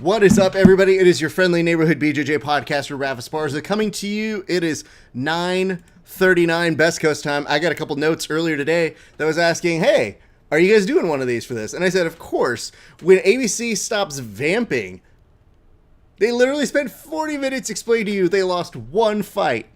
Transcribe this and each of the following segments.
What is up, everybody? It is your friendly neighborhood BJJ podcaster, Rafa Esparza, coming to you. It is 9:39 Best Coast time. I got a couple notes earlier today that was asking, hey, are you guys doing one of these for this? And I said, of course. When ABC stops vamping, they literally spent 40 minutes explaining to you they lost one fight.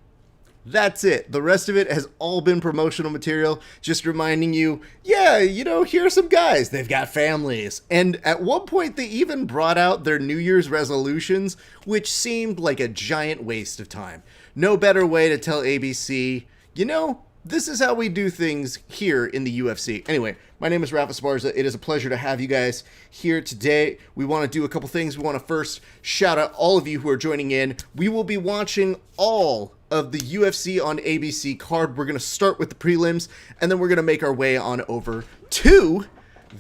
That's it. The rest of it has all been promotional material, just reminding you, yeah, you know, here are some guys. They've got families. And at one point, they even brought out their New Year's resolutions, which seemed like a giant waste of time. No better way to tell ABC, you know, this is how we do things here in the UFC. Anyway, my name is Rafa Esparza. It is a pleasure to have you guys here today. We want to do a couple things. We want to first shout out all of you who are joining in. We will be watching all of the UFC on ABC card. We're going to start with the prelims, and then we're going to make our way on over to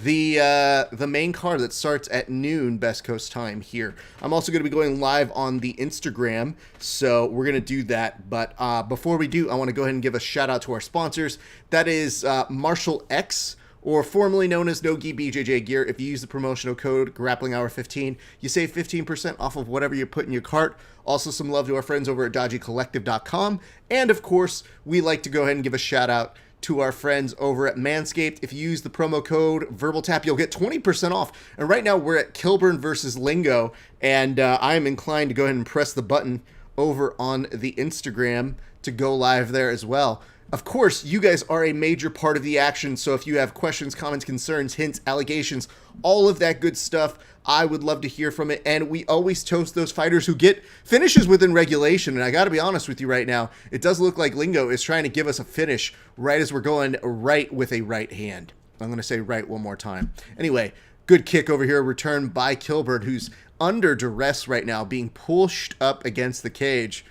the main card that starts at noon Best Coast time here. I'm also going to be going live on the Instagram, so we're going to do that. But before we do, I want to go ahead and give a shout out to our sponsors. That is Marshall X, or formerly known as No-Gi BJJ Gear. If you use the promotional code GRAPPLINGHOUR15, you save 15% off of whatever you put in your cart. Also, some love to our friends over at DodgyCollective.com. And of course, we like to go ahead and give a shout out to our friends over at Manscaped. If you use the promo code VerbalTap, you'll get 20% off. And right now, we're at Kilburn versus Lingo, and I am inclined to go ahead and press the button over on the Instagram to go live there as well. Of course, you guys are a major part of the action, so if you have questions, comments, concerns, hints, allegations, all of that good stuff, I would love to hear from it. And we always toast those fighters who get finishes within regulation. And I got to be honest with you right now, it does look like Lingo is trying to give us a finish right as we're going right with a right hand. I'm going to say right one more time. Anyway, good kick over here, returned by Kilburn, who's under duress right now, being pushed up against the cage.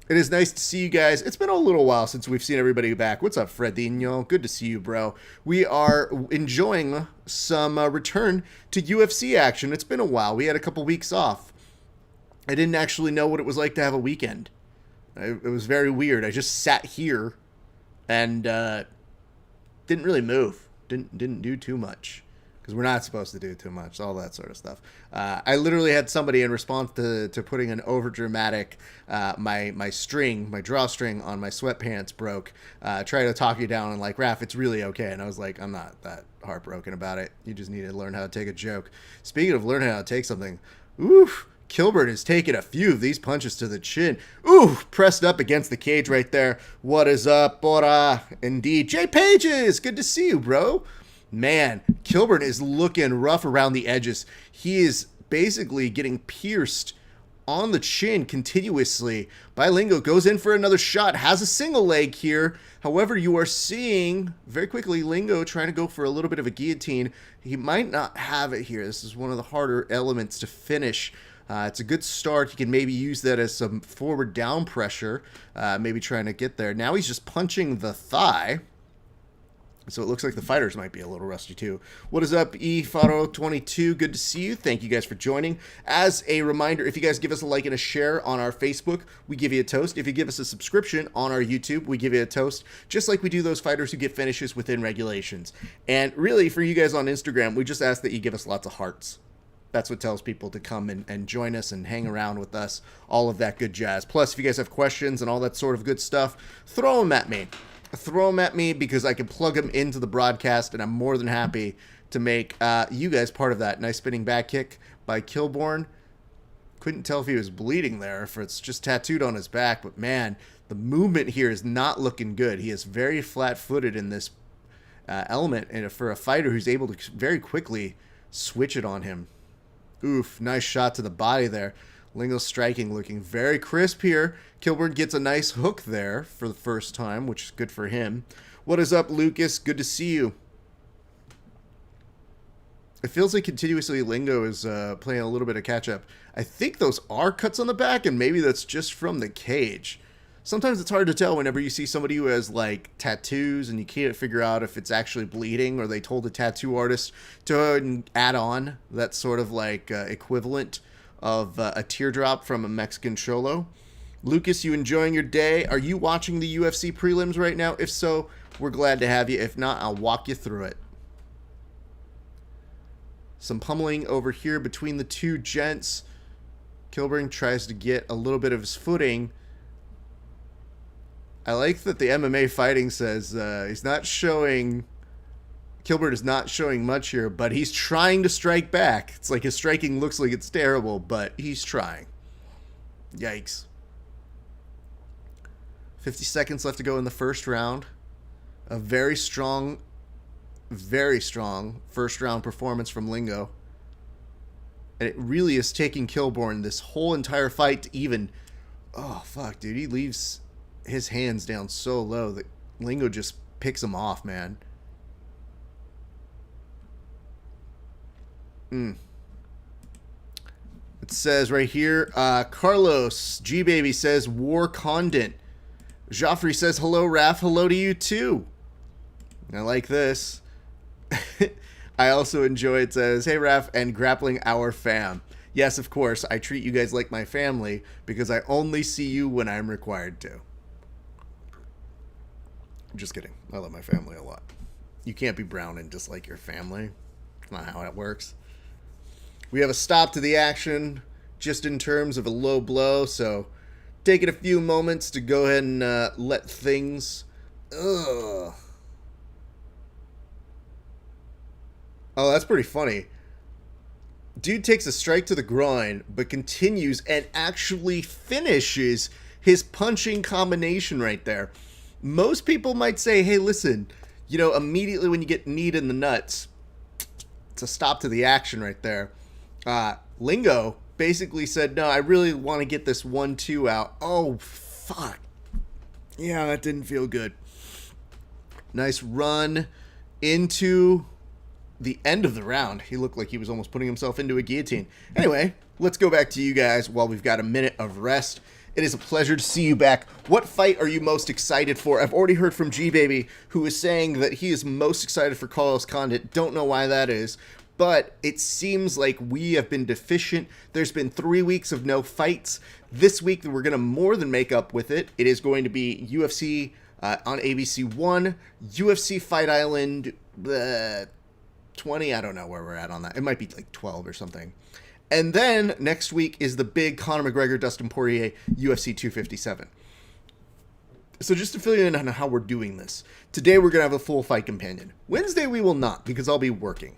It is nice to see you guys. It's been a little while since we've seen everybody back. What's up, Fredinho? Good to see you, bro. We are enjoying some return to UFC action. It's been a while. We had a couple weeks off. I didn't actually know what it was like to have a weekend. It was very weird. I just sat here and didn't really move. Didn't do too much. Because we're not supposed to do too much, all that sort of stuff. I literally had somebody in response to putting an overdramatic, my drawstring on my sweatpants broke, try to talk you down and like, Raph, it's really okay. And I was like, I'm not that heartbroken about it. You just need to learn how to take a joke. Speaking of learning how to take something, oof, Kilburn is taking a few of these punches to the chin. Ooh, pressed up against the cage right there. What is up, Bora? Indeed. Jay Pages, good to see you, bro. Man, Kilburn is looking rough around the edges. He is basically getting pierced on the chin continuously by Lingo. Goes in for another shot, has a single leg here. However, you are seeing very quickly Lingo trying to go for a little bit of a guillotine. He might not have it here. This is one of the harder elements to finish. It's a good start. He can maybe use that as some forward down pressure, maybe trying to get there. Now he's just punching the thigh. So it looks like the fighters might be a little rusty too. What is up, eFaro22? Good to see you. Thank you guys for joining. As a reminder, if you guys give us a like and a share on our Facebook, we give you a toast. If you give us a subscription on our YouTube, we give you a toast, just like we do those fighters who get finishes within regulations. And really, for you guys on Instagram, we just ask that you give us lots of hearts. That's what tells people to come and join us and hang around with us, all of that good jazz. Plus, if you guys have questions and all that sort of good stuff, throw them at me. Throw them at me because I can plug them into the broadcast, and I'm more than happy to make you guys part of that. Nice spinning back kick by Kilburn. Couldn't tell if he was bleeding there, if it's just tattooed on his back, but man, the movement here is not looking good. He is very flat-footed in this element, and for a fighter who's able to very quickly switch it on him. Oof, nice shot to the body there. Lingo striking, looking very crisp here. Kilburn gets a nice hook there for the first time, which is good for him. What is up, Lucas? Good to see you. It feels like continuously Lingo is playing a little bit of catch-up. I think those are cuts on the back, and maybe that's just from the cage. Sometimes it's hard to tell whenever you see somebody who has, like, tattoos, and you can't figure out if it's actually bleeding, or they told the tattoo artist to add on that sort of, like, equivalent of a teardrop from a Mexican cholo. Lucas, you enjoying your day? Are you watching the UFC prelims right now? If so, we're glad to have you. If not, I'll walk you through it. Some pummeling over here between the two gents. Kilburn tries to get a little bit of his footing. I like that the MMA fighting says he's not showing... Kilburn is not showing much here, but he's trying to strike back. It's like his striking looks like it's terrible, but he's trying. Yikes. 50 seconds left to go in the first round. A very strong first round performance from Lingo. And it really is taking Kilburn this whole entire fight to even... Oh, fuck, dude. He leaves his hands down so low that Lingo just picks him off, man. It says right here, Carlos G-Baby says, War Conant. Joffrey says, hello, Raph. Hello to you, too. I like this. I also enjoy it. Says, hey, Raph and Grappling Hour fam. Yes, of course, I treat you guys like my family because I only see you when I'm required to. Just kidding. I love my family a lot. You can't be brown and dislike your family. That's not how it works. We have a stop to the action just in terms of a low blow, so taking a few moments to go ahead and let things... Ugh. Oh, that's pretty funny. Dude takes a strike to the groin, but continues and actually finishes his punching combination right there. Most people might say, hey, listen, you know, immediately when you get kneed in the nuts, it's a stop to the action right there. Lingo basically said, no, I really want to get this 1-2 out. Oh, fuck. Yeah, that didn't feel good. Nice run into the end of the round. He looked like he was almost putting himself into a guillotine. Anyway, let's go back to you guys while we've got a minute of rest. It is a pleasure to see you back. What fight are you most excited for? I've already heard from G-Baby, who is saying that he is most excited for Carlos Conant. Don't know why that is, but it seems like we have been deficient. There's been 3 weeks of no fights. This week, we're going to more than make up with it. It is going to be UFC on ABC 1, UFC Fight Island 20. I don't know where we're at on that. It might be like 12 or something. And then next week is the big Conor McGregor, Dustin Poirier, UFC 257. So just to fill you in on how we're doing this. Today we're going to have a full fight companion. Wednesday we will not, because I'll be working.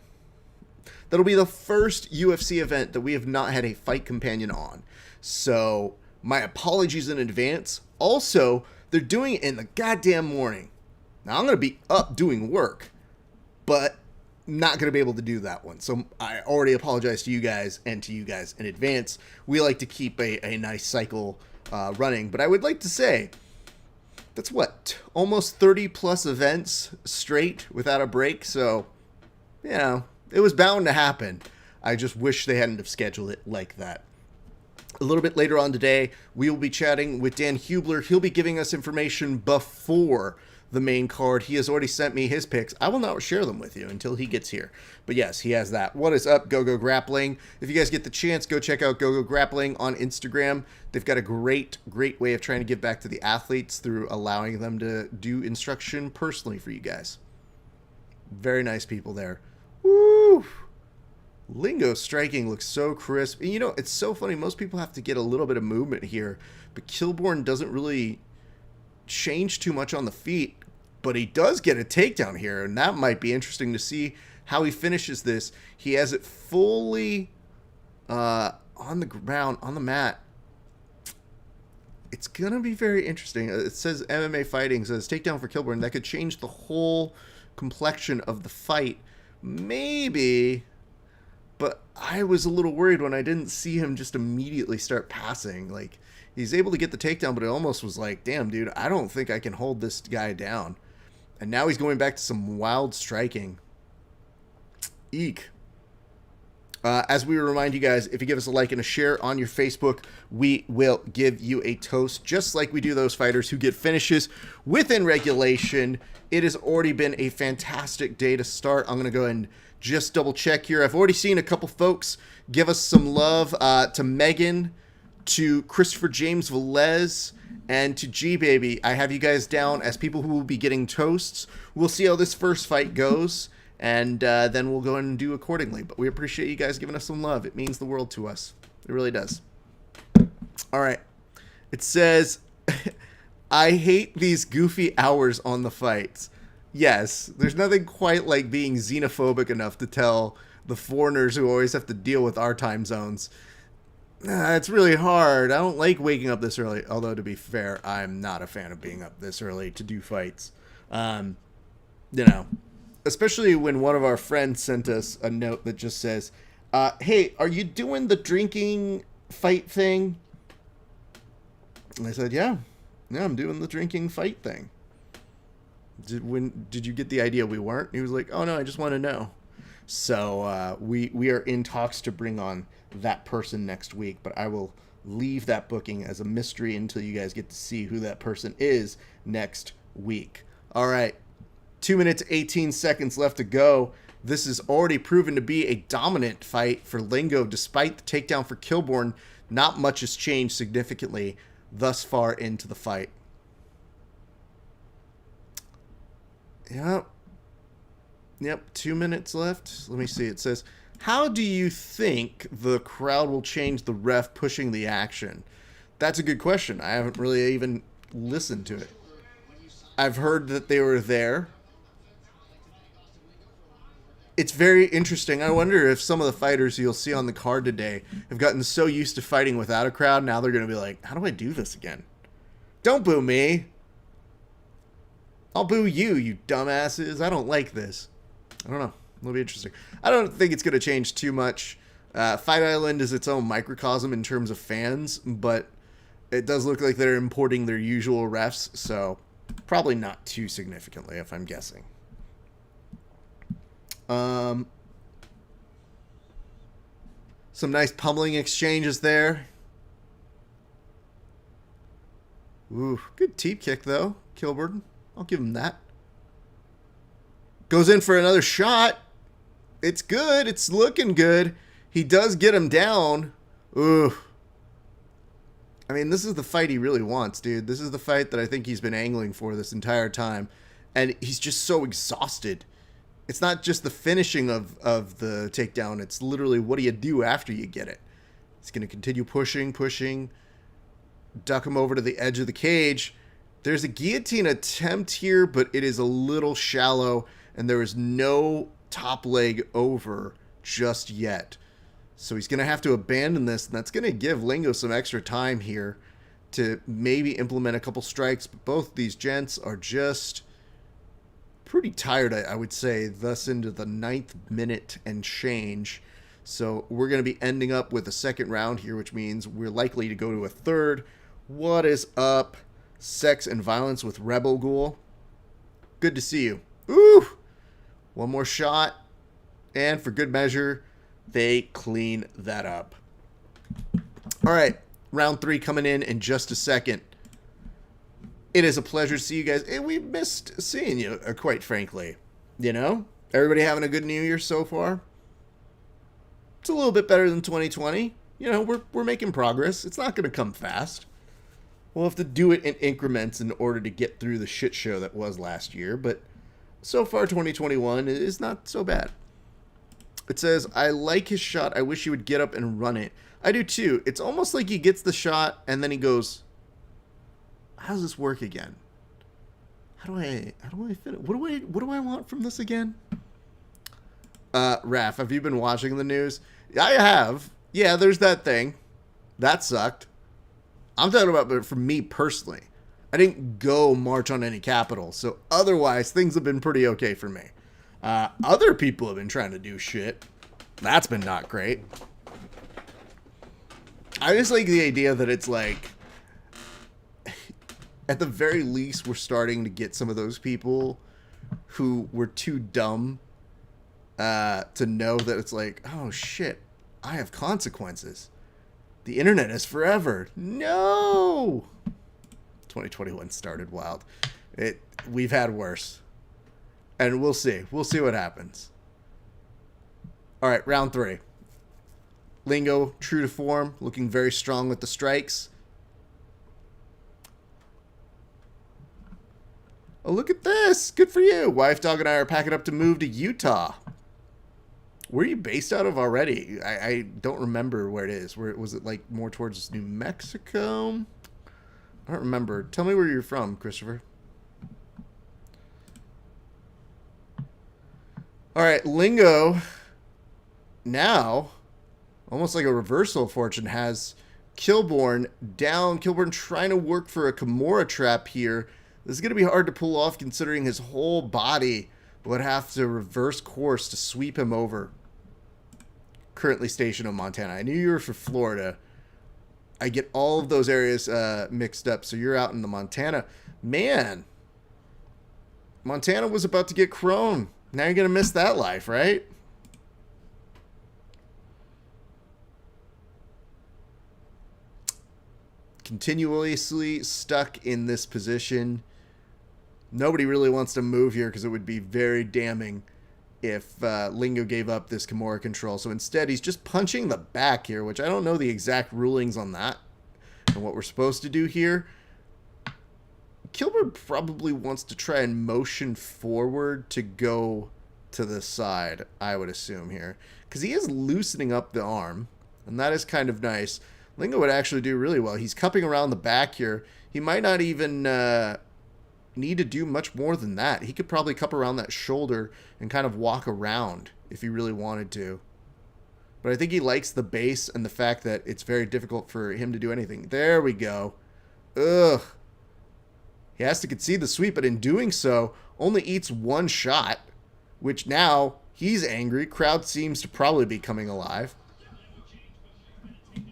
That'll be the first UFC event that we have not had a fight companion on. So my apologies in advance. Also, they're doing it in the goddamn morning. Now I'm going to be up doing work, but not going to be able to do that one. So I already apologize to you guys and to you guys in advance. We like to keep a nice cycle running. But I would like to say, that's what, almost 30 plus events straight without a break. So, you know, it was bound to happen. I just wish they hadn't have scheduled it like that. A little bit later on today, we will be chatting with Dan Hubler. He'll be giving us information before the main card. He has already sent me his picks. I will not share them with you until he gets here. But yes, he has that. What is up, Go Grappling? If you guys get the chance, go check out Go Grappling on Instagram. They've got a great way of trying to give back to the athletes through allowing them to do instruction personally for you guys. Very nice people there. Woo! Lingo striking looks so crisp. And you know, it's so funny. Most people have to get a little bit of movement here, but Kilburn doesn't really change too much on the feet, but he does get a takedown here, and that might be interesting to see how he finishes this. He has it fully on the ground, on the mat. It's gonna be very interesting. It says MMA fighting, says takedown for Kilburn. That could change the whole complexion of the fight, maybe. But I was a little worried when I didn't see him just immediately start passing. Like, he's able to get the takedown, but it almost was like, damn, dude, I don't think I can hold this guy down. And now he's going back to some wild striking. Eek. As we remind you guys, if you give us a like and a share on your Facebook, we will give you a toast, just like we do those fighters who get finishes within regulation. It has already been a fantastic day to start. I'm going to go and just double check here. I've already seen a couple folks give us some love to Megan, to Christopher James Velez, and to G-Baby. I have you guys down as people who will be getting toasts. We'll see how this first fight goes, and then we'll go and do accordingly. But we appreciate you guys giving us some love. It means the world to us. It really does. All right. It says, I hate these goofy hours on the fights. Yes, there's nothing quite like being xenophobic enough to tell the foreigners who always have to deal with our time zones. It's really hard. I don't like waking up this early. Although, to be fair, I'm not a fan of being up this early to do fights. Especially when one of our friends sent us a note that just says, hey, are you doing the drinking fight thing? And I said, yeah, I'm doing the drinking fight thing. Did you get the idea we weren't? He was like, oh no, I just want to know. So we are in talks to bring on that person next week, but I will leave that booking as a mystery until you guys get to see who that person is next week. All right, 2 minutes, 18 seconds left to go. This is already proven to be a dominant fight for Lingo. Despite the takedown for Kilborn, not much has changed significantly thus far into the fight. Yep, 2 minutes left. Let me see. It says, how do you think the crowd will change the ref pushing the action? That's a good question. I haven't really even listened to it. I've heard that they were there. It's very interesting. I wonder if some of the fighters you'll see on the card today have gotten so used to fighting without a crowd, now they're going to be like, how do I do this again? Don't boo me. I'll boo you, you dumbasses. I don't like this. I don't know. It'll be interesting. I don't think it's going to change too much. Fight Island is its own microcosm in terms of fans, but it does look like they're importing their usual refs, so probably not too significantly, if I'm guessing. Some nice pummeling exchanges there. Ooh, good teep kick, though. Kilburn. I'll give him that. Goes in for another shot. It's good. It's looking good. He does get him down. Ooh. I mean, this is the fight he really wants, dude. This is the fight that I think he's been angling for this entire time. And he's just so exhausted. It's not just the finishing of the takedown. It's literally, what do you do after you get it? He's going to continue pushing. Duck him over to the edge of the cage. There's a guillotine attempt here, but it is a little shallow, and there is no top leg over just yet. So he's going to have to abandon this, and that's going to give Lingo some extra time here to maybe implement a couple strikes. But both these gents are just pretty tired, I would say, thus into the 9th minute and change. So we're going to be ending up with a second round here, which means we're likely to go to a third. What is up? Sex and Violence with Rebel Ghoul. Good to see you. Ooh! One more shot. And for good measure, they clean that up. All right. Round 3 coming in just a second. It is a pleasure to see you guys. And we missed seeing you, quite frankly. You know? Everybody having a good New Year so far? It's a little bit better than 2020. You know, we're making progress. It's not going to come fast. We'll have to do it in increments in order to get through the shit show that was last year, but so far 2021 is not so bad. It says, I like his shot. I wish he would get up and run it. I do too. It's almost like he gets the shot and then he goes, how does this work again? How do I fit it? What do I want from this again? Raph, have you been watching the news? I have. Yeah, there's that thing. That sucked. I'm talking about for me personally. I didn't go march on any capital, so otherwise things have been pretty okay for me. Other people have been trying to do shit. That's been not great. I just like the idea that it's like, at the very least, we're starting to get some of those people who were too dumb to know that it's like, oh shit, I have consequences. The internet is forever. No! 2021 started wild. We've had worse. And we'll see. We'll see what happens. All right, round 3. Lingo, true to form, looking very strong with the strikes. Oh, look at this. Good for you. Wife, dog, and I are packing up to move to Utah. Where are you based out of already? I don't remember where it is. Where was it, like more towards New Mexico? I don't remember. Tell me where you're from, Christopher. All right, Lingo. Now, almost like a reversal of fortune, has Kilborn down. Kilborn trying to work for a Kimura trap here. This is going to be hard to pull off considering his whole body would have to reverse course to sweep him over. Currently stationed in Montana. I knew you were for Florida. I get all of those areas mixed up. So you're out in the Montana. Man. Montana was about to get Crone. Now you're going to miss that life, right? Continuously stuck in this position. Nobody really wants to move here because it would be very damning if Lingo gave up this Kimura control. So instead, he's just punching the back here, which I don't know the exact rulings on that and what we're supposed to do here. Kilburn probably wants to try and motion forward to go to the side, I would assume here, because he is loosening up the arm, and that is kind of nice. Lingo would actually do really well. He's cupping around the back here. He might not even need to do much more than that. He could probably cup around that shoulder and kind of walk around if he really wanted to. But I think he likes the base and the fact that it's very difficult for him to do anything. There we go. Ugh. He has to concede the sweep, but in doing so, only eats one shot, which now he's angry. Crowd seems to probably be coming alive. It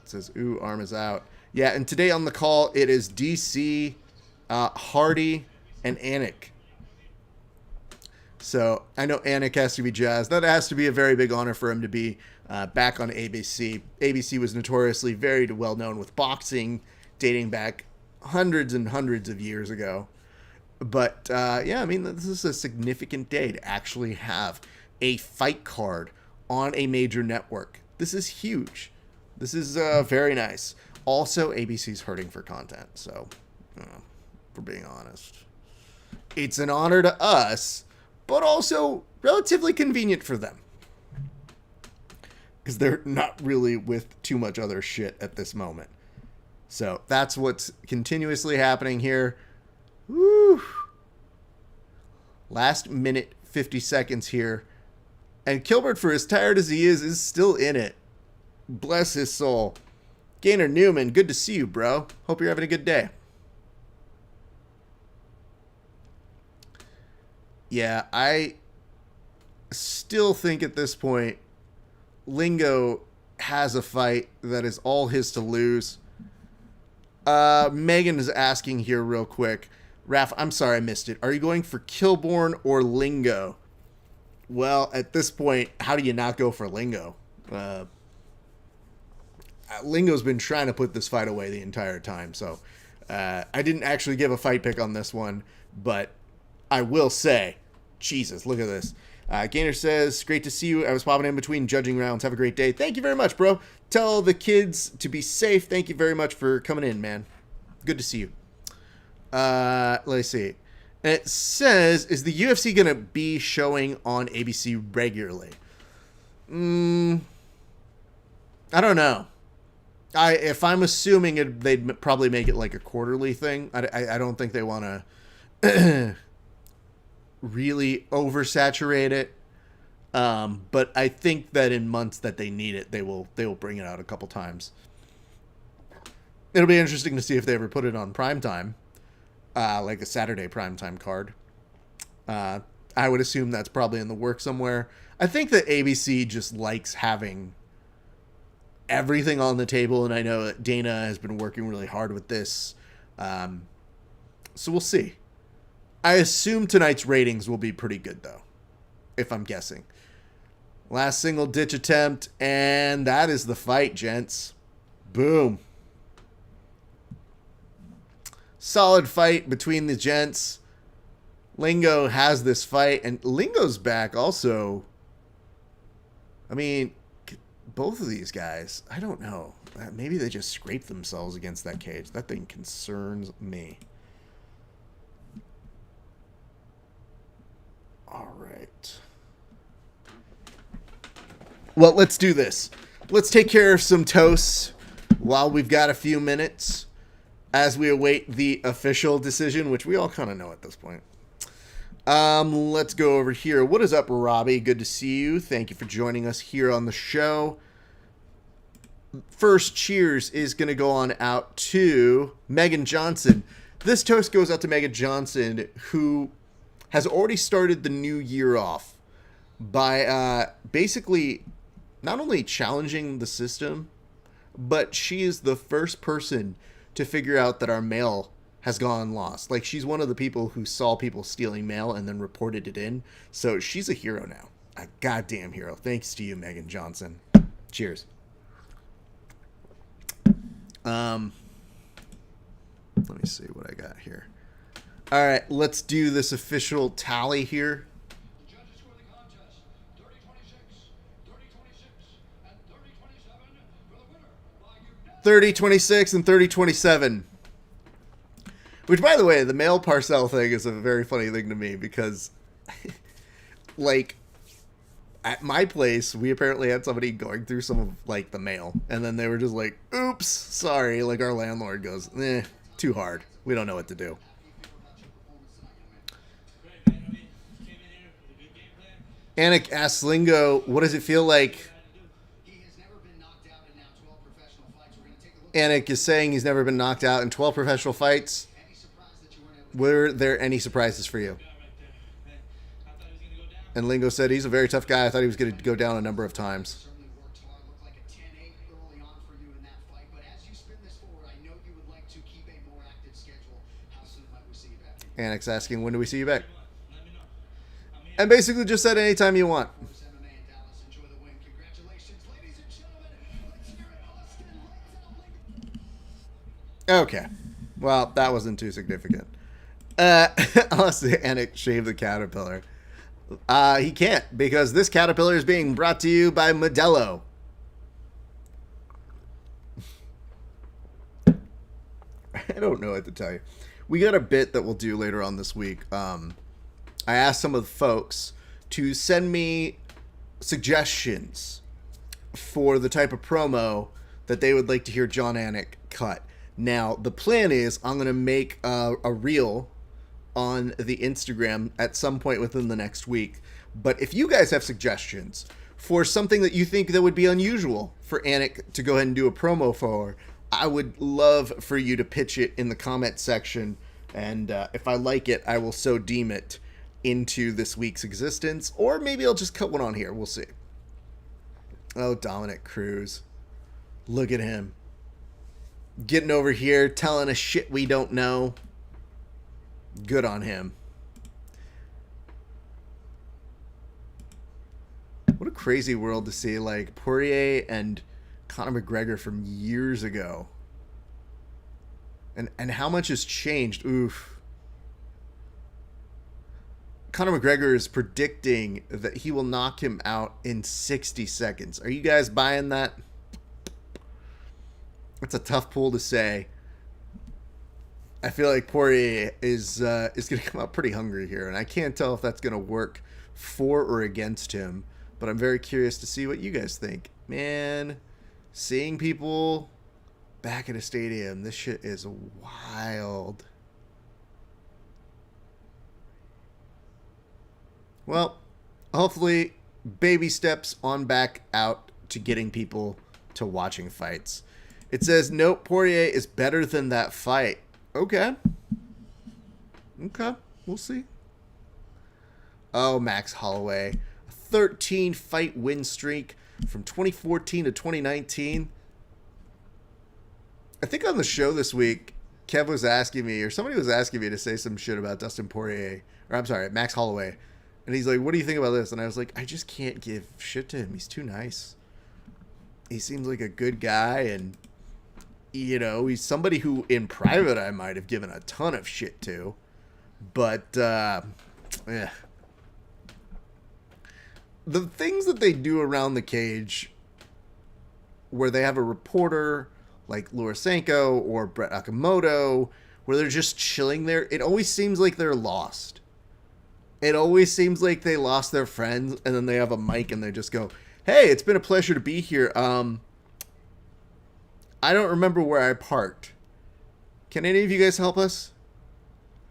says, ooh, arm is out. Yeah, and today on the call, it is DC, Hardy, and Anik. So I know Anik has to be jazzed. That has to be a very big honor for him to be back on ABC. ABC was notoriously very well known with boxing, dating back hundreds and hundreds of years ago. But yeah, I mean, this is a significant day to actually have a fight card on a major network. This is huge. This is very nice. Also, ABC's hurting for content, so, for being honest. It's an honor to us, but also relatively convenient for them. Because they're not really with too much other shit at this moment. So, that's what's continuously happening here. Woo! Last minute, 50 seconds here. And Kilbert, for as tired as he is still in it. Bless his soul. Gaynor Newman, good to see you, bro. Hope you're having a good day. Yeah, I still think at this point, Lingo has a fight that is all his to lose. Megan is asking here real quick. Raph, I'm sorry I missed it. Are you going for Kilborn or Lingo? Well, at this point, how do you not go for Lingo? Lingo's been trying to put this fight away the entire time, so I didn't actually give a fight pick on this one, but I will say, Jesus, look at this. Gaynor says, great to see you. I was popping in between judging rounds. Have a great day. Thank you very much, bro. Tell the kids to be safe. Thank you very much for coming in, man. Good to see you. Let's see. And it says, is the UFC going to be showing on ABC regularly? I don't know. If I'm assuming it, they'd probably make it like a quarterly thing. I don't think they want to really oversaturate it. But I think that in months that they need it, they will bring it out a couple times. It'll be interesting to see if they ever put it on primetime, like a Saturday primetime card. I would assume that's probably in the works somewhere. I think that ABC just likes having everything on the table, and I know that Dana has been working really hard with this. So we'll see. I assume tonight's ratings will be pretty good, though, if I'm guessing. Last single ditch attempt, and that is the fight, gents. Boom. Solid fight between the gents. Lingo has this fight, and Lingo's back also. I mean, both of these guys, I don't know. Maybe they just scraped themselves against that cage. That thing concerns me. right. Well, let's do this. Let's take care of some toasts while we've got a few minutes as we await the official decision, which we all kind of know at this point. Let's go over here. What is up, Robbie? Good to see you. Thank you for joining us here on the show. First cheers is going to go on out to Megan Johnson. This toast goes out to Megan Johnson, who has already started the new year off by basically not only challenging the system, but she is the first person to figure out that our mail has gone lost. Like, she's one of the people who saw people stealing mail and then reported it in. So she's a hero now. A goddamn hero. Thanks to you, Megan Johnson. Cheers. Let me see what I got here. All right, let's do this official tally here. 30-26 and 30-27. Which, by the way, the mail parcel thing is a very funny thing to me because, like, at my place, we apparently had somebody going through some of, like, the mail. And then they were just like, oops, sorry. Like, our landlord goes, too hard. We don't know what to do. Anik asks Lingo, what does it feel like? Anik is saying he's never been knocked out in 12 professional fights. Were there any surprises for you? And Lingo said he's a very tough guy. I thought he was going to go down a number of times. Anik's asking, when do we see you back? And basically just said anytime you want. Okay. Well, that wasn't too significant. Unless Anik shaved the caterpillar. He can't, because this caterpillar is being brought to you by Modelo. I don't know what to tell you. We got a bit that we'll do later on this week. I asked some of the folks to send me suggestions for the type of promo that they would like to hear John Anik cut. Now, the plan is I'm going to make a reel on the Instagram at some point within the next week. But if you guys have suggestions for something that you think that would be unusual for Anik to go ahead and do a promo for, I would love for you to pitch it in the comment section. And if I like it, I will so deem it into this week's existence. Or maybe I'll just cut one on here. We'll see. Oh, Dominic Cruz. Look at him. Getting over here, telling us shit we don't know. Good on him. What a crazy world to see, like Poirier and Conor McGregor from years ago. And how much has changed. Oof. Conor McGregor is predicting that he will knock him out in 60 seconds. Are you guys buying that? It's a tough pool to say. I feel like Poirier is going to come out pretty hungry here, and I can't tell if that's going to work for or against him, but I'm very curious to see what you guys think. Man, seeing people back at a stadium, this shit is wild. Well, hopefully baby steps on back out to getting people to watching fights. It says, nope, Poirier is better than that fight. Okay. Okay, we'll see. Oh, Max Holloway. A 13-fight win streak from 2014 to 2019. I think on the show this week, Kev was asking me, or somebody was asking me to say some shit about Dustin Poirier. Or I'm sorry, Max Holloway. And he's like, what do you think about this? And I was like, I just can't give shit to him. He's too nice. He seems like a good guy, and you know, he's somebody who in private I might have given a ton of shit to. But, the things that they do around the cage where they have a reporter like Lurisenko or Brett Okamoto where they're just chilling there, it always seems like they're lost. It always seems like they lost their friends, and then they have a mic and they just go, "Hey, it's been a pleasure to be here. I don't remember where I parked. Can any of you guys help us?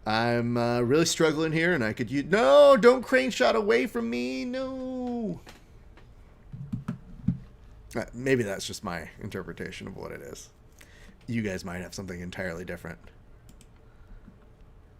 I'm really struggling here, and I could use... No, don't crane shot away from me. No." Maybe that's just my interpretation of what it is. You guys might have something entirely different.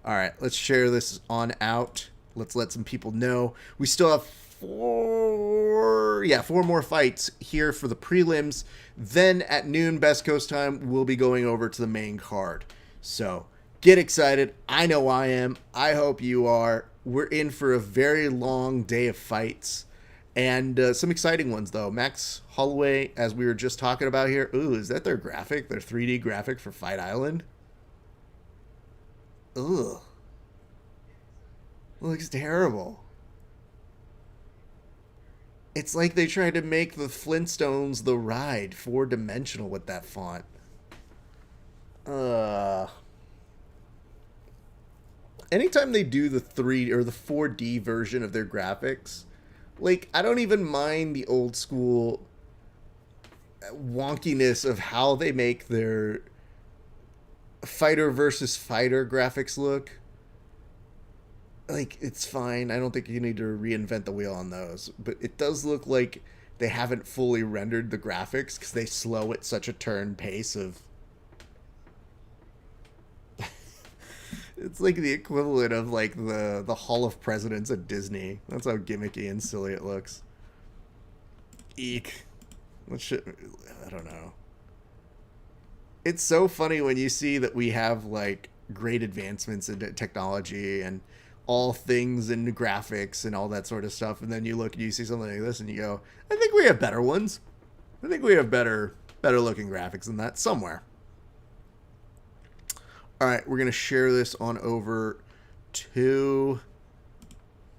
All right, let's share this on out. Let's let some people know. We still have four more fights here for the prelims. Then at noon Best Coast time, we'll be going over to the main card. So get excited. I know I am. I hope you are. We're in for a very long day of fights. And some exciting ones, though. Max Holloway, as we were just talking about here. Ooh, is that their graphic? Their 3D graphic for Fight Island? Ugh. Looks terrible. It's like they tried to make the Flintstones The Ride 4-dimensional with that font. Anytime they do the 3 or the 4D version of their graphics, like, I don't even mind the old school wonkiness of how they make their fighter versus fighter graphics look. Like, it's fine. I don't think you need to reinvent the wheel on those. But it does look like they haven't fully rendered the graphics because they slow at such a turn pace of... It's like the equivalent of, like, the Hall of Presidents at Disney. That's how gimmicky and silly it looks. Eek. I don't know. It's so funny when you see that we have, like, great advancements in technology and all things in graphics and all that sort of stuff, and then you look and you see something like this and you go, I think we have better ones. I think we have better looking graphics than that somewhere. All right, we're going to share this on over to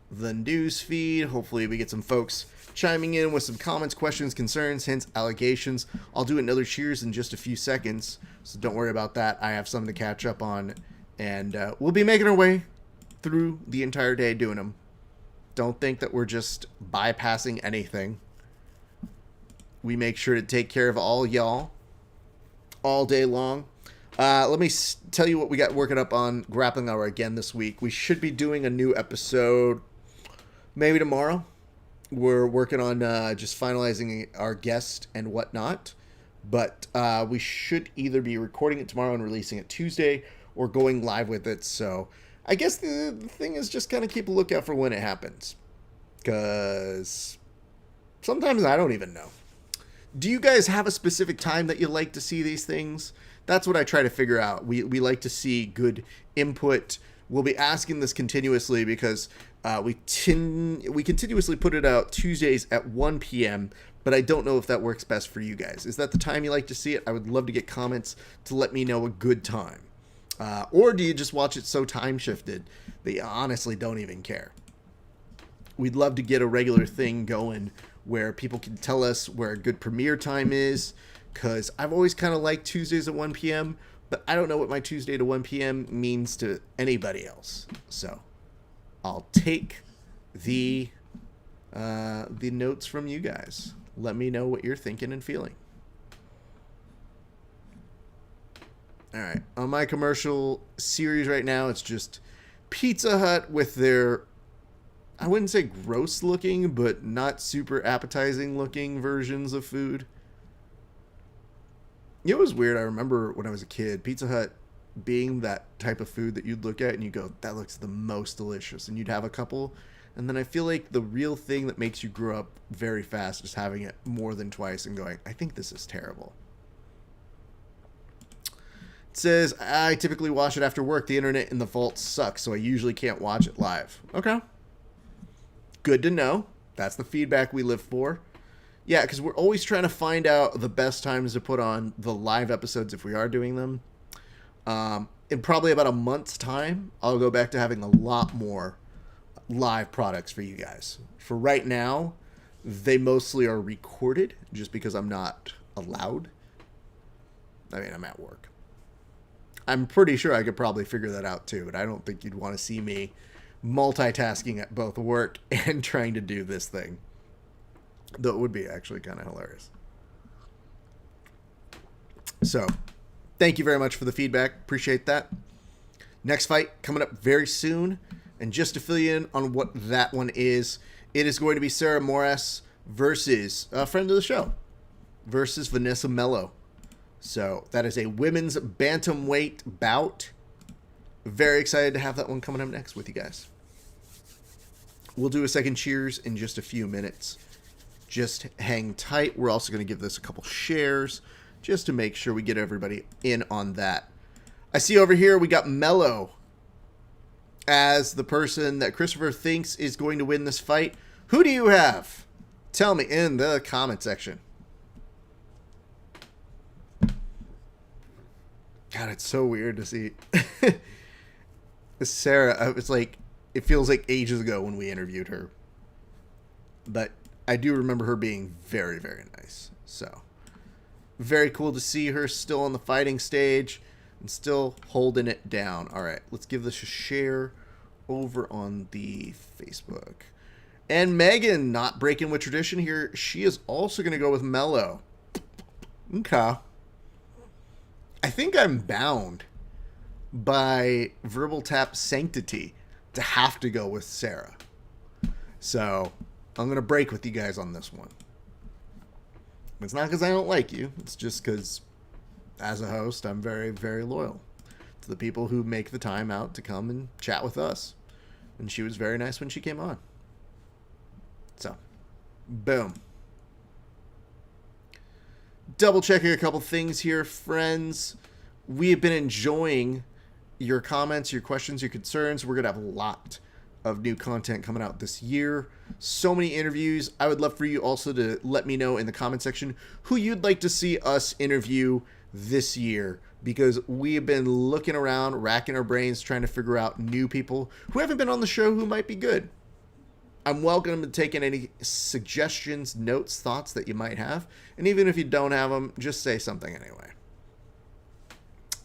the news feed. Hopefully we get some folks chiming in with some comments, questions, concerns, hints, allegations. I'll do another cheers in just a few seconds, so don't worry about that. I have something to catch up on, and we'll be making our way through the entire day doing them. Don't think that we're just bypassing anything. We make sure to take care of all y'all all day long. Let me tell you what we got working up on Grappling Hour again this week. We should be doing a new episode maybe tomorrow. We're working on just finalizing our guest and whatnot. But we should either be recording it tomorrow and releasing it Tuesday or going live with it. So I guess the thing is just kind of keep a lookout for when it happens. Because sometimes I don't even know. Do you guys have a specific time that you like to see these things? That's what I try to figure out. We like to see good input. We'll be asking this continuously because we continuously put it out Tuesdays at 1 p.m., but I don't know if that works best for you guys. Is that the time you like to see it? I would love to get comments to let me know a good time. Or do you just watch it so time shifted that you honestly don't even care? We'd love to get a regular thing going where people can tell us where a good premiere time is, because I've always kind of liked Tuesdays at 1 p.m., but I don't know what my Tuesday to 1 p.m. means to anybody else. So I'll take the notes from you guys. Let me know what you're thinking and feeling. All right, on my commercial series right now, it's just Pizza Hut with their, I wouldn't say gross looking, but not super appetizing looking versions of food. It was weird. I remember when I was a kid, Pizza Hut being that type of food that you'd look at and you go, that looks the most delicious. And you'd have a couple. And then I feel like the real thing that makes you grow up very fast is having it more than twice and going, I think this is terrible. It says, I typically watch it after work. The internet in the vault sucks, so I usually can't watch it live. Okay. Good to know. That's the feedback we live for. Yeah, because we're always trying to find out the best times to put on the live episodes if we are doing them. In probably about a month's time, I'll go back to having a lot more live products for you guys. For right now, they mostly are recorded just because I'm not allowed. I mean, I'm at work. I'm pretty sure I could probably figure that out too, but I don't think you'd want to see me multitasking at both work and trying to do this thing. Though it would be actually kind of hilarious. So, thank you very much for the feedback. Appreciate that. Next fight coming up very soon. And just to fill you in on what that one is, it is going to be Sarah Moras versus a friend of the show, versus Vanessa Mellow. So that is a women's bantamweight bout. Very excited to have that one coming up next with you guys. We'll do a second cheers in just a few minutes. Just hang tight. We're also going to give this a couple shares just to make sure we get everybody in on that. I see over here we got Mellow as the person that Christopher thinks is going to win this fight. Who do you have? Tell me in the comment section. God, it's so weird to see Sarah. It's like, it feels like ages ago when we interviewed her. But I do remember her being very, very nice. So, very cool to see her still on the fighting stage and still holding it down. All right, let's give this a share over on the Facebook. And Megan, not breaking with tradition here, she is also going to go with Mellow. Okay. I think I'm bound by Verbal Tap sanctity to have to go with Sarah. So, I'm going to break with you guys on this one. It's not because I don't like you. It's just because, as a host, I'm very, very loyal to the people who make the time out to come and chat with us. And she was very nice when she came on. So, boom. Double checking a couple things here, friends. We have been enjoying your comments, your questions, your concerns. We're going to have a lot of new content coming out this year. So many interviews. I would love for you also to let me know in the comment section who you'd like to see us interview this year, because we have been looking around, racking our brains, trying to figure out new people who haven't been on the show who might be good. I'm welcome to taking any suggestions, notes, thoughts that you might have. And even if you don't have them, just say something anyway.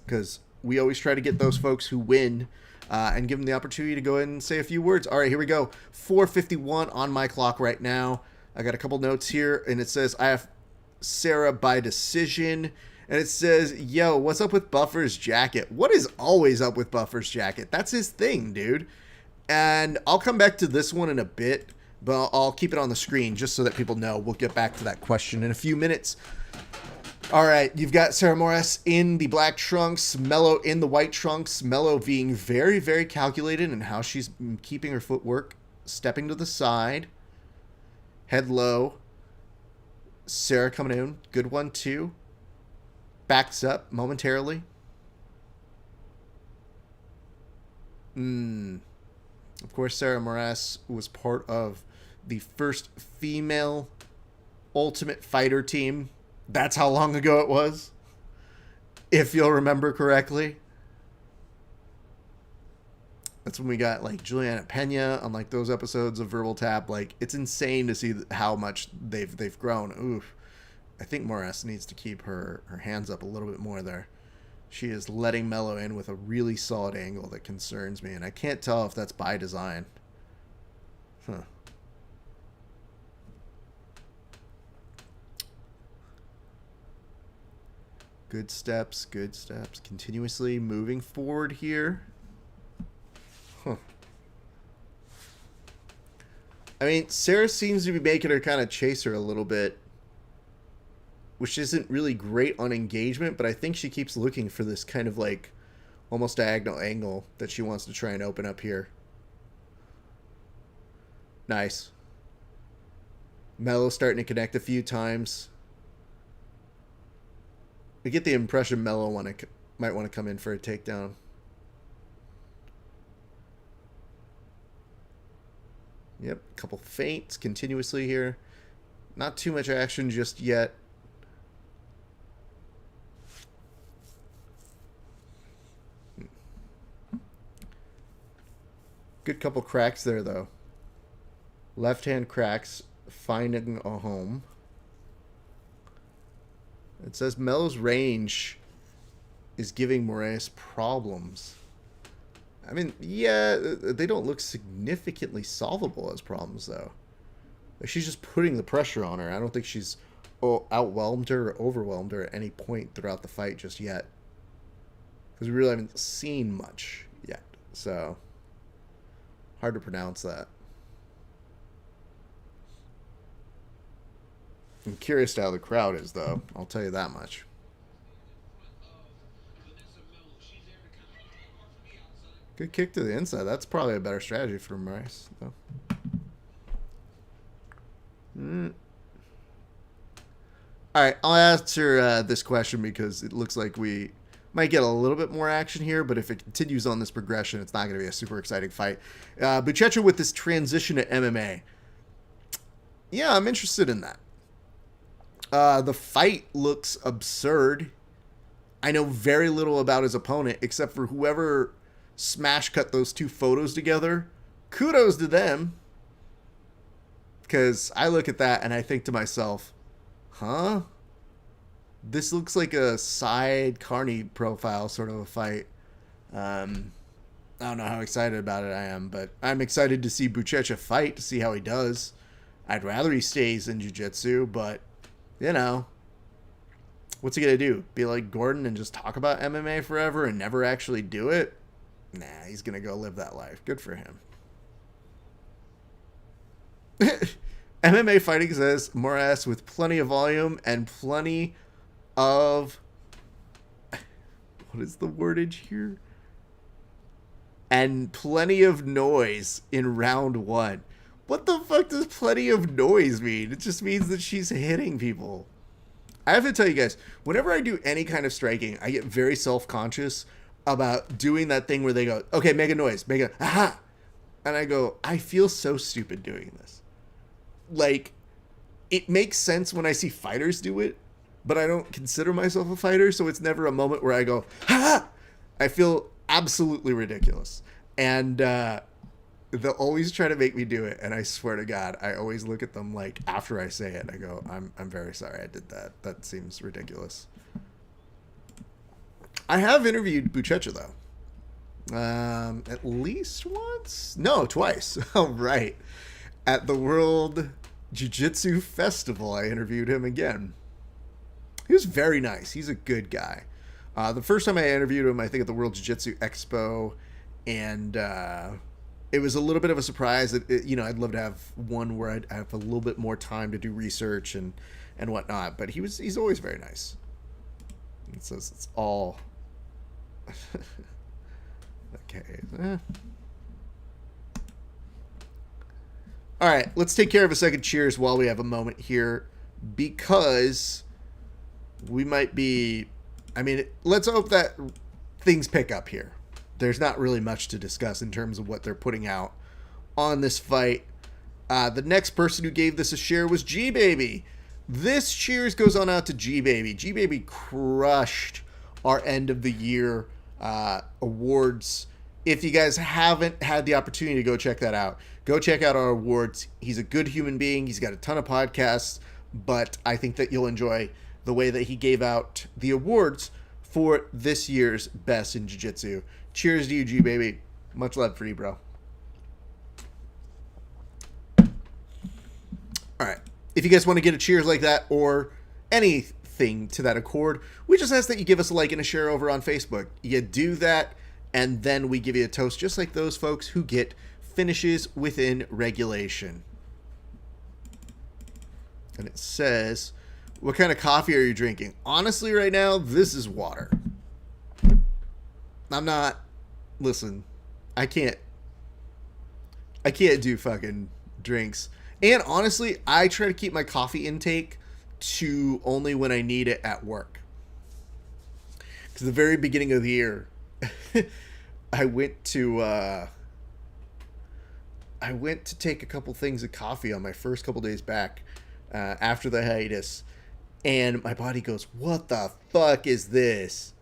Because we always try to get those folks who win and give them the opportunity to go ahead and say a few words. All right, here we go. 4:51 on my clock right now. I got a couple notes here, and it says I have Sarah by decision. And it says, yo, what's up with Buffer's jacket? What is always up with Buffer's jacket? That's his thing, dude. And I'll come back to this one in a bit, but I'll keep it on the screen just so that people know. We'll get back to that question in a few minutes. All right, you've got Sarah Moras in the black trunks, Mellow in the white trunks. Mellow being very, very calculated in how she's keeping her footwork, stepping to the side, head low. Sarah coming in, good one too. Backs up momentarily. Of course, Sarah Moras was part of the first female Ultimate Fighter team. That's how long ago it was, if you'll remember correctly. That's when we got like Juliana Pena on like those episodes of Verbal Tap. Like, it's insane to see how much they've grown. Oof. I think Moras needs to keep her hands up a little bit more there. She is letting Mellow in with a really solid angle that concerns me, and I can't tell if that's by design. Huh. Good steps, good steps. Continuously moving forward here. Huh. I mean, Sarah seems to be making her kind of chase her a little bit, which isn't really great on engagement, but I think she keeps looking for this kind of like almost diagonal angle that she wants to try and open up here. Nice. Mellow starting to connect a few times. I get the impression Mellow might want to come in for a takedown. Yep, a couple feints continuously here. Not too much action just yet. Good couple cracks there, though. Left hand cracks, finding a home. It says Mellow's range is giving Moraes problems. I mean, yeah, they don't look significantly solvable as problems, though. Like, she's just putting the pressure on her. I don't think she's outwhelmed her or overwhelmed her at any point throughout the fight just yet. Because we really haven't seen much yet. So, hard to pronounce that. I'm curious to how the crowd is, though. I'll tell you that much. Good kick to the inside. That's probably a better strategy for Rice, though. All right, I'll answer this question because it looks like we might get a little bit more action here, but if it continues on this progression, it's not going to be a super exciting fight. Buchecha with this transition to MMA. Yeah, I'm interested in that. The fight looks absurd. I know very little about his opponent, except for whoever smash cut those two photos together. Kudos to them. Because I look at that and I think to myself, huh? This looks like a side Carney profile sort of a fight. I don't know how excited about it I am, but I'm excited to see Buchecha fight, to see how he does. I'd rather he stays in jiu-jitsu, but, you know, what's he going to do? Be like Gordon and just talk about MMA forever and never actually do it? Nah, he's going to go live that life. Good for him. MMA fighting says Moraes with plenty of volume and plenty of... What is the wordage here? And plenty of noise in round one. What the fuck does plenty of noise mean? It just means that she's hitting people. I have to tell you guys, whenever I do any kind of striking, I get very self-conscious about doing that thing where they go, okay, make a noise, make a, aha! And I go, I feel so stupid doing this. Like, it makes sense when I see fighters do it, but I don't consider myself a fighter, so it's never a moment where I go, ha! I feel absolutely ridiculous. And they'll always try to make me do it, and I swear to God, I always look at them like after I say it, I go, I'm very sorry I did that. That seems ridiculous. I have interviewed Buchecha though. At least once? No, twice. Oh, right. At the World Jiu-Jitsu Festival, I interviewed him again. He was very nice. He's a good guy. The first time I interviewed him, I think at the World Jiu-Jitsu Expo, and it was a little bit of a surprise. I'd love to have one where I'd have a little bit more time to do research and whatnot, but he's always very nice. It says it's all... Okay. All right, let's take care of a second cheers while we have a moment here, because we might be... I mean, let's hope that things pick up here. There's not really much to discuss in terms of what they're putting out on this fight. The next person who gave this a share was G-Baby. This cheers goes on out to G-Baby. G-Baby crushed our end of the year awards. If you guys haven't had the opportunity to go check that out, go check out our awards. He's a good human being. He's got a ton of podcasts, but I think that you'll enjoy the way that he gave out the awards for this year's Best in Jiu-Jitsu. Cheers to you, G-Baby. Much love for you, bro. All right. If you guys want to get a cheers like that or anything to that accord, we just ask that you give us a like and a share over on Facebook. You do that, and then we give you a toast just like those folks who get finishes within regulation. And it says, what kind of coffee are you drinking? Honestly, right now, this is water. I'm not... Listen, I can't do fucking drinks. And honestly, I try to keep my coffee intake to only when I need it at work. Because the very beginning of the year, I went to take a couple things of coffee on my first couple days back after the hiatus. And my body goes, what the fuck is this?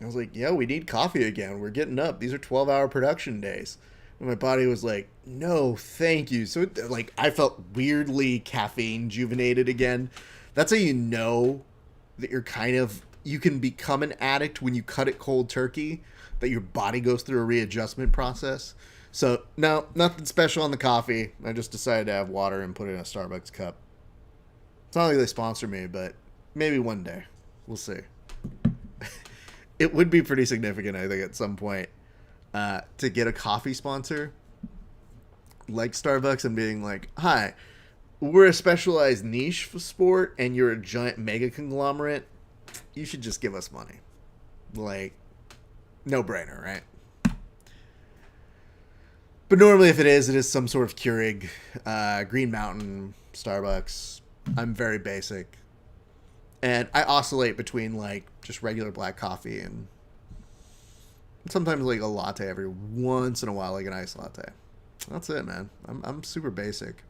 I was like, yeah, we need coffee again. We're getting up. These are 12-hour production days. And my body was like, no, thank you. So, I felt weirdly caffeine-juvenated again. That's how you know that you can become an addict when you cut it cold turkey. that your body goes through a readjustment process. So, no, nothing special on the coffee. I just decided to have water and put it in a Starbucks cup. It's not like they sponsor me, but maybe one day. We'll see. It would be pretty significant, I think, at some point, to get a coffee sponsor like Starbucks and being like, hi, we're a specialized niche for sport and you're a giant mega conglomerate. You should just give us money. Like, no brainer, right? But normally if it is some sort of Keurig, Green Mountain, Starbucks. I'm very basic. And I oscillate between like just regular black coffee and sometimes like a latte every once in a while, like an iced latte. That's it, man. I'm super basic.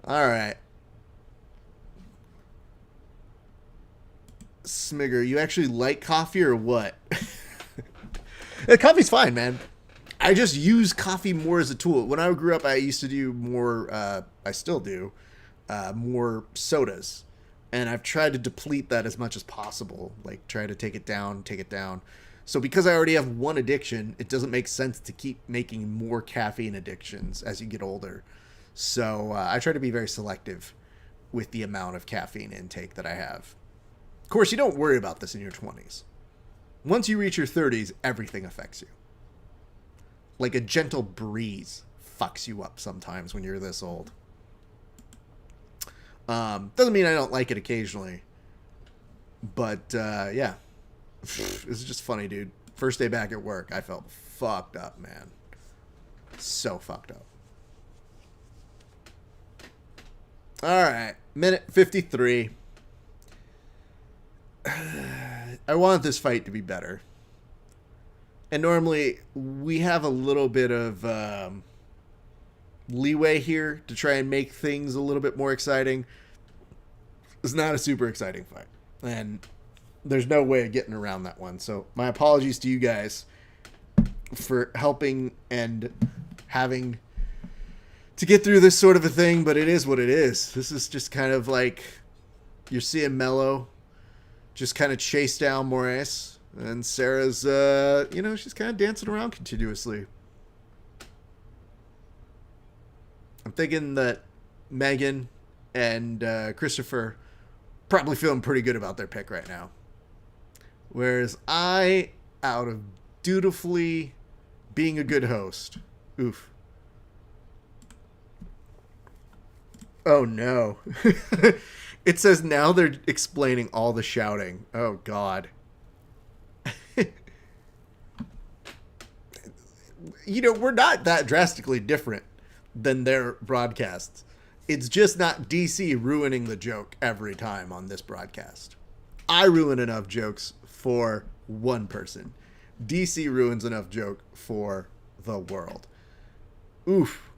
All right. Smigger, you actually like coffee or what? Coffee's fine, man. I just use coffee more as a tool. When I grew up, I used to do more, I still do, more sodas. And I've tried to deplete that as much as possible. Like, try to take it down. So because I already have one addiction, it doesn't make sense to keep making more caffeine addictions as you get older. So I try to be very selective with the amount of caffeine intake that I have. Of course, you don't worry about this in your 20s. Once you reach your 30s, everything affects you. Like a gentle breeze fucks you up sometimes when you're this old. Doesn't mean I don't like it occasionally. But, yeah. It's just funny, dude. First day back at work, I felt fucked up, man. So fucked up. Alright. Minute 53. I want this fight to be better. And normally, we have a little bit of leeway here to try and make things a little bit more exciting. It's not a super exciting fight. And there's no way of getting around that one. So my apologies to you guys for helping and having to get through this sort of a thing. But it is what it is. This is just kind of like you're seeing Mellow just kind of chase down Moraes. And Sarah's, she's kind of dancing around continuously. I'm thinking that Megan and Christopher probably feeling pretty good about their pick right now. Whereas I, out of dutifully being a good host, oof. Oh no. It says now they're explaining all the shouting. Oh God. We're not that drastically different than their broadcasts. It's just not DC ruining the joke every time on this broadcast. I ruin enough jokes for one person. DC ruins enough joke for the world. Oof.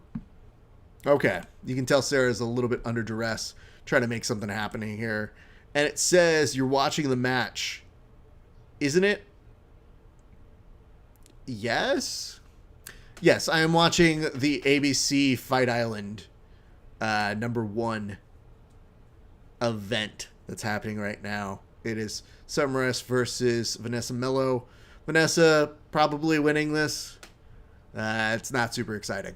Okay. You can tell Sarah's a little bit under duress, trying to make something happening here. And it says you're watching the match. Isn't it? Yes? Yes, I am watching the ABC Fight Island #1 event that's happening right now. It is Summeress versus Vanessa Mellow. Vanessa probably winning this. It's not super exciting.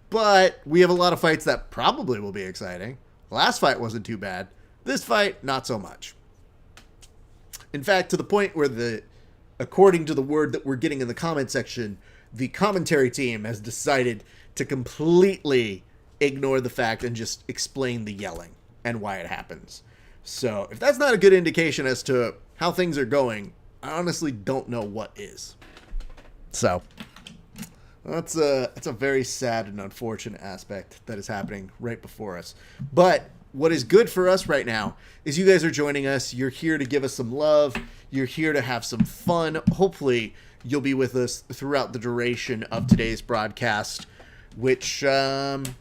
But we have a lot of fights that probably will be exciting. The last fight wasn't too bad. This fight, not so much. In fact, to the point where according to the word that we're getting in the comment section, the commentary team has decided to completely ignore the fact and just explain the yelling and why it happens. So if that's not a good indication as to how things are going, I honestly don't know what is. So that's a very sad and unfortunate aspect that is happening right before us. But what is good for us right now is you guys are joining us. You're here to give us some love. You're here to have some fun. Hopefully you'll be with us throughout the duration of today's broadcast, which, listen,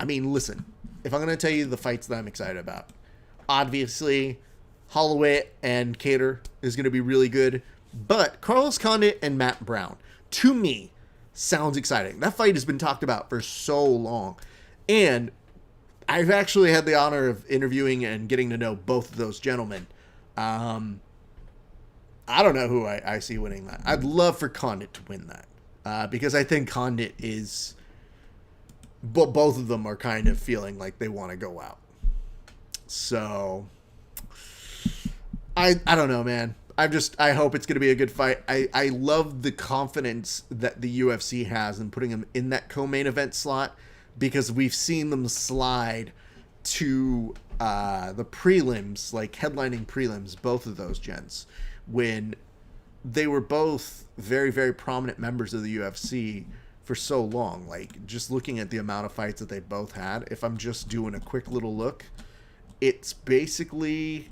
if I'm going to tell you the fights that I'm excited about, obviously Holloway and Cater is going to be really good, but Carlos Conant and Matt Brown, to me, sounds exciting. That fight has been talked about for so long, and I've actually had the honor of interviewing and getting to know both of those gentlemen I don't know who I see winning that. I'd love for Conant to win that. Because I think Conant is... both of them are kind of feeling like they want to go out. So... I don't know, man. I hope it's going to be a good fight. I love the confidence that the UFC has in putting them in that co-main event slot, because we've seen them slide to the prelims, like headlining prelims, both of those gents, when they were both very, very prominent members of the UFC for so long. Like, just looking at the amount of fights that they both had, if I'm just doing a quick little look, it's basically...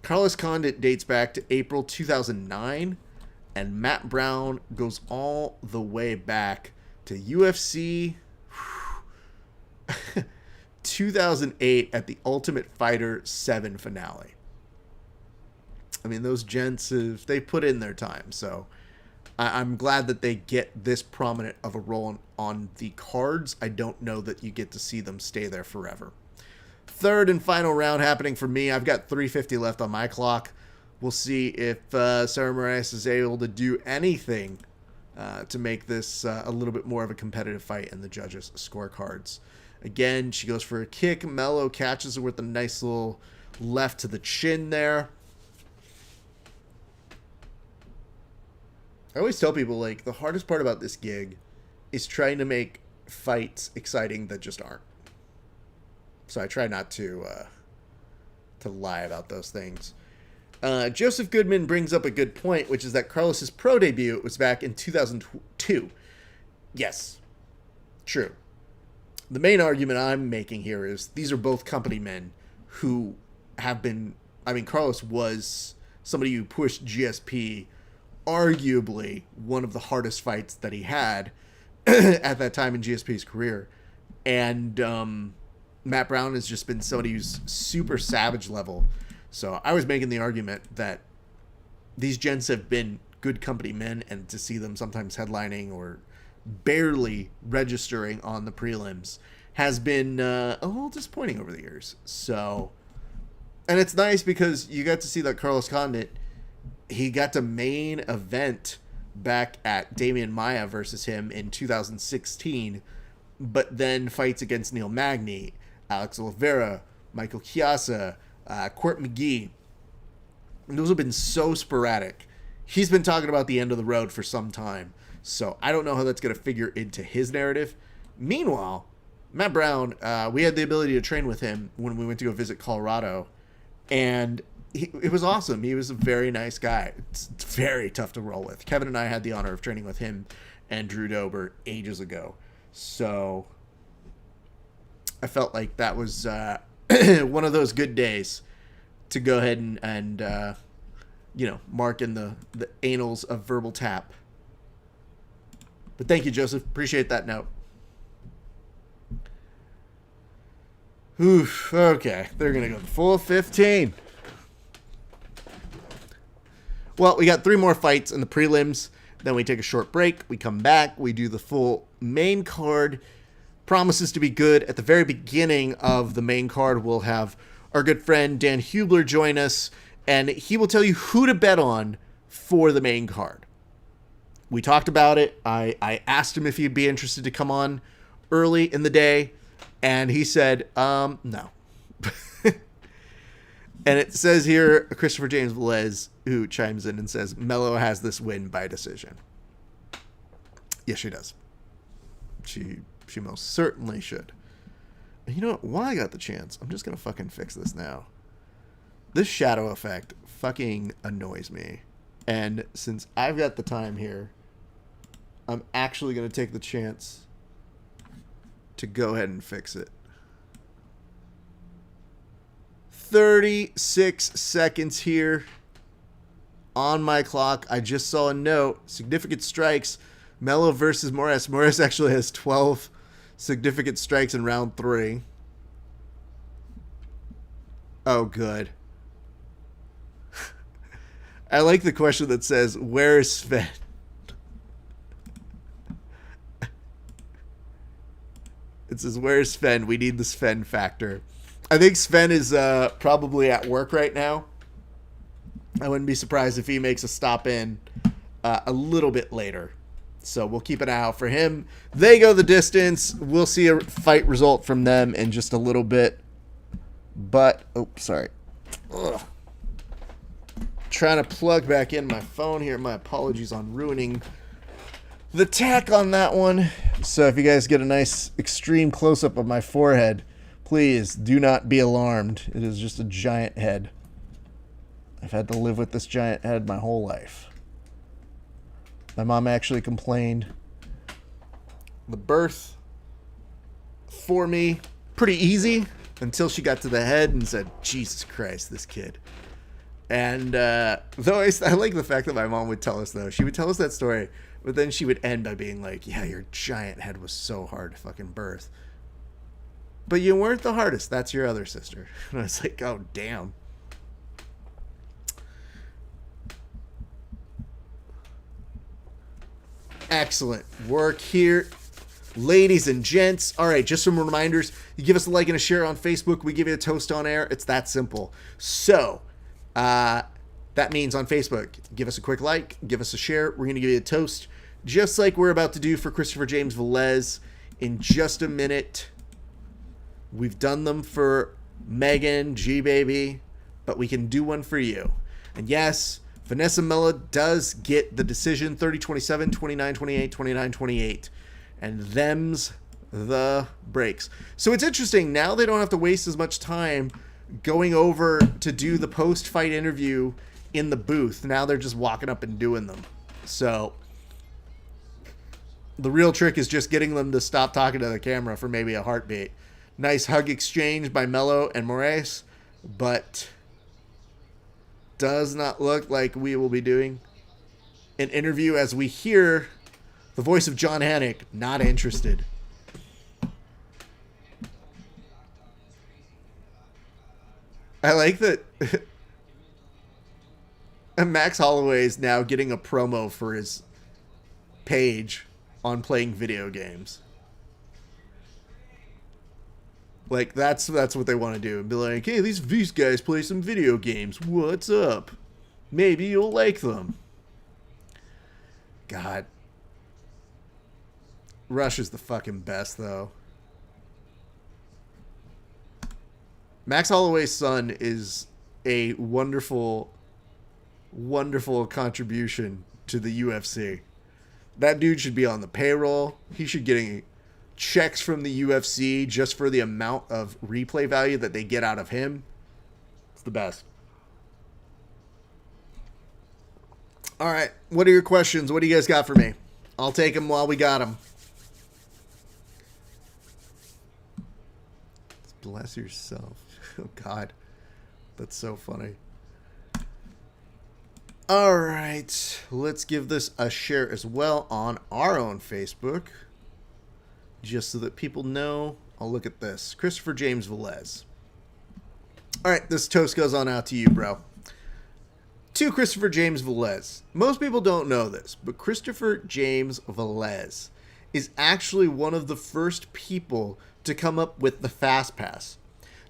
Carlos Condit dates back to April 2009, and Matt Brown goes all the way back to UFC 2008 at the Ultimate Fighter 7 finale. I mean, those gents, they put in their time, so I'm glad that they get this prominent of a role on the cards. I don't know that you get to see them stay there forever. Third and final round happening for me. I've got 3:50 left on my clock. We'll see if Sarah Moraes is able to do anything to make this a little bit more of a competitive fight in the judges' scorecards. Again, she goes for a kick. Mellow catches her with a nice little left to the chin there. I always tell people, like, the hardest part about this gig is trying to make fights exciting that just aren't. So I try not to lie about those things. Joseph Goodman brings up a good point, which is that Carlos's pro debut was back in 2002. Yes, true. The main argument I'm making here is these are both company men who have been... I mean, Carlos was somebody who pushed GSP, arguably one of the hardest fights that he had at that time in GSP's career. And... Matt Brown has just been somebody who's super savage level. So I was making the argument that these gents have been good company men, and to see them sometimes headlining or barely registering on the prelims has been a little disappointing over the years. So, and it's nice because you got to see that Carlos Condit, he got to main event back at Damian Maia versus him in 2016, but then fights against Neil Magny, Alex Oliveira, Michael Chiesa, Court McGee. And those have been so sporadic. He's been talking about the end of the road for some time. So I don't know how that's going to figure into his narrative. Meanwhile, Matt Brown, we had the ability to train with him when we went to go visit Colorado. And it was awesome. He was a very nice guy. It's very tough to roll with. Kevin and I had the honor of training with him and Drew Dober ages ago. So... I felt like that was one of those good days to go ahead and mark in the annals of Verbal Tap. But thank you, Joseph. Appreciate that note. Oof. Okay. They're going to go full 15. Well, we got 3 more fights in the prelims. Then we take a short break. We come back. We do the full main card. Promises to be good. At the very beginning of the main card, we'll have our good friend Dan Hubler join us, and he will tell you who to bet on for the main card. We talked about it. I asked him if he'd be interested to come on early in the day, and he said, no. And it says here, Christopher James Velez, who chimes in and says, Mellow has this win by decision. Yes, she does. She most certainly should. And you know what? While I got the chance, I'm just going to fucking fix this now. This shadow effect fucking annoys me. And since I've got the time here, I'm actually going to take the chance to go ahead and fix it. 36 seconds here on my clock. I just saw a note. Significant strikes. Mellow versus Moraes. Moraes actually has 12 significant strikes in round 3. Oh, good. I like the question that says, where is Sven? It says, where is Sven? We need the Sven factor. I think Sven is probably at work right now. I wouldn't be surprised if he makes a stop in a little bit later. So we'll keep an eye out for him. They go the distance. We'll see a fight result from them in just a little bit. But, oh, sorry. Ugh. Trying to plug back in my phone here. My apologies on ruining the tack on that one. So if you guys get a nice extreme close-up of my forehead, please do not be alarmed. It is just a giant head. I've had to live with this giant head my whole life. My mom actually complained. The birth for me, pretty easy until she got to the head and said, Jesus Christ, this kid. And though I like the fact that my mom would tell us, though. She would tell us that story, but then she would end by being like, yeah, your giant head was so hard to fucking birth. But you weren't the hardest. That's your other sister. And I was like, oh, damn. Excellent work here, ladies and gents. All right, just some reminders. You give us a like and a share on Facebook. We give you a toast on air. It's that simple. So that means on Facebook, give us a quick like, give us a share. We're going to give you a toast, just like we're about to do for Christopher James Velez in just a minute. We've done them for Megan, G-Baby, but we can do one for you. And yes, Vanessa Mellow does get the decision, 30-27, 29-28, 29-28. And them's the breaks. So it's interesting. Now they don't have to waste as much time going over to do the post-fight interview in the booth. Now they're just walking up and doing them. So the real trick is just getting them to stop talking to the camera for maybe a heartbeat. Nice hug exchange by Mello and Moraes, but does not look like we will be doing an interview as we hear the voice of John Hannock not interested. I like that Max Holloway is now getting a promo for his page on playing video games. Like, that's what they want to do. Be like, hey, these guys play some video games. What's up? Maybe you'll like them. God. Rush is the fucking best, though. Max Holloway's son is a wonderful, wonderful contribution to the UFC. That dude should be on the payroll. He should get checks from the UFC just for the amount of replay value that they get out of him. It's the best. All right. What are your questions? What do you guys got for me? I'll take them while we got them. Bless yourself. Oh, God. That's so funny. All right. Let's give this a share as well on our own Facebook. Just so that people know. I'll look at this. Christopher James Velez. All right. This toast goes on out to you, bro. To Christopher James Velez. Most people don't know this, but Christopher James Velez is actually one of the first people to come up with the Fast Pass.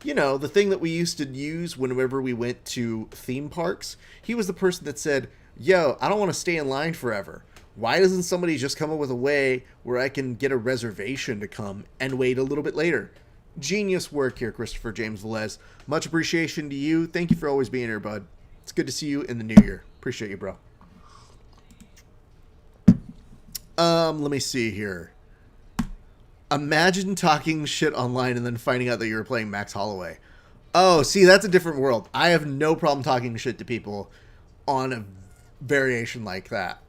You know, the thing that we used to use whenever we went to theme parks. He was the person that said, yo, I don't want to stay in line forever. Why doesn't somebody just come up with a way where I can get a reservation to come and wait a little bit later? Genius work here, Christopher James Velez. Much appreciation to you. Thank you for always being here, bud. It's good to see you in the new year. Appreciate you, bro. Let me see here. Imagine talking shit online and then finding out that you were playing Max Holloway. Oh, see, that's a different world. I have no problem talking shit to people on a variation like that.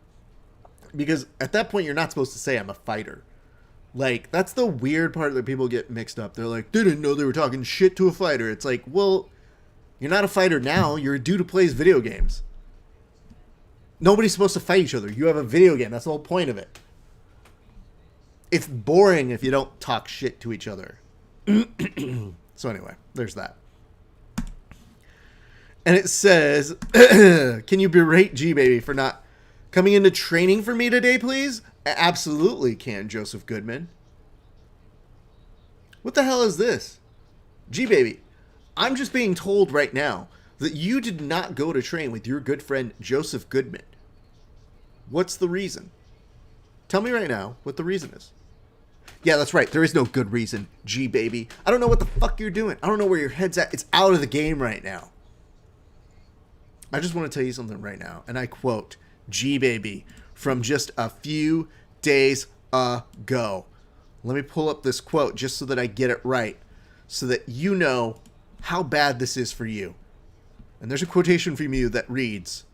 Because at that point, you're not supposed to say I'm a fighter. Like, that's the weird part that people get mixed up. They're like, they didn't know they were talking shit to a fighter. It's like, well, you're not a fighter now. You're a dude who plays video games. Nobody's supposed to fight each other. You have a video game. That's the whole point of it. It's boring if you don't talk shit to each other. So anyway, there's that. And it says, can you berate G-Baby for not coming into training for me today, please? Absolutely can, Joseph Goodman. What the hell is this? G-Baby, I'm just being told right now that you did not go to train with your good friend Joseph Goodman. What's the reason? Tell me right now what the reason is. Yeah, that's right. There is no good reason, G baby. I don't know what the fuck you're doing. I don't know where your head's at. It's out of the game right now. I just want to tell you something right now. And I quote G baby from just a few days ago. Let me pull up this quote just so that I get it right. So that you know how bad this is for you. And there's a quotation from you that reads,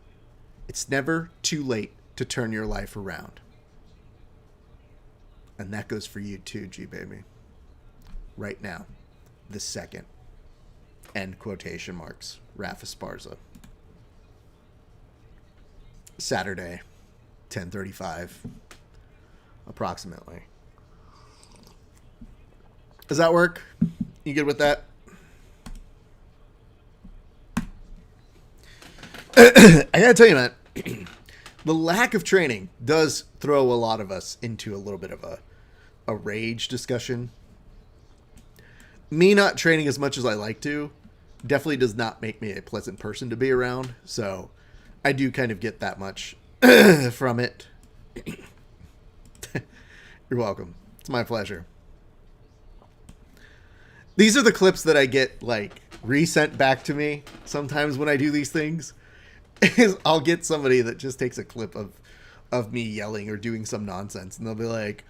"It's never too late to turn your life around." And that goes for you too, G baby. Right now. This second. End quotation marks. Rafa Esparza. Saturday, 10:35. Approximately. Does that work? You good with that? I gotta tell you, man, the lack of training does throw a lot of us into a little bit of a rage discussion. Me not training as much as I like to definitely does not make me a pleasant person to be around. So I do kind of get that much from it. You're welcome. It's my pleasure. These are the clips that I get like resent back to me sometimes when I do these things. Is I'll get somebody that just takes a clip of me yelling or doing some nonsense, and they'll be like,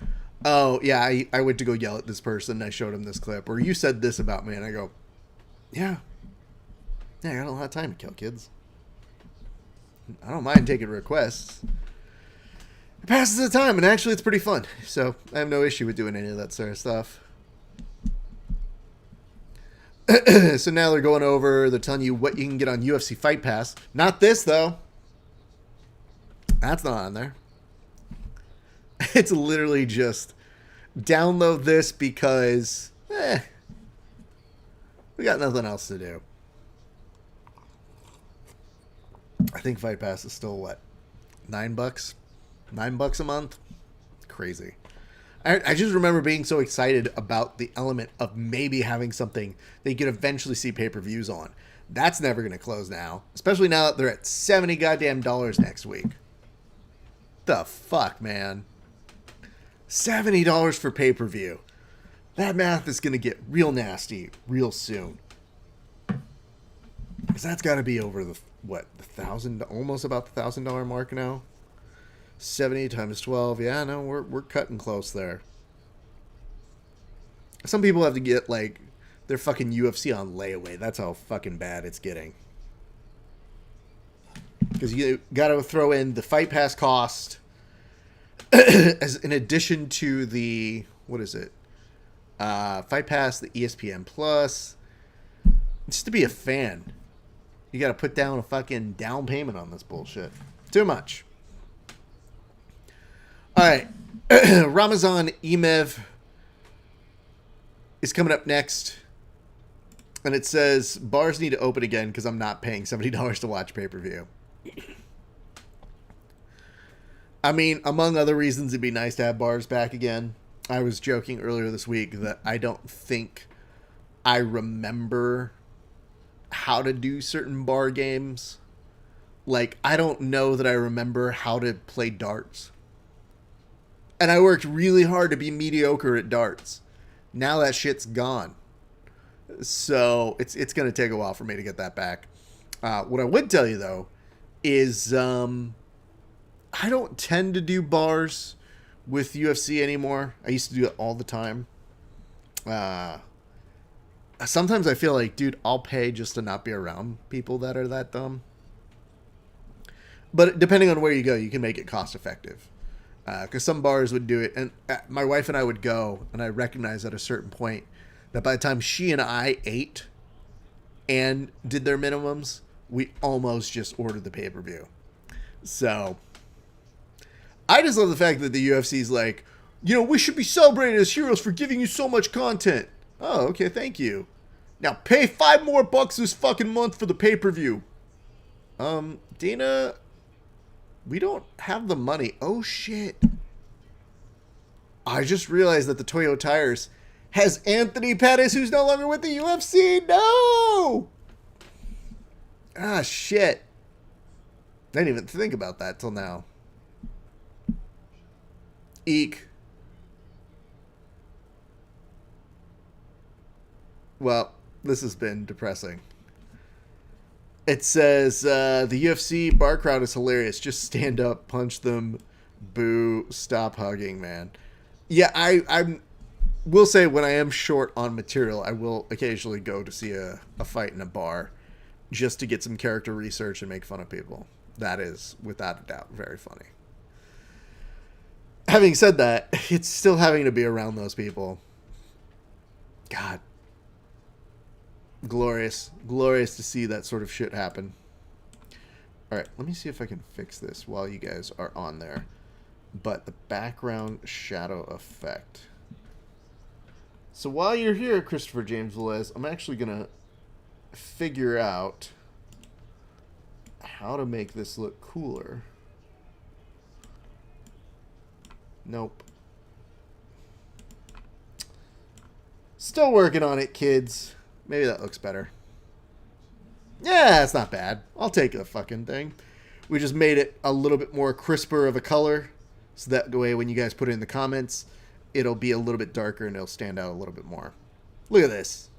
"Oh yeah, I went to go yell at this person and I showed him this clip," or "You said this about me," and I go, yeah, I got a lot of time to kill, kids. I don't mind taking requests. It passes the time, and actually it's pretty fun, so I have no issue with doing any of that sort of stuff. So now they're going over, they're telling you what you can get on UFC Fight Pass. Not this, though. That's not on there. It's literally just download this because, we got nothing else to do. I think Fight Pass is still, what, $9? $9 a month? Crazy. I just remember being so excited about the element of maybe having something that you could eventually see pay-per-views on. That's never going to close now, especially now that they're at $70 goddamn next week. The fuck, man? $70 for pay-per-view. That math is going to get real nasty real soon. Because that's got to be over the, what, the $1,000, almost about the $1,000 mark now. 70 times 12. Yeah, no, we're cutting close there. Some people have to get, like, their fucking UFC on layaway. That's how fucking bad it's getting. Because you got to throw in the Fight Pass cost as in addition to the, what is it? Fight Pass, the ESPN Plus. Just to be a fan, you got to put down a fucking down payment on this bullshit. Too much. All right, Ramazan Emev is coming up next, and it says, bars need to open again because I'm not paying $70 to watch pay-per-view. I mean, among other reasons, it'd be nice to have bars back again. I was joking earlier this week that I don't think I remember how to do certain bar games. Like, I don't know that I remember how to play darts. And I worked really hard to be mediocre at darts. Now that shit's gone. So it's going to take a while for me to get that back. What I would tell you, though, is I don't tend to do bars with UFC anymore. I used to do it all the time. Sometimes I feel like, dude, I'll pay just to not be around people that are that dumb. But depending on where you go, you can make it cost effective. Because some bars would do it, and my wife and I would go, and I recognized at a certain point that by the time she and I ate and did their minimums, we almost just ordered the pay-per-view. So I just love the fact that the UFC's like, you know, we should be celebrated as heroes for giving you so much content. Oh, okay, thank you. Now pay $5 more this fucking month for the pay-per-view. Dana, we don't have the money. Oh, shit. I just realized that the Toyo Tires Has Anthony Pettis, who's no longer with the UFC? No! Ah, shit. I didn't even think about that till now. Eek. Well, this has been depressing. It says, the UFC bar crowd is hilarious. Just stand up, punch them, boo, stop hugging, man. Yeah, I will say when I am short on material, I will occasionally go to see a fight in a bar just to get some character research and make fun of people. That is, without a doubt, very funny. Having said that, it's still having to be around those people. God. Glorious. Glorious to see that sort of shit happen. Alright, let me see if I can fix this while you guys are on there. But the background shadow effect. So while you're here, Christopher James Velez, I'm actually going to figure out how to make this look cooler. Nope. Still working on it, kids. Maybe that looks better. Yeah, it's not bad. I'll take a fucking thing. We just made it a little bit more crisper of a color. So that way when you guys put it in the comments, it'll be a little bit darker and it'll stand out a little bit more. Look at this.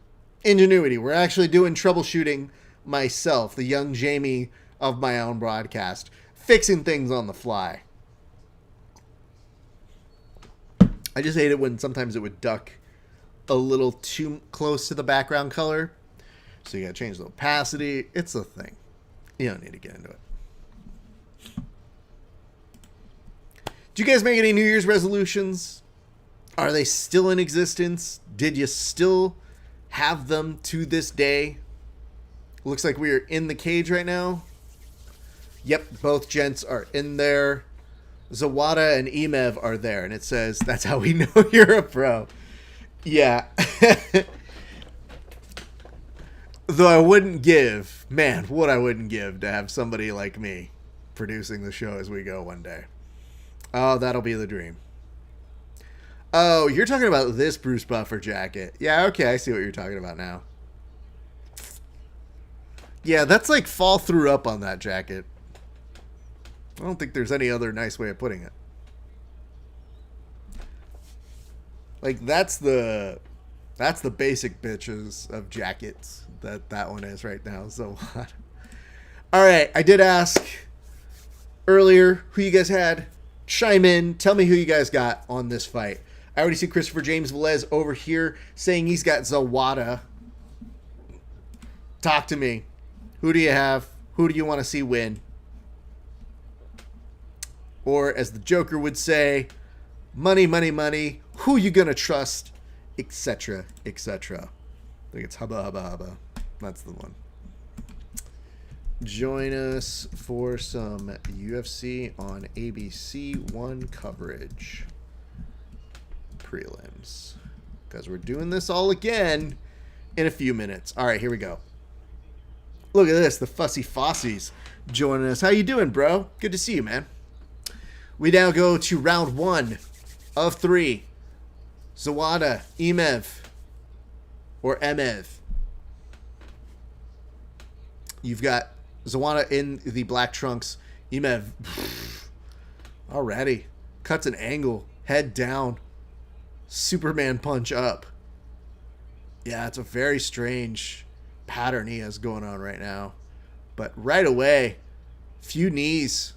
Ingenuity. We're actually doing troubleshooting myself, the young Jamie of my own broadcast, fixing things on the fly. I just hate it when sometimes it would duck a little too close to the background color. So you gotta change the opacity. It's a thing. You don't need to get into it. Do you guys make any New Year's resolutions? Are they still in existence? Did you still have them to this day? Looks like we are in the cage right now. Yep, both gents are in there. Zawada and Emev are there, and it says, that's how we know you're a pro. Yeah. Though I wouldn't give, man, what I wouldn't give to have somebody like me producing the show as we go one day. Oh, that'll be the dream. Oh, you're talking about this Bruce Buffer jacket. Yeah, okay, I see what you're talking about now. Yeah, that's like fall through up on that jacket. I don't think there's any other nice way of putting it. Like, that's the basic bitches of jackets that one is right now. So, all right, I did ask earlier who you guys had. Chime in. Tell me who you guys got on this fight. I already see Christopher James Velez over here saying he's got Zawada. Talk to me. Who do you have? Who do you want to see win? Or as the Joker would say, money, money, money. Who you gonna trust? Etc. Etc. I think it's hubba, hubba, hubba. That's the one. Join us for some UFC on ABC 1 coverage. Prelims. Because we're doing this all again in a few minutes. All right, here we go. Look at this. The Fussy Fossies joining us. How you doing, bro? Good to see you, man. We now go to round 1 of 3. Zawada, Emev, or Emev. You've got Zawada in the black trunks. Emev, already cuts an angle, head down, Superman punch up. Yeah, it's a very strange pattern he has going on right now. But right away, few knees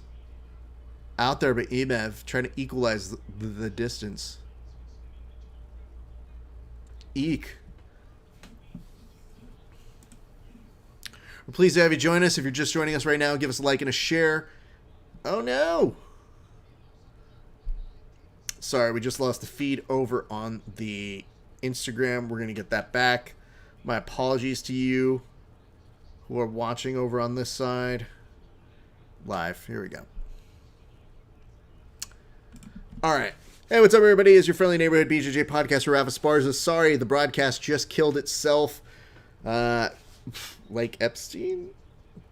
out there, but Emev trying to equalize the distance. Eek. We're pleased to have you join us. If you're just joining us right now, give us a like and a share. Oh no! Sorry, we just lost the feed over on the Instagram. We're going to get that back. My apologies to you who are watching over on this side. Live. Here we go. All right. Hey, what's up, everybody? It's your friendly neighborhood BJJ podcaster, Rafa Sparza. Sorry, the broadcast just killed itself. Like Epstein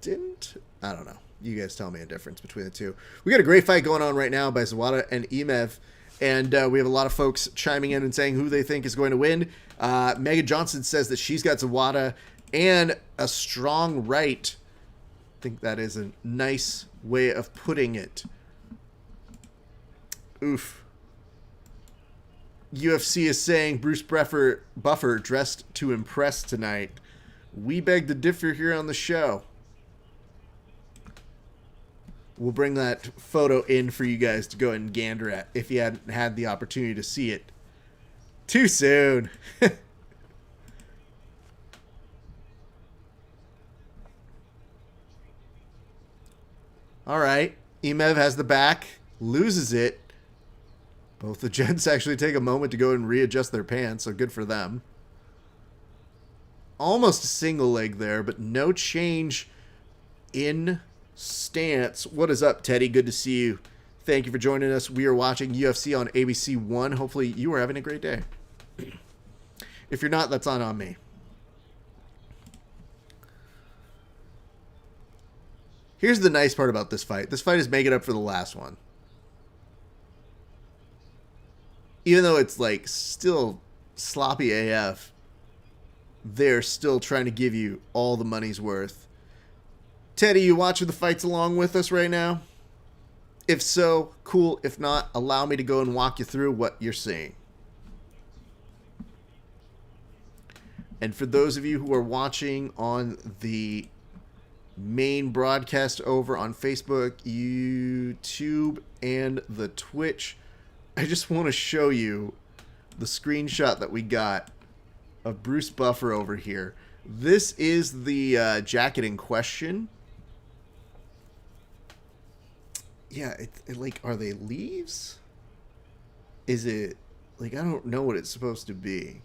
didn't? I don't know. You guys tell me a difference between the two. We got a great fight going on right now by Zawada and Emev. And we have a lot of folks chiming in and saying who they think is going to win. Megan Johnson says that she's got Zawada and a strong right. I think that is a nice way of putting it. Oof. UFC is saying Bruce Buffer dressed to impress tonight. We beg to differ here on the show. We'll bring that photo in for you guys to go and gander at if you hadn't had the opportunity to see it. Too soon. All right. Emev has the back, loses it. Both the gents actually take a moment to go and readjust their pants, so good for them. Almost a single leg there, but no change in stance. What is up, Teddy? Good to see you. Thank you for joining us. We are watching UFC on ABC 1. Hopefully you are having a great day. If you're not, that's on me. Here's the nice part about this fight. This fight is making up for the last one. Even though it's like still sloppy AF, they're still trying to give you all the money's worth. Teddy, you watching the fights along with us right now? If so, cool. If not, allow me to go and walk you through what you're seeing. And for those of you who are watching on the main broadcast over on Facebook, YouTube, and the Twitch, I just want to show you the screenshot that we got of Bruce Buffer over here. This is the jacket in question. Yeah, it like, are they leaves? Is it, like, I don't know what it's supposed to be.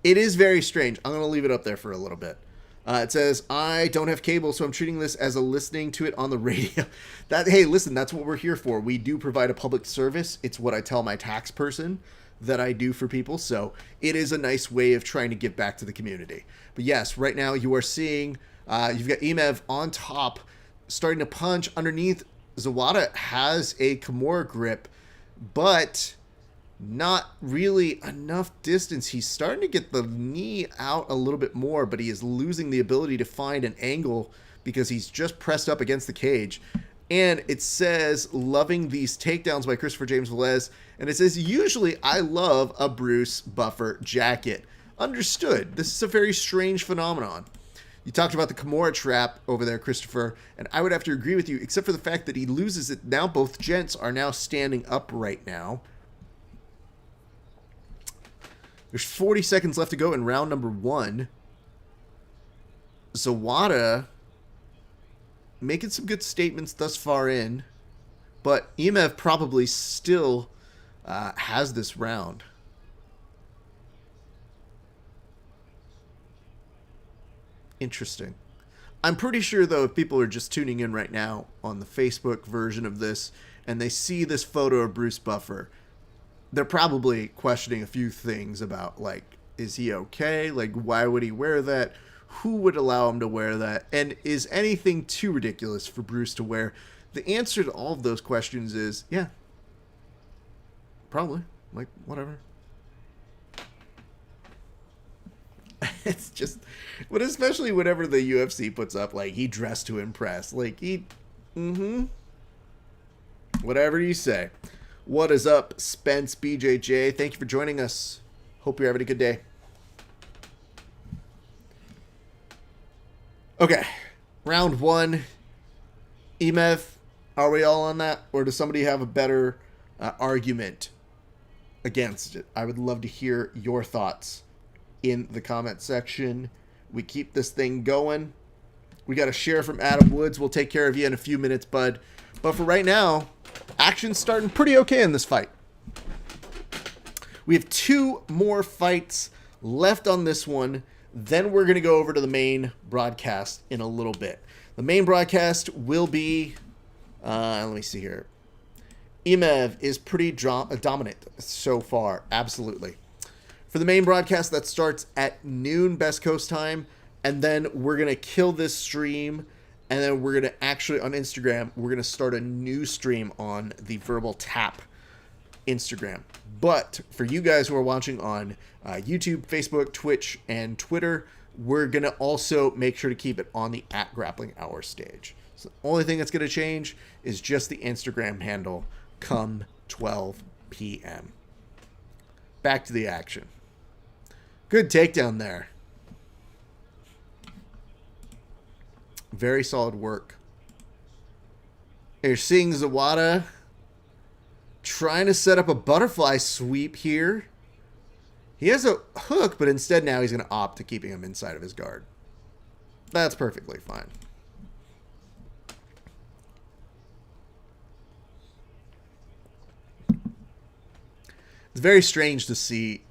It is very strange. I'm going to leave it up there for a little bit. It says, I don't have cable, so I'm treating this as a listening to it on the radio. Hey, listen, that's what we're here for. We do provide a public service. It's what I tell my tax person that I do for people. So it is a nice way of trying to give back to the community. But yes, right now you are seeing, you've got Emev on top, starting to punch underneath. Zawada has a Kimura grip, but not really enough distance. He's starting to get the knee out a little bit more, but he is losing the ability to find an angle because he's just pressed up against the cage. And it says, loving these takedowns by Christopher James Velez. And it says, usually I love a Bruce Buffer jacket. Understood. This is a very strange phenomenon. You talked about the Kimura trap over there, Christopher, and I would have to agree with you, except for the fact that he loses it. Now both gents are now standing up right now. There's 40 seconds left to go in round number 1. Zawada making some good statements thus far in, but Emev probably still has this round. Interesting. I'm pretty sure, though, if people are just tuning in right now on the Facebook version of this and they see this photo of Bruce Buffer, they're probably questioning a few things about, like, is he okay? Like, why would he wear that? Who would allow him to wear that? And is anything too ridiculous for Bruce to wear? The answer to all of those questions is, yeah, probably. Like, whatever. It's just, but especially whenever the UFC puts up, like, he dressed to impress. Like, whatever you say. What is up, Spence BJJ? Thank you for joining us. Hope you're having a good day. Okay, round 1. Emev, are we all on that? Or does somebody have a better argument against it? I would love to hear your thoughts in the comment section. We keep this thing going. We got a share from Adam Woods. We'll take care of you in a few minutes, bud. But for right now, action's starting pretty okay in this fight. We have 2 more fights left on this one. Then we're going to go over to the main broadcast in a little bit. The main broadcast will be, let me see here. Emev is pretty dominant so far. Absolutely. For the main broadcast, that starts at noon Best Coast time, and then we're going to kill this stream, and then we're going to actually, on Instagram, we're going to start a new stream on the Verbal Tap Instagram. But for you guys who are watching on YouTube, Facebook, Twitch, and Twitter, we're going to also make sure to keep it on the @Grappling Hour stage. So the only thing that's going to change is just the Instagram handle come 12 p.m. Back to the action. Good takedown there. Very solid work. You're seeing Zawada trying to set up a butterfly sweep here. He has a hook, but instead now he's going to opt to keeping him inside of his guard. That's perfectly fine. It's very strange to see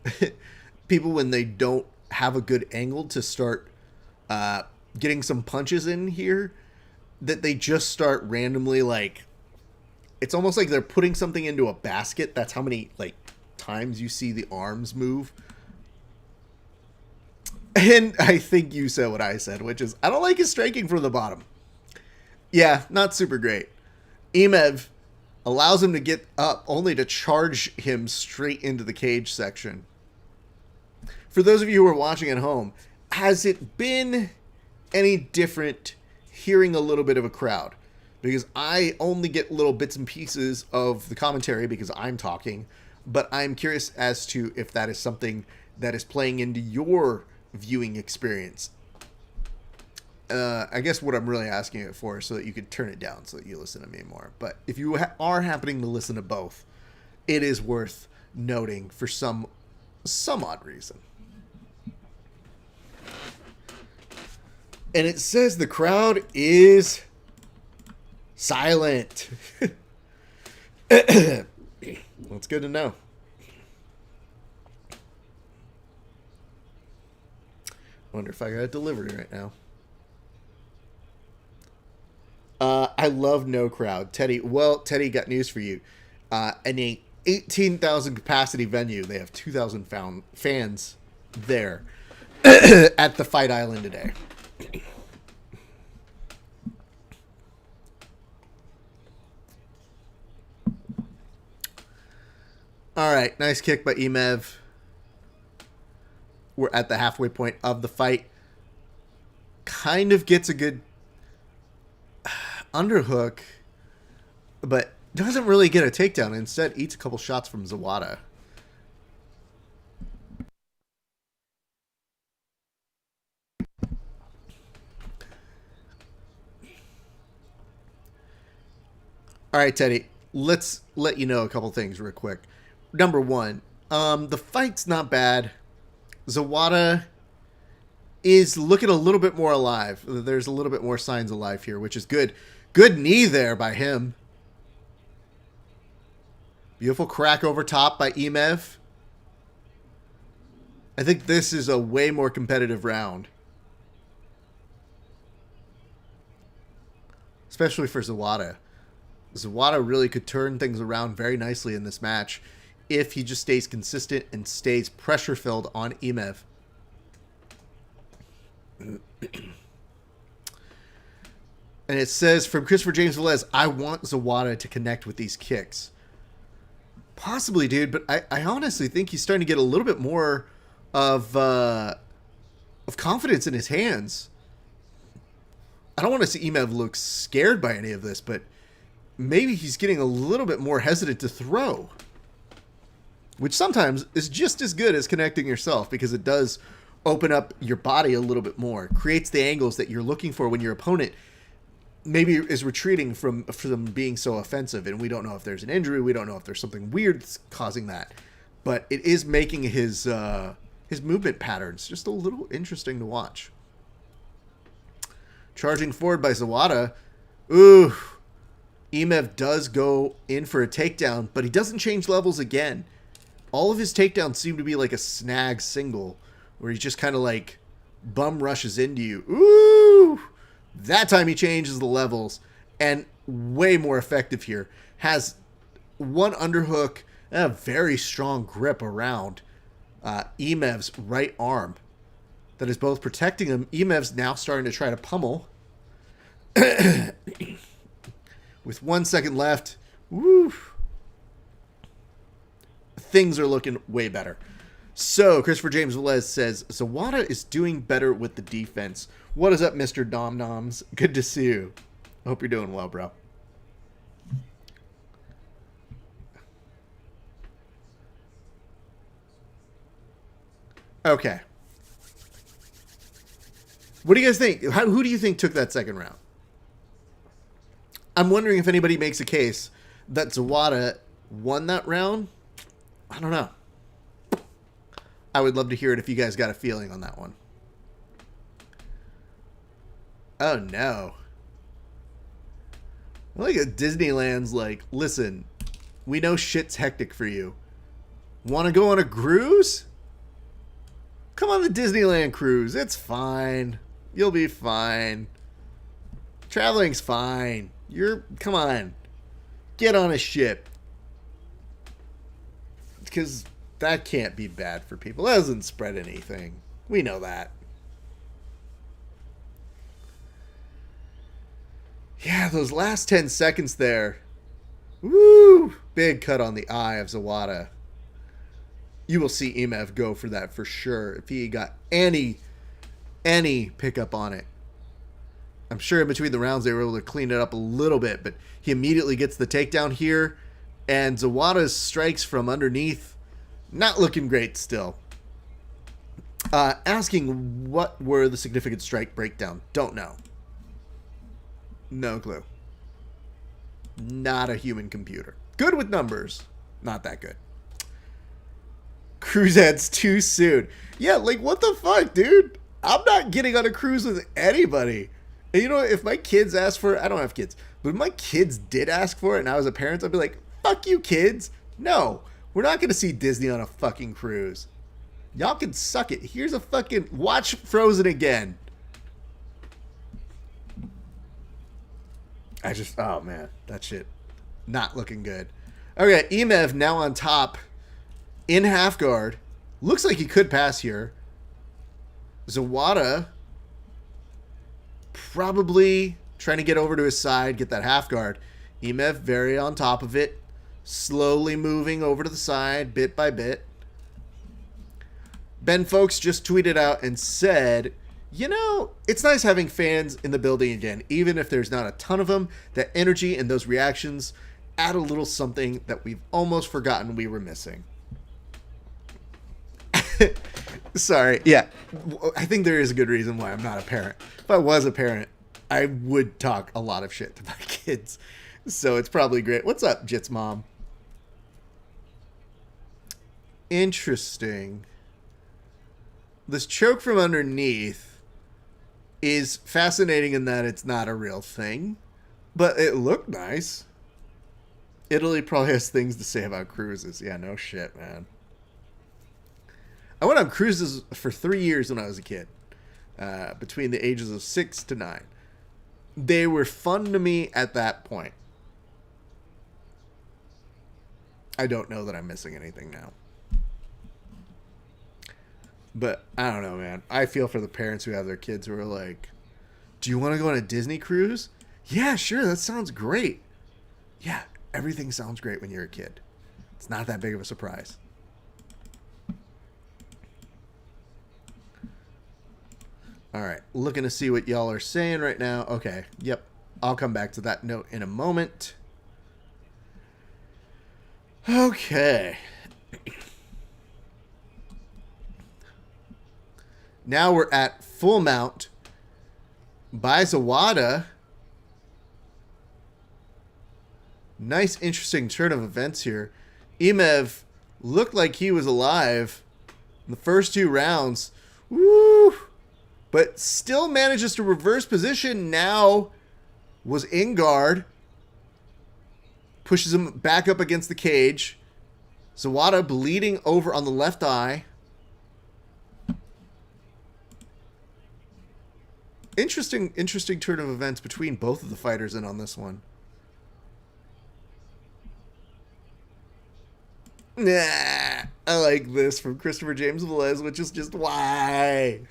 people when they don't have a good angle to start getting some punches in here, that they just start randomly, like, it's almost like they're putting something into a basket. That's how many, like, times you see the arms move. And I think you said what I said, which is, I don't like his striking from the bottom. Yeah, not super great. Emev allows him to get up only to charge him straight into the cage section. For those of you who are watching at home, has it been any different hearing a little bit of a crowd? Because I only get little bits and pieces of the commentary because I'm talking, but I'm curious as to if that is something that is playing into your viewing experience. I guess what I'm really asking it for is so that you can turn it down so that you listen to me more. But if you are happening to listen to both, it is worth noting for some odd reason. And it says the crowd is silent. That's good to know. Wonder if I got a delivery right now. I love no crowd. Teddy, well, Teddy, got news for you. In a 18,000 capacity venue, they have 2,000 fans there at the Fight Island today. All right, nice kick by Emev. We're at the halfway point of the fight. Kind of gets a good underhook, but doesn't really get a takedown. Instead, eats a couple shots from Zawada. All right, Teddy, let's let you know a couple things real quick. Number one, the fight's not bad. Zawada is looking a little bit more alive. There's a little bit more signs of life here, which is good. Good knee there by him. Beautiful crack over top by Emev. I think this is a way more competitive round. Especially for Zawada. Zawada really could turn things around very nicely in this match if he just stays consistent and stays pressure-filled on Emev. And it says from Christopher James Velez, I want Zawada to connect with these kicks. Possibly, dude, but I honestly think he's starting to get a little bit more of confidence in his hands. I don't want to see Emev look scared by any of this, but maybe he's getting a little bit more hesitant to throw. Which sometimes is just as good as connecting yourself, because it does open up your body a little bit more. Creates the angles that you're looking for when your opponent maybe is retreating from being so offensive. And we don't know if there's an injury. We don't know if there's something weird that's causing that. But it is making his movement patterns just a little interesting to watch. Charging forward by Zawada. Ooh. Emev does go in for a takedown, but he doesn't change levels again. All of his takedowns seem to be like a snag single, where he just kind of like bum rushes into you. Ooh! That time he changes the levels, and way more effective here. Has one underhook and a very strong grip around Emev's right arm that is both protecting him. Emev's now starting to try to pummel. With 1 second left. Woo! things are looking way better. So, Christopher James Velez says, Zawada is doing better with the defense. What is up, Mr. Dom Noms? Good to see you. I hope you're doing well, bro. Okay. What do you guys think? Who do you think took that second round? I'm wondering if anybody makes a case that Zawada won that round. I don't know. I would love to hear it if you guys got a feeling on that one. Oh, no. Look at Disneyland's like, listen, we know shit's hectic for you. Want to go on a cruise? Come on the Disneyland cruise. It's fine. You'll be fine. Traveling's fine. Come on. Get on a ship. Because that can't be bad for people. That doesn't spread anything. We know that. Yeah, those last 10 seconds there. Woo! Big cut on the eye of Zawada. You will see Emev go for that for sure. If he got any pickup on it. I'm sure in between the rounds they were able to clean it up a little bit, but he immediately gets the takedown here, and Zawada's strikes from underneath, not looking great still. Asking what were the significant strike breakdown? Don't know. No clue. Not a human computer. Good with numbers. Not that good. Cruise ads too soon. Yeah, like what the fuck, dude? I'm not getting on a cruise with anybody. And you know, if my kids ask for it, I don't have kids, but if my kids did ask for it and I was a parent, I'd be like, fuck you, kids. No, we're not going to see Disney on a fucking cruise. Y'all can suck it. Here's a fucking... Watch Frozen again. Oh man, that shit not looking good. Okay, Emev now on top in half guard. Looks like he could pass here. Zawada probably trying to get over to his side, get that half guard. Emev very on top of it, slowly moving over to the side bit by bit. Ben Folks just tweeted out and said, you know, it's nice having fans in the building again, even if there's not a ton of them. That energy and those reactions add a little something that we've almost forgotten we were missing. Sorry. Yeah. I think there is a good reason why I'm not a parent. If I was a parent, I would talk a lot of shit to my kids. So it's probably great. What's up, Jits Mom? Interesting. This choke from underneath is fascinating in that it's not a real thing, but it looked nice. Italy probably has things to say about cruises. Yeah, no shit, man. I went on cruises for 3 years when I was a kid, between the ages of 6 to 9. They were fun to me at that point. I don't know that I'm missing anything now. But I don't know, man. I feel for the parents who have their kids who are like, do you want to go on a Disney cruise? Yeah, sure. That sounds great. Yeah, everything sounds great when you're a kid. It's not that big of a surprise. All right, looking to see what y'all are saying right now. Okay, yep. I'll come back to that note in a moment. Okay. Now we're at full mount by Zawada. Nice, interesting turn of events here. Emev looked like he was alive in the first 2 rounds. Woo! But still manages to reverse position. Now was in guard. Pushes him back up against the cage. Zawada bleeding over on the left eye. Interesting turn of events between both of the fighters in on this one. Nah, I like this from Christopher James Velez, which is just why.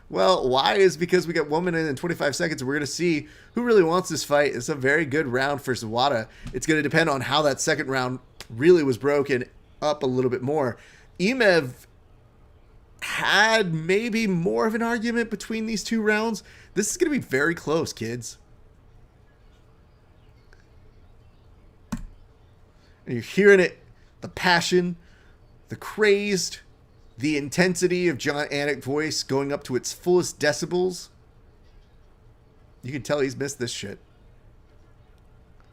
Well, why is because we got 1 minute and 25 seconds, and we're going to see who really wants this fight. It's a very good round for Zawada. It's going to depend on how that second round really was broken up a little bit more. Emev had maybe more of an argument between these two rounds. This is going to be very close, kids. And you're hearing it, the passion, the crazed, the intensity of Jon Anik's voice going up to its fullest decibels. You can tell he's missed this shit.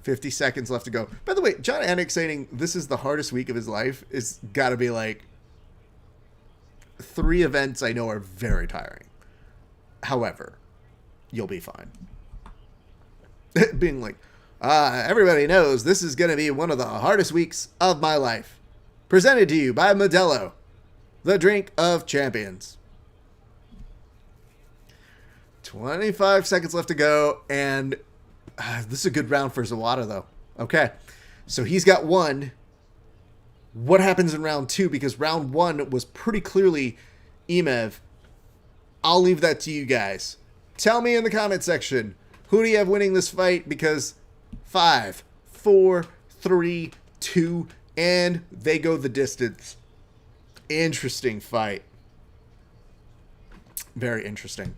50 seconds left to go. By the way, Jon Anik saying this is the hardest week of his life is got to be like 3 events I know are very tiring. However, you'll be fine. Being like, everybody knows this is going to be one of the hardest weeks of my life. Presented to you by Modelo, the drink of champions. 25 seconds left to go, and this is a good round for Zawada, though. Okay, so he's got 1. What happens in round 2? Because round 1 was pretty clearly Emev. I'll leave that to you guys. Tell me in the comment section, who do you have winning this fight? Because 5, 4, 3, 2, and they go the distance. Interesting fight. Very interesting.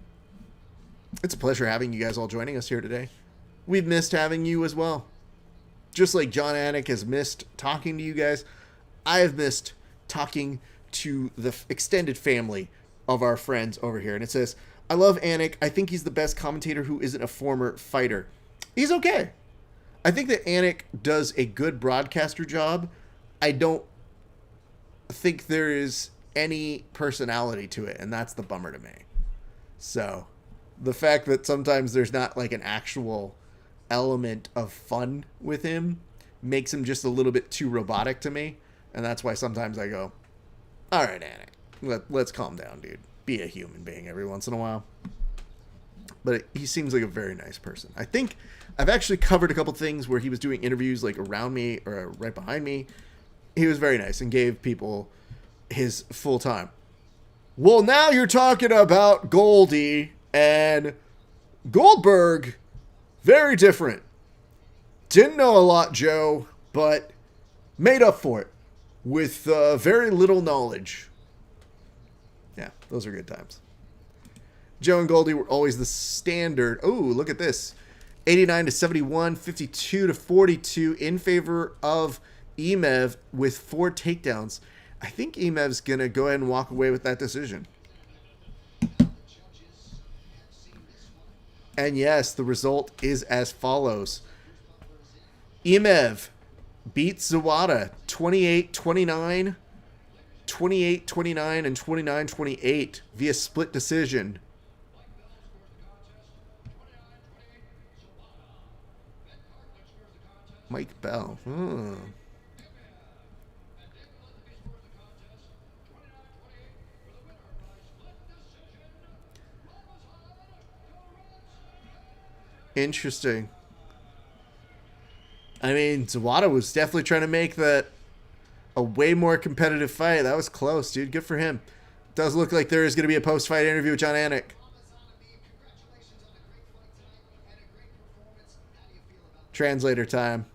It's a pleasure having you guys all joining us here today. We've missed having you as well. Just like Jon Anik has missed talking to you guys, I have missed talking to the extended family of our friends over here. And it says, I love Anik. I think he's the best commentator who isn't a former fighter. He's okay. I think that Anik does a good broadcaster job. I don't think there is any personality to it, and that's the bummer to me. So, the fact that sometimes there's not like an actual element of fun with him makes him just a little bit too robotic to me. And that's why sometimes I go, all right, Anik, let's calm down, dude. Be a human being every once in a while. But he seems like a very nice person. I think I've actually covered a couple things where he was doing interviews like around me or right behind me. He was very nice and gave people his full time. Well, now you're talking about Goldie and Goldberg. Very different. Didn't know a lot, Joe, but made up for it with very little knowledge. Yeah, those are good times. Joe and Goldie were always the standard. Oh, look at this. 89 to 71, 52 to 42 in favor of Emev with 4 takedowns. I think Emev's going to go ahead and walk away with that decision. And yes, the result is as follows. Emev beats Zawada 28-29, 28-29, and 29-28 via split decision. Mike Bell. Interesting. I mean, Zawada was definitely trying to make that a way more competitive fight. That was close, dude. Good for him. Does look like there is going to be a post-fight interview with Jon Anik. Translator time.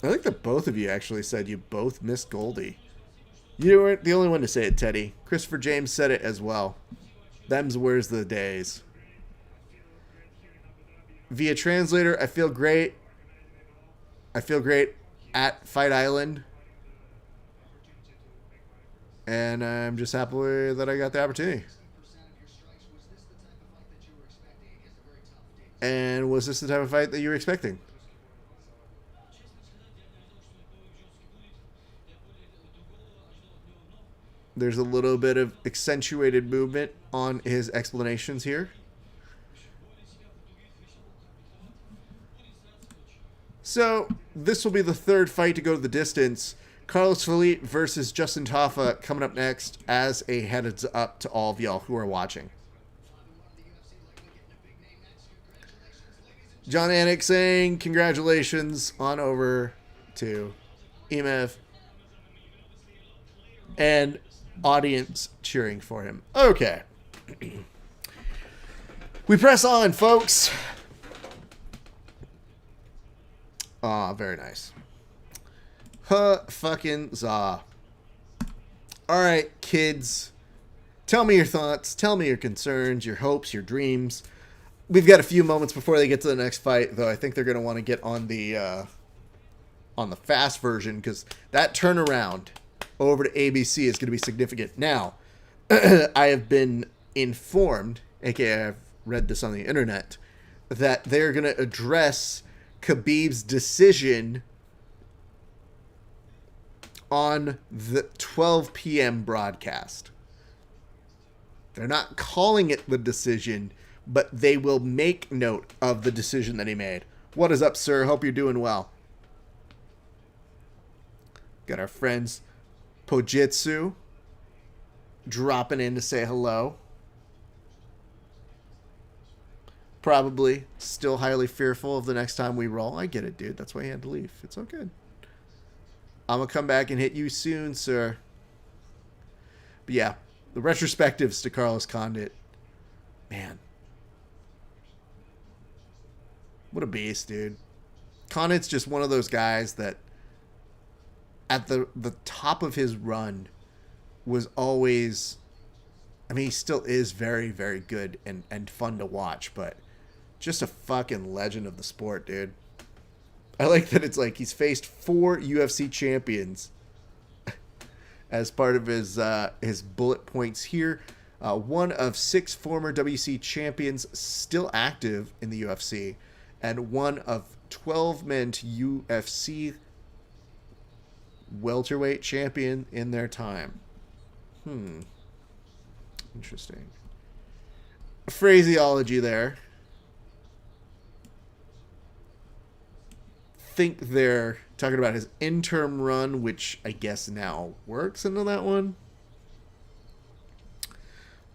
I think that both of you actually said you both missed Goldie. You weren't the only one to say it, Teddy. Christopher James said it as well. Them's where's the days. Via translator, I feel great. I feel great at Fight Island. And I'm just happy that I got the opportunity. And was this the type of fight that you were expecting? There's a little bit of accentuated movement on his explanations here. So, this will be the 3rd fight to go to the distance. Carlos Felipe versus Justin Tafa coming up next as a heads up to all of y'all who are watching. Jon Anik saying congratulations on over to Emev. And audience cheering for him. Okay. We press on, folks. Ah, very nice. Fucking za. All right, kids. Tell me your thoughts. Tell me your concerns, your hopes, your dreams. We've got a few moments before they get to the next fight, though. I think they're going to want to get on the fast version, because that turnaround over to ABC is going to be significant. Now, I have been informed, aka I've read this on the internet, that they're going to address Khabib's decision on the 12 p.m. broadcast. They're not calling it the decision, but they will make note of the decision that he made. What is up, sir? Hope you're doing well. Got our friends Pojitsu dropping in to say hello. Probably still highly fearful of the next time we roll. I get it, dude. That's why he had to leave. It's all good. I'm going to come back and hit you soon, sir. But yeah, the retrospectives to Carlos Condit. Man. What a beast, dude. Conant's just one of those guys that at the top of his run was always... I mean, he still is very, very good and fun to watch, but just a fucking legend of the sport, dude. I like that it's like he's faced 4 UFC champions as part of his bullet points here. One of 6 former WC champions still active in the UFC, and one of 12 men to UFC welterweight champion in their time. Interesting. Phraseology there. Think they're talking about his interim run, which I guess now works into that one.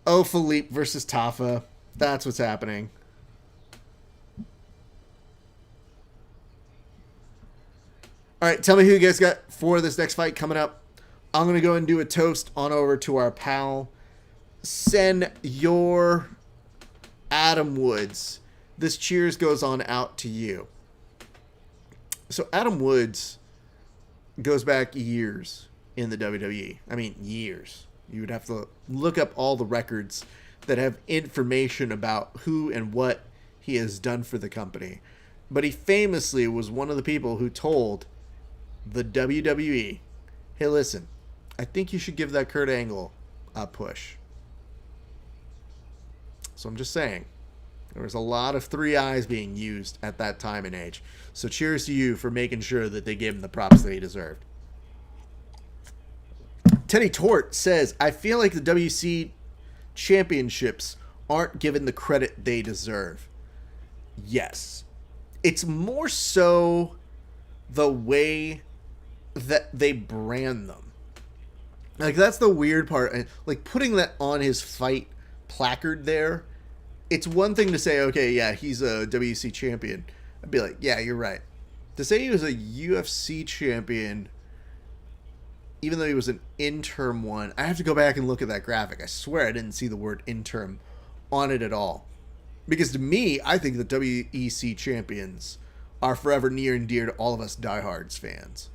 Oh, Felipe versus Tafa. That's what's happening. All right, tell me who you guys got for this next fight coming up. I'm going to go and do a toast on over to our pal, Senor Adam Woods. This cheers goes on out to you. So Adam Woods goes back years in the WWE. I mean, years. You would have to look up all the records that have information about who and what he has done for the company. But he famously was one of the people who told the WWE, hey, listen, I think you should give that Kurt Angle a push. So I'm just saying, there was a lot of 3 eyes being used at that time and age. So cheers to you for making sure that they gave him the props that he deserved. Teddy Tort says, I feel like the WC championships aren't given the credit they deserve. Yes. It's more so the way that they brand them. Like, that's the weird part. Like, putting that on his fight placard there, it's one thing to say, okay, yeah, he's a WC champion. I'd be like, yeah, you're right. To say he was a UFC champion, even though he was an interim one, I have to go back and look at that graphic. I swear I didn't see the word interim on it at all. Because to me, I think the WEC champions are forever near and dear to all of us diehards fans.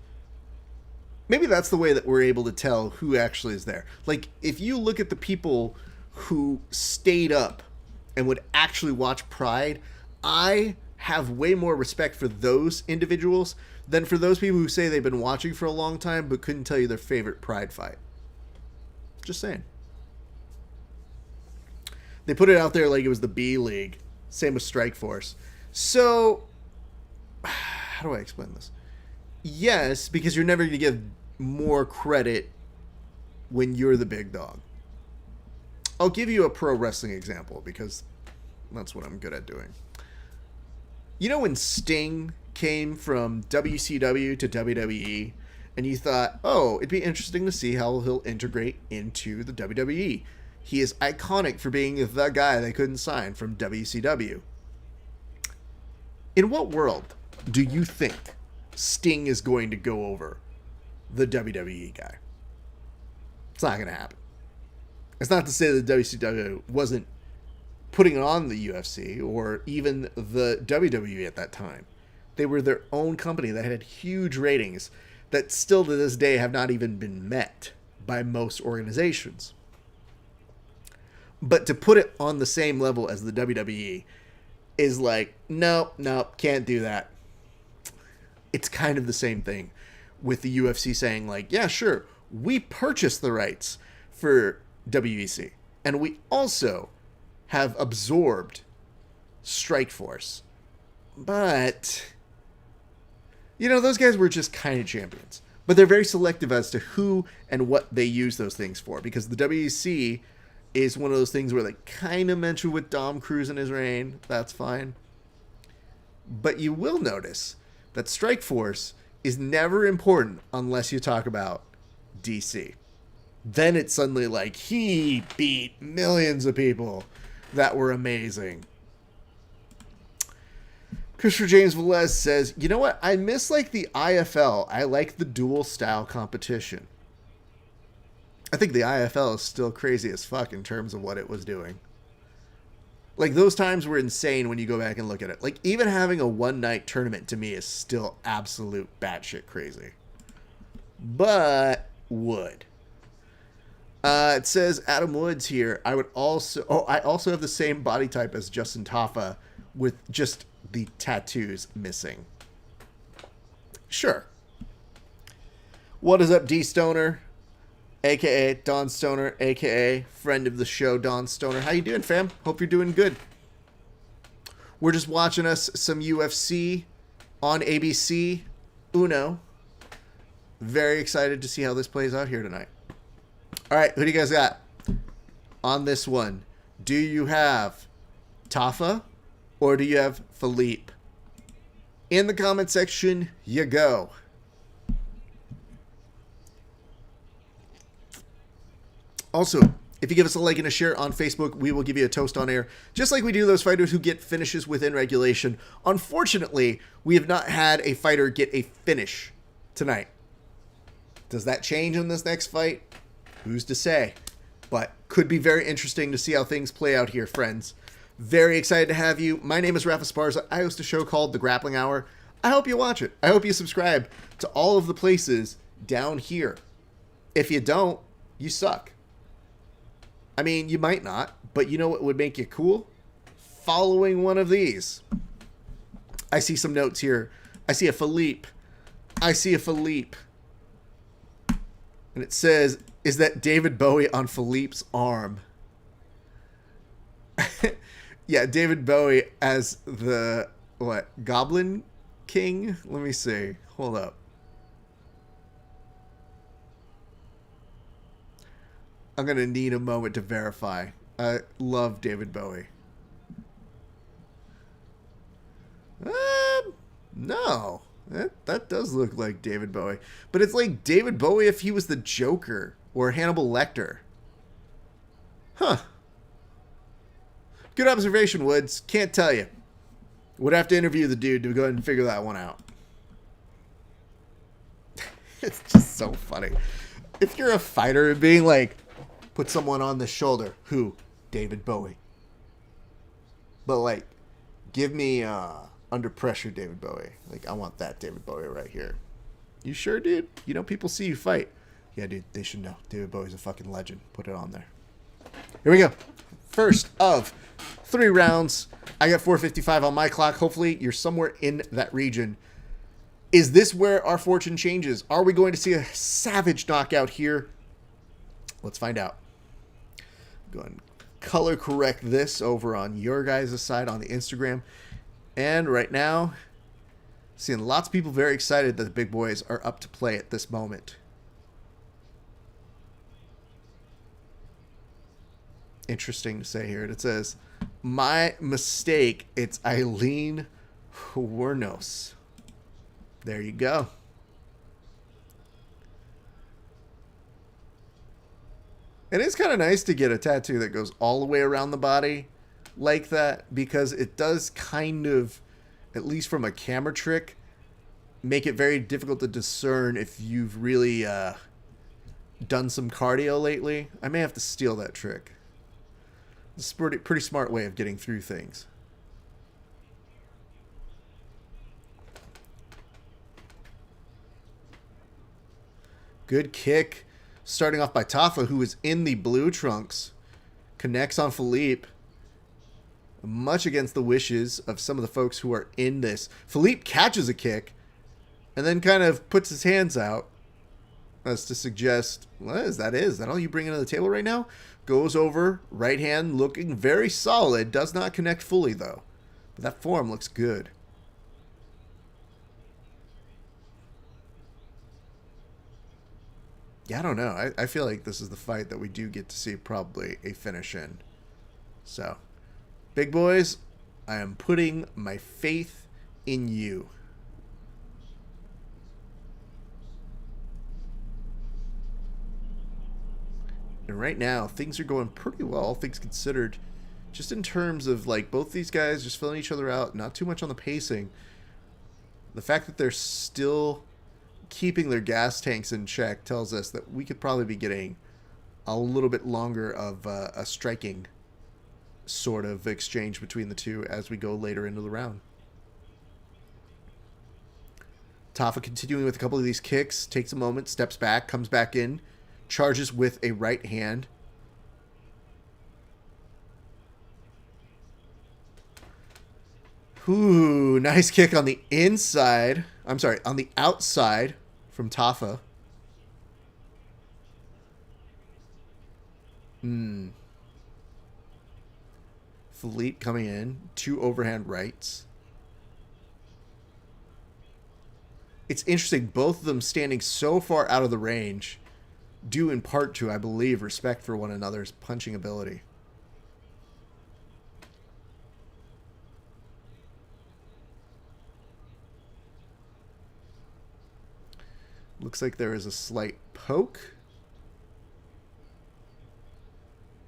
Maybe that's the way that we're able to tell who actually is there. Like, if you look at the people who stayed up and would actually watch Pride, I have way more respect for those individuals than for those people who say they've been watching for a long time but couldn't tell you their favorite Pride fight. Just saying. They put it out there like it was the B League. Same with Strikeforce. So, how do I explain this? Yes, because you're never going to give more credit when you're the big dog. I'll give you a pro wrestling example because that's what I'm good at doing. You know when Sting came from WCW to WWE and you thought, oh, it'd be interesting to see how he'll integrate into the WWE. He is iconic for being the guy they couldn't sign from WCW. In what world do you think Sting is going to go over the WWE guy? It's not going to happen. It's not to say that WCW wasn't putting on the UFC or even the WWE at that time. They were their own company that had huge ratings that still to this day have not even been met by most organizations. But to put it on the same level as the WWE is like, no, can't do that. It's kind of the same thing with the UFC saying like, yeah, sure, we purchased the rights for WEC, and we also have absorbed Strikeforce. But, those guys were just kind of champions. But they're very selective as to who and what they use those things for, because the WEC is one of those things where they kind of mention with Dom Cruz in his reign. That's fine. But you will notice that Strikeforce is never important unless you talk about DC. Then it's suddenly like he beat millions of people that were amazing. Christopher James Velez says, you know what? I miss like the IFL. I like the dual style competition. I think the IFL is still crazy as fuck in terms of what it was doing. Like, those times were insane when you go back and look at it. Like, even having a one-night tournament to me is still absolute batshit crazy. But would. It says Adam Woods here. I also have the same body type as Justin Tafa with just the tattoos missing. Sure. What is up, D Stoner? AKA Don Stoner, AKA friend of the show, Don Stoner. How you doing, fam? Hope you're doing good. We're just watching us some UFC on ABC Uno. Very excited to see how this plays out here tonight. All right, who do you guys got on this one? Do you have Tafa or do you have Felipe? In the comment section, you go. Also, if you give us a like and a share on Facebook, we will give you a toast on air, just like we do those fighters who get finishes within regulation. Unfortunately, we have not had a fighter get a finish tonight. Does that change in this next fight? Who's to say? But could be very interesting to see how things play out here, friends. Very excited to have you. My name is Rafa Esparza. I host a show called The Grappling Hour. I hope you watch it. I hope you subscribe to all of the places down here. If you don't, you suck. I mean, you might not, but you know what would make you cool? Following one of these. I see some notes here. I see a Felipe. And it says, is that David Bowie on Felipe's arm? Yeah, David Bowie as the, Goblin King? Let me see. Hold up. I'm going to need a moment to verify. I love David Bowie. No. That does look like David Bowie. But it's like David Bowie if he was the Joker or Hannibal Lecter. Huh. Good observation, Woods. Can't tell you. Would have to interview the dude to go ahead and figure that one out. It's just so funny. If you're a fighter being like, put someone on the shoulder. Who? David Bowie. But like, give me under pressure David Bowie. Like, I want that David Bowie right here. You sure, dude? People see you fight. Yeah, dude, they should know. David Bowie's a fucking legend. Put it on there. Here we go. First of 3 rounds. I got 4:55 on my clock. Hopefully, you're somewhere in that region. Is this where our fortune changes? Are we going to see a savage knockout here? Let's find out. Go ahead and color correct this over on your guys' side on the Instagram. And right now, seeing lots of people very excited that the big boys are up to play at this moment. Interesting to say here. It says, my mistake, it's Eileen Wuornos. There you go. It is kind of nice to get a tattoo that goes all the way around the body like that, because it does kind of, at least from a camera trick, make it very difficult to discern if you've really done some cardio lately. I may have to steal that trick. It's a pretty smart way of getting through things. Good kick. Starting off by Tafa, who is in the blue trunks. Connects on Felipe. Much against the wishes of some of the folks who are in this. Felipe catches a kick and then kind of puts his hands out as to suggest, what is that? Is that all you bring into the table right now? Goes over, right hand looking very solid. Does not connect fully, though. But that form looks good. Yeah, I don't know. I feel like this is the fight that we do get to see probably a finish in. So, big boys, I am putting my faith in you. And right now, things are going pretty well, all things considered. Just in terms of, like, both these guys just filling each other out, not too much on the pacing. The fact that they're still keeping their gas tanks in check tells us that we could probably be getting a little bit longer of a striking sort of exchange between the two as we go later into the round. Tafa continuing with a couple of these kicks, takes a moment, steps back, comes back in, charges with a right hand. Ooh, nice kick on the inside. I'm sorry, on the outside from Tafa. Felipe coming in. 2 overhand rights. It's interesting, both of them standing so far out of the range, due in part to, I believe, respect for one another's punching ability. Looks like there is a slight poke.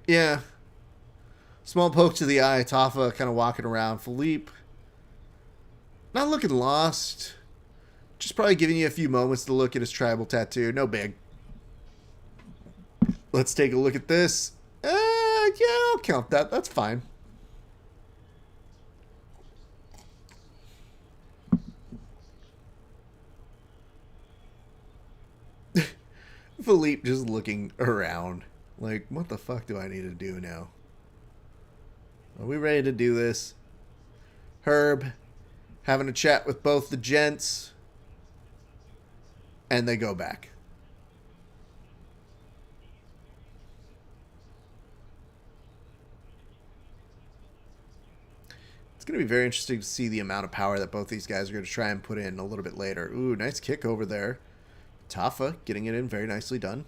Yeah. Small poke to the eye. Tafa kind of walking around. Felipe, not looking lost. Just probably giving you a few moments to look at his tribal tattoo. No big. Let's take a look at this. Yeah, I'll count that. That's fine. Felipe just looking around. Like, what the fuck do I need to do now? Are we ready to do this? Herb having a chat with both the gents. And they go back. It's going to be very interesting to see the amount of power that both these guys are going to try and put in a little bit later. Ooh, nice kick over there. Tafa getting it in, very nicely done.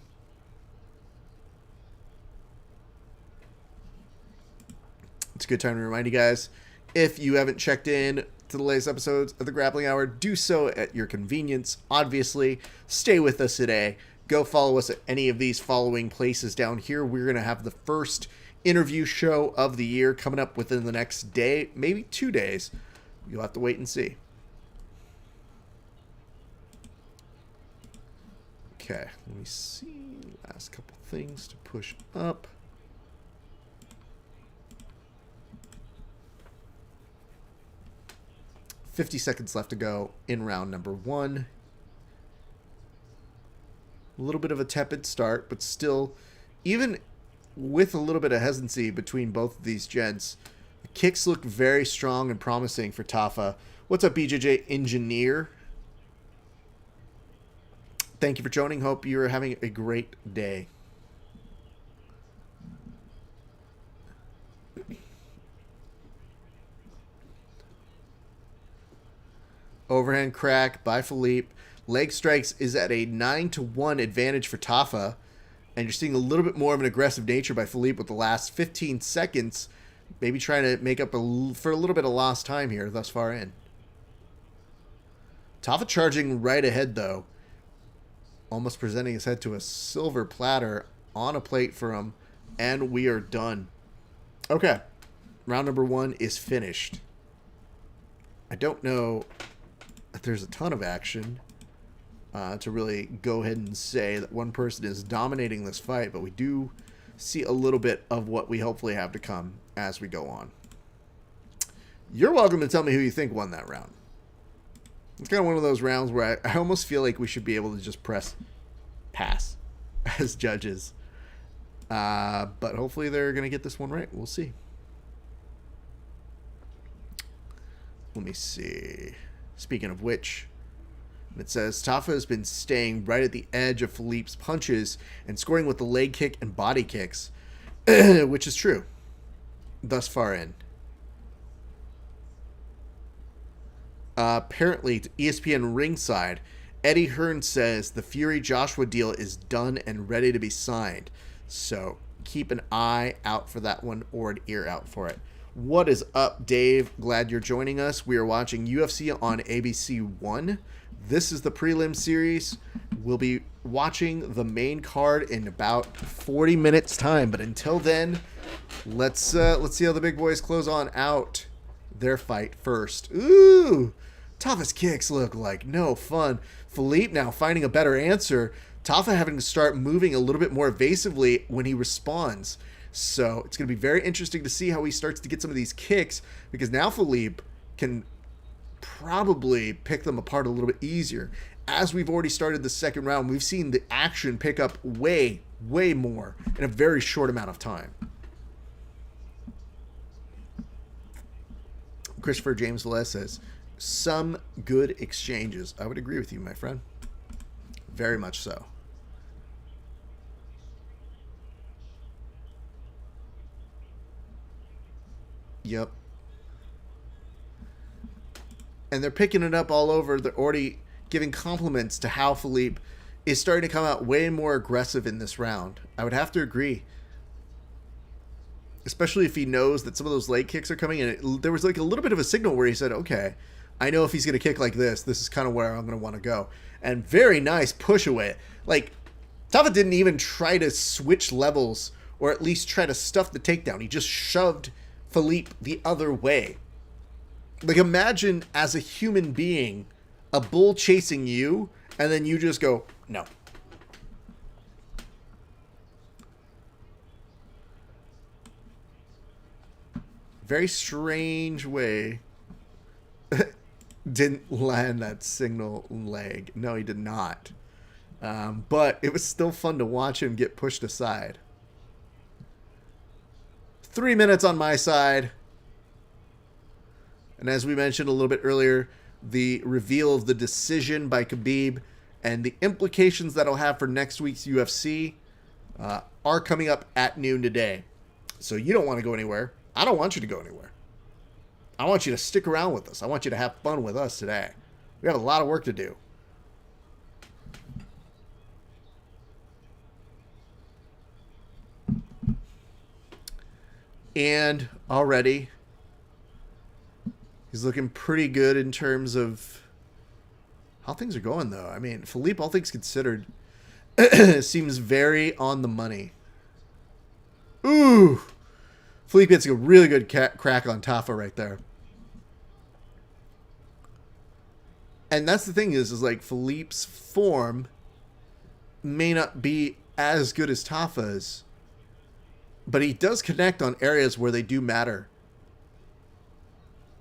It's a good time to remind you guys, if you haven't checked in to the latest episodes of the Grappling Hour, do so at your convenience. Obviously, stay with us today. Go follow us at any of these following places down here. We're going to have the first interview show of the year coming up within the next day, maybe 2 days. You'll have to wait and see. Okay, let me see. Last couple things to push up. $50 left to go in round number 1. A little bit of a tepid start, but still, even with a little bit of hesitancy between both of these gents, the kicks look very strong and promising for Tafa. What's up, BJJ Engineer? Thank you for joining. Hope you're having a great day. Overhand crack by Felipe. Leg strikes is at a 9-1 advantage for Tafa. And you're seeing a little bit more of an aggressive nature by Felipe with the last 15 seconds. Maybe trying to make up for a little bit of lost time here thus far in. Tafa charging right ahead, though. Almost presenting his head to a silver platter on a plate for him. And we are done. Okay. Round number 1 is finished. I don't know if there's a ton of action. to really go ahead and say that one person is dominating this fight, but we do see a little bit of what we hopefully have to come as we go on. You're welcome to tell me who you think won that round. It's kind of one of those rounds where I almost feel like we should be able to just press pass as judges. But hopefully they're going to get this one right. We'll see. Let me see. Speaking of which, it says Tafa has been staying right at the edge of Felipe's punches and scoring with the leg kick and body kicks, which is true thus far in. Apparently, to ESPN Ringside, Eddie Hearn says the Fury-Joshua deal is done and ready to be signed. So keep an eye out for that one or an ear out for it. What is up, Dave? Glad you're joining us. We are watching UFC on ABC 1. This is the prelim series. We'll be watching the main card in about 40 minutes time. But until then, let's see how the big boys close on out their fight first. Ooh, Tafa's kicks look like no fun. Felipe now finding a better answer. Tafa having to start moving a little bit more evasively when he responds. So it's going to be very interesting to see how he starts to get some of these kicks, because now Felipe can probably pick them apart a little bit easier. As we've already started the second round, we've seen the action pick up way more in a very short amount of time. Christopher James Velez says, some good exchanges. I would agree with you, my friend. Very much so. Yep. And they're picking it up all over. They're already giving compliments to how Felipe is starting to come out way more aggressive in this round. I would have to agree. Especially if he knows that some of those leg kicks are coming in. There was like a little bit of a signal where he said, okay, I know if he's going to kick like this is kind of where I'm going to want to go. And very nice push away. Like, Tafa didn't even try to switch levels or at least try to stuff the takedown. He just shoved Felipe the other way. Like, imagine as a human being, a bull chasing you, and then you just go, no. Very strange way. Didn't land that signal leg. No, he did not. But it was still fun to watch him get pushed aside. 3 minutes on my side. And as we mentioned a little bit earlier, the reveal of the decision by Khabib and the implications that'll have for next week's UFC are coming up at noon today. So you don't want to go anywhere. I don't want you to go anywhere. I want you to stick around with us. I want you to have fun with us today. We have a lot of work to do. And already, he's looking pretty good in terms of how things are going, though. I mean, Felipe, all things considered, seems very on the money. Ooh! Felipe gets a really good crack on Tafa right there. And that's the thing is like Felipe's form may not be as good as Tafa's, but he does connect on areas where they do matter.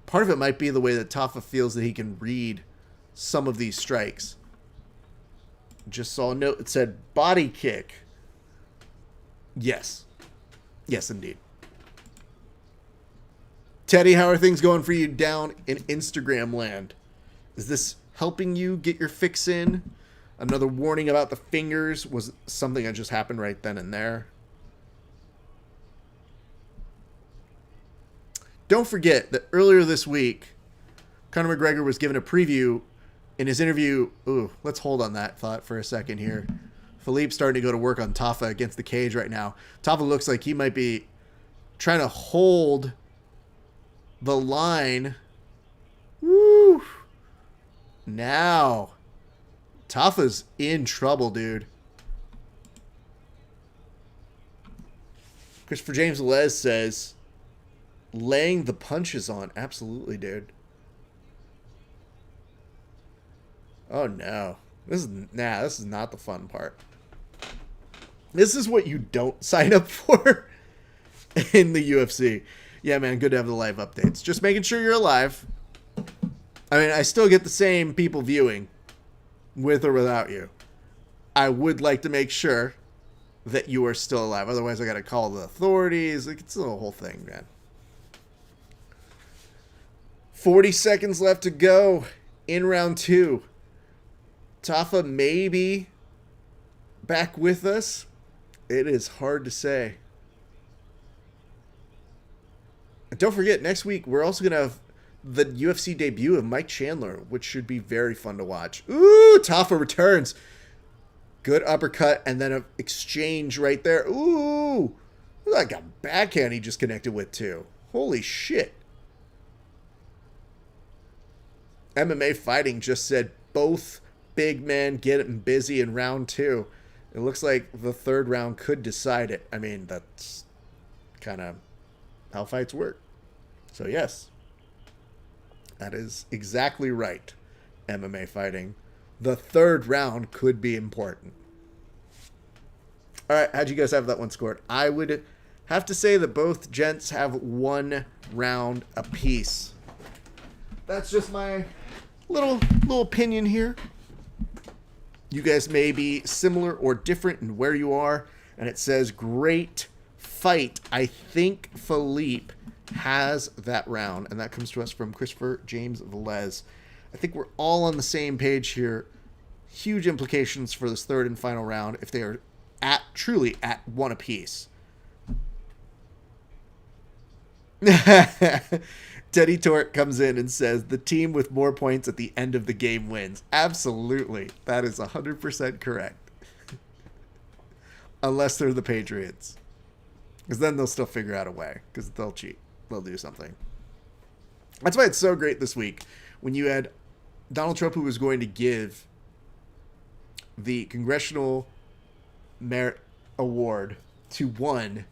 Part of it might be the way that Tafa feels that he can read some of these strikes. Just saw a note that said body kick. Yes. Yes, indeed. Teddy, how are things going for you down in Instagram land? Is this helping you get your fix in? Another warning about the fingers was something that just happened right then and there. Don't forget that earlier this week, Conor McGregor was given a preview in his interview. Ooh, let's hold on that thought for a second here. Felipe's starting to go to work on Tafa against the cage right now. Tafa looks like he might be trying to hold the line. Woo! Now, Tafa's in trouble, dude. Christopher James Les says, laying the punches on. Absolutely, dude. Oh, no. This is not the fun part. This is what you don't sign up for in the UFC. Yeah, man, good to have the live updates. Just making sure you're alive. I mean, I still get the same people viewing with or without you. I would like to make sure that you are still alive. Otherwise, I got to call the authorities. Like, it's the whole thing, man. 40 seconds left to go in round 2. Tafa maybe back with us. It is hard to say. And don't forget, next week, we're also going to have the UFC debut of Mike Chandler, which should be very fun to watch. Ooh, Tafa returns. Good uppercut, and then an exchange right there. Ooh, like a backhand he just connected with, too. Holy shit. MMA Fighting just said both big men getting busy in round 2. It looks like the third round could decide it. I mean, that's kind of how fights work. So, yes, that is exactly right, MMA Fighting. The third round could be important. All right, how'd you guys have that one scored? I would have to say that both gents have 1 round apiece. That's just my little opinion here. You guys may be similar or different in where you are. And it says, great fight. I think Felipe has that round. And that comes to us from Christopher James Velez. I think we're all on the same page here. Huge implications for this third and final round if they are truly at 1 apiece. Teddy Torque comes in and says, the team with more points at the end of the game wins. Absolutely. That is 100% correct. Unless they're the Patriots. Because then they'll still figure out a way. Because they'll cheat. They'll do something. That's why it's so great this week. When you had Donald Trump, who was going to give the Congressional Merit Award to one.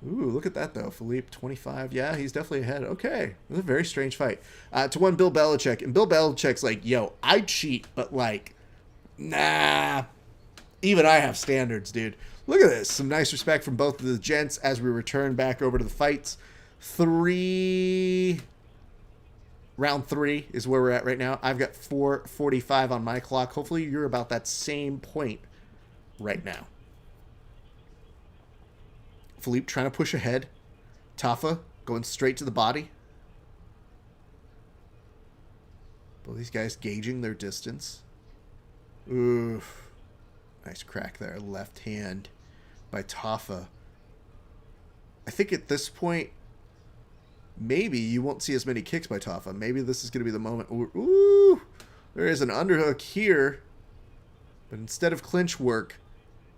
Ooh, look at that, though. Felipe, 25. Yeah, he's definitely ahead. Okay. It was a very strange fight. To one, Bill Belichick. And Bill Belichick's like, yo, I cheat, but like, nah. Even I have standards, dude. Look at this. Some nice respect from both of the gents as we return back over to the fights. Round 3 is where we're at right now. I've got 4:45 on my clock. Hopefully you're about that same point right now. Felipe trying to push ahead. Tafa going straight to the body. Both these guys gauging their distance. Oof. Nice crack there. Left hand by Tafa. I think at this point, maybe you won't see as many kicks by Tafa. Maybe this is going to be the moment. Ooh, there is an underhook here. But instead of clinch work,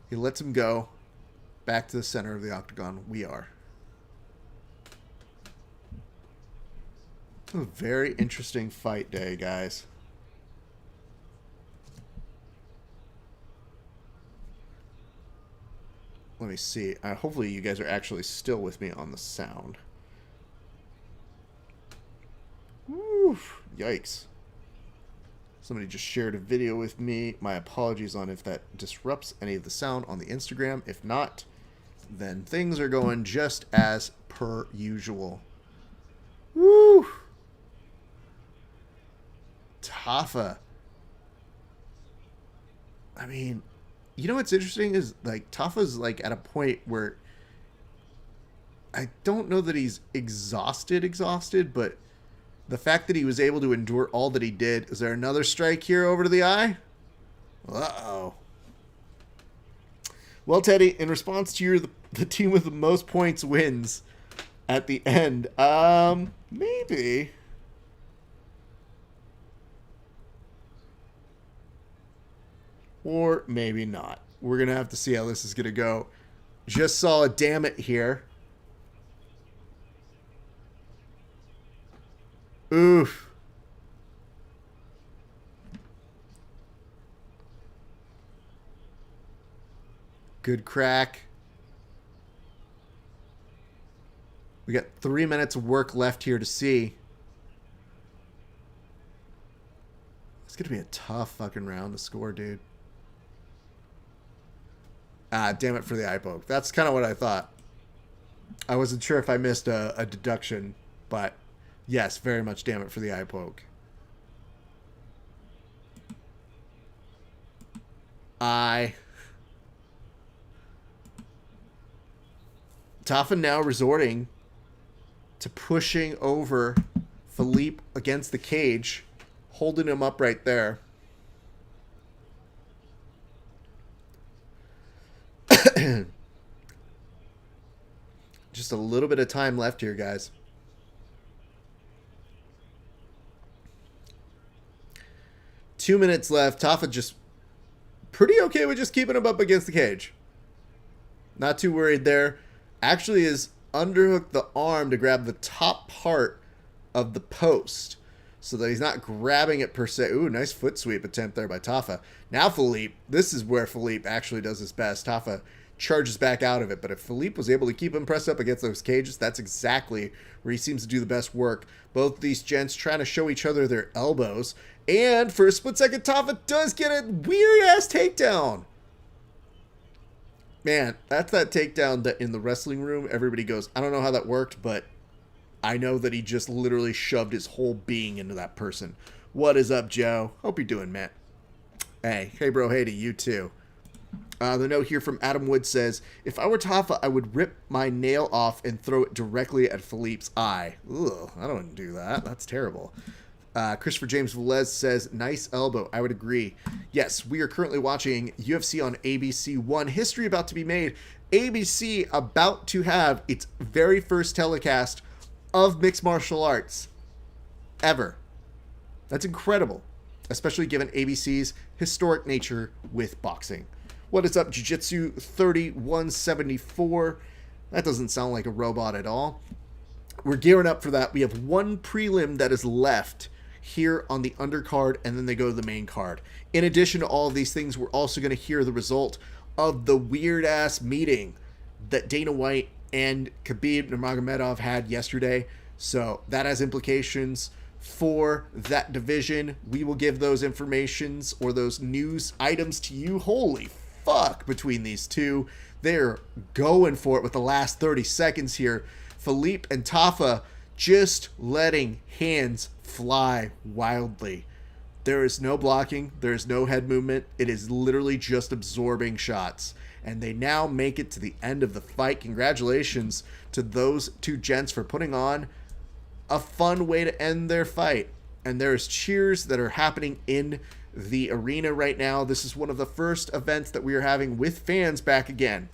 he lets him go. Back to the center of the octagon we are. A very interesting fight day, guys. Let me see. Hopefully you guys are actually still with me on the sound. Woo, yikes. Somebody just shared a video with me. My apologies on if that disrupts any of the sound on the Instagram. If not, then things are going just as per usual. Woo! Tafa. I mean, you know what's interesting is, like, Tafa's, like, at a point where I don't know that he's exhausted, but the fact that he was able to endure all that he did. Is there another strike here over to the eye? Uh-oh. Well, Teddy, in response to the team with the most points wins at the end, maybe. Or maybe not. We're going to have to see how this is going to go. Just saw a damn it here. Oof. Good crack. We got 3 minutes of work left here to see. It's going to be a tough fucking round to score, dude. Ah, damn it for the eye poke. That's kind of what I thought. I wasn't sure if I missed a deduction, but yes, very much damn it for the eye poke. Tafa now resorting to pushing over Felipe against the cage, holding him up right there. Just a little bit of time left here, guys. Two minutes left. Tafa just pretty okay with just keeping him up against the cage. Not too worried there. Actually is underhooked the arm to grab the top part of the post so that he's not grabbing it per se. Ooh, nice foot sweep attempt there by Tafa. Now Felipe, this is where Felipe actually does his best. Tafa charges back out of it, but if Felipe was able to keep him pressed up against those cages, that's exactly where he seems to do the best work. Both these gents trying to show each other their elbows, and for a split second, Tafa does get a weird-ass takedown. Man, that's that takedown that in the wrestling room, everybody goes, I don't know how that worked, but I know that he just literally shoved his whole being into that person. What is up, Joe? Hope you're doing, man. Hey bro, hey to you too. The note here from Adam Wood says, if I were Tafa, I would rip my nail off and throw it directly at Felipe's eye. Ugh, I don't do that. That's terrible. Christopher James Velez says, nice elbow. I would agree. Yes, we are currently watching UFC on ABC 1. History about to be made. ABC about to have its very first telecast of mixed martial arts ever. That's incredible, especially given ABC's historic nature with boxing. What is up, Jiu-Jitsu 3174? That doesn't sound like a robot at all. We're gearing up for that. We have one prelim that is left here on the undercard, and then they go to the main card. In addition to all of these things, we're also going to hear the result of the weird-ass meeting that Dana White and Khabib Nurmagomedov had yesterday. So that has implications for that division. We will give those informations or those news items to you. Holy fuck, between these two. They're going for it with the last 30 seconds here. Felipe and Tafa just letting hands fly wildly. There is no blocking. There is no head movement. It is literally just absorbing shots. And they now make it to the end of the fight. Congratulations to those two gents for putting on a fun way to end their fight. And there's cheers that are happening in the arena right now. This is one of the first events that we are having with fans back again.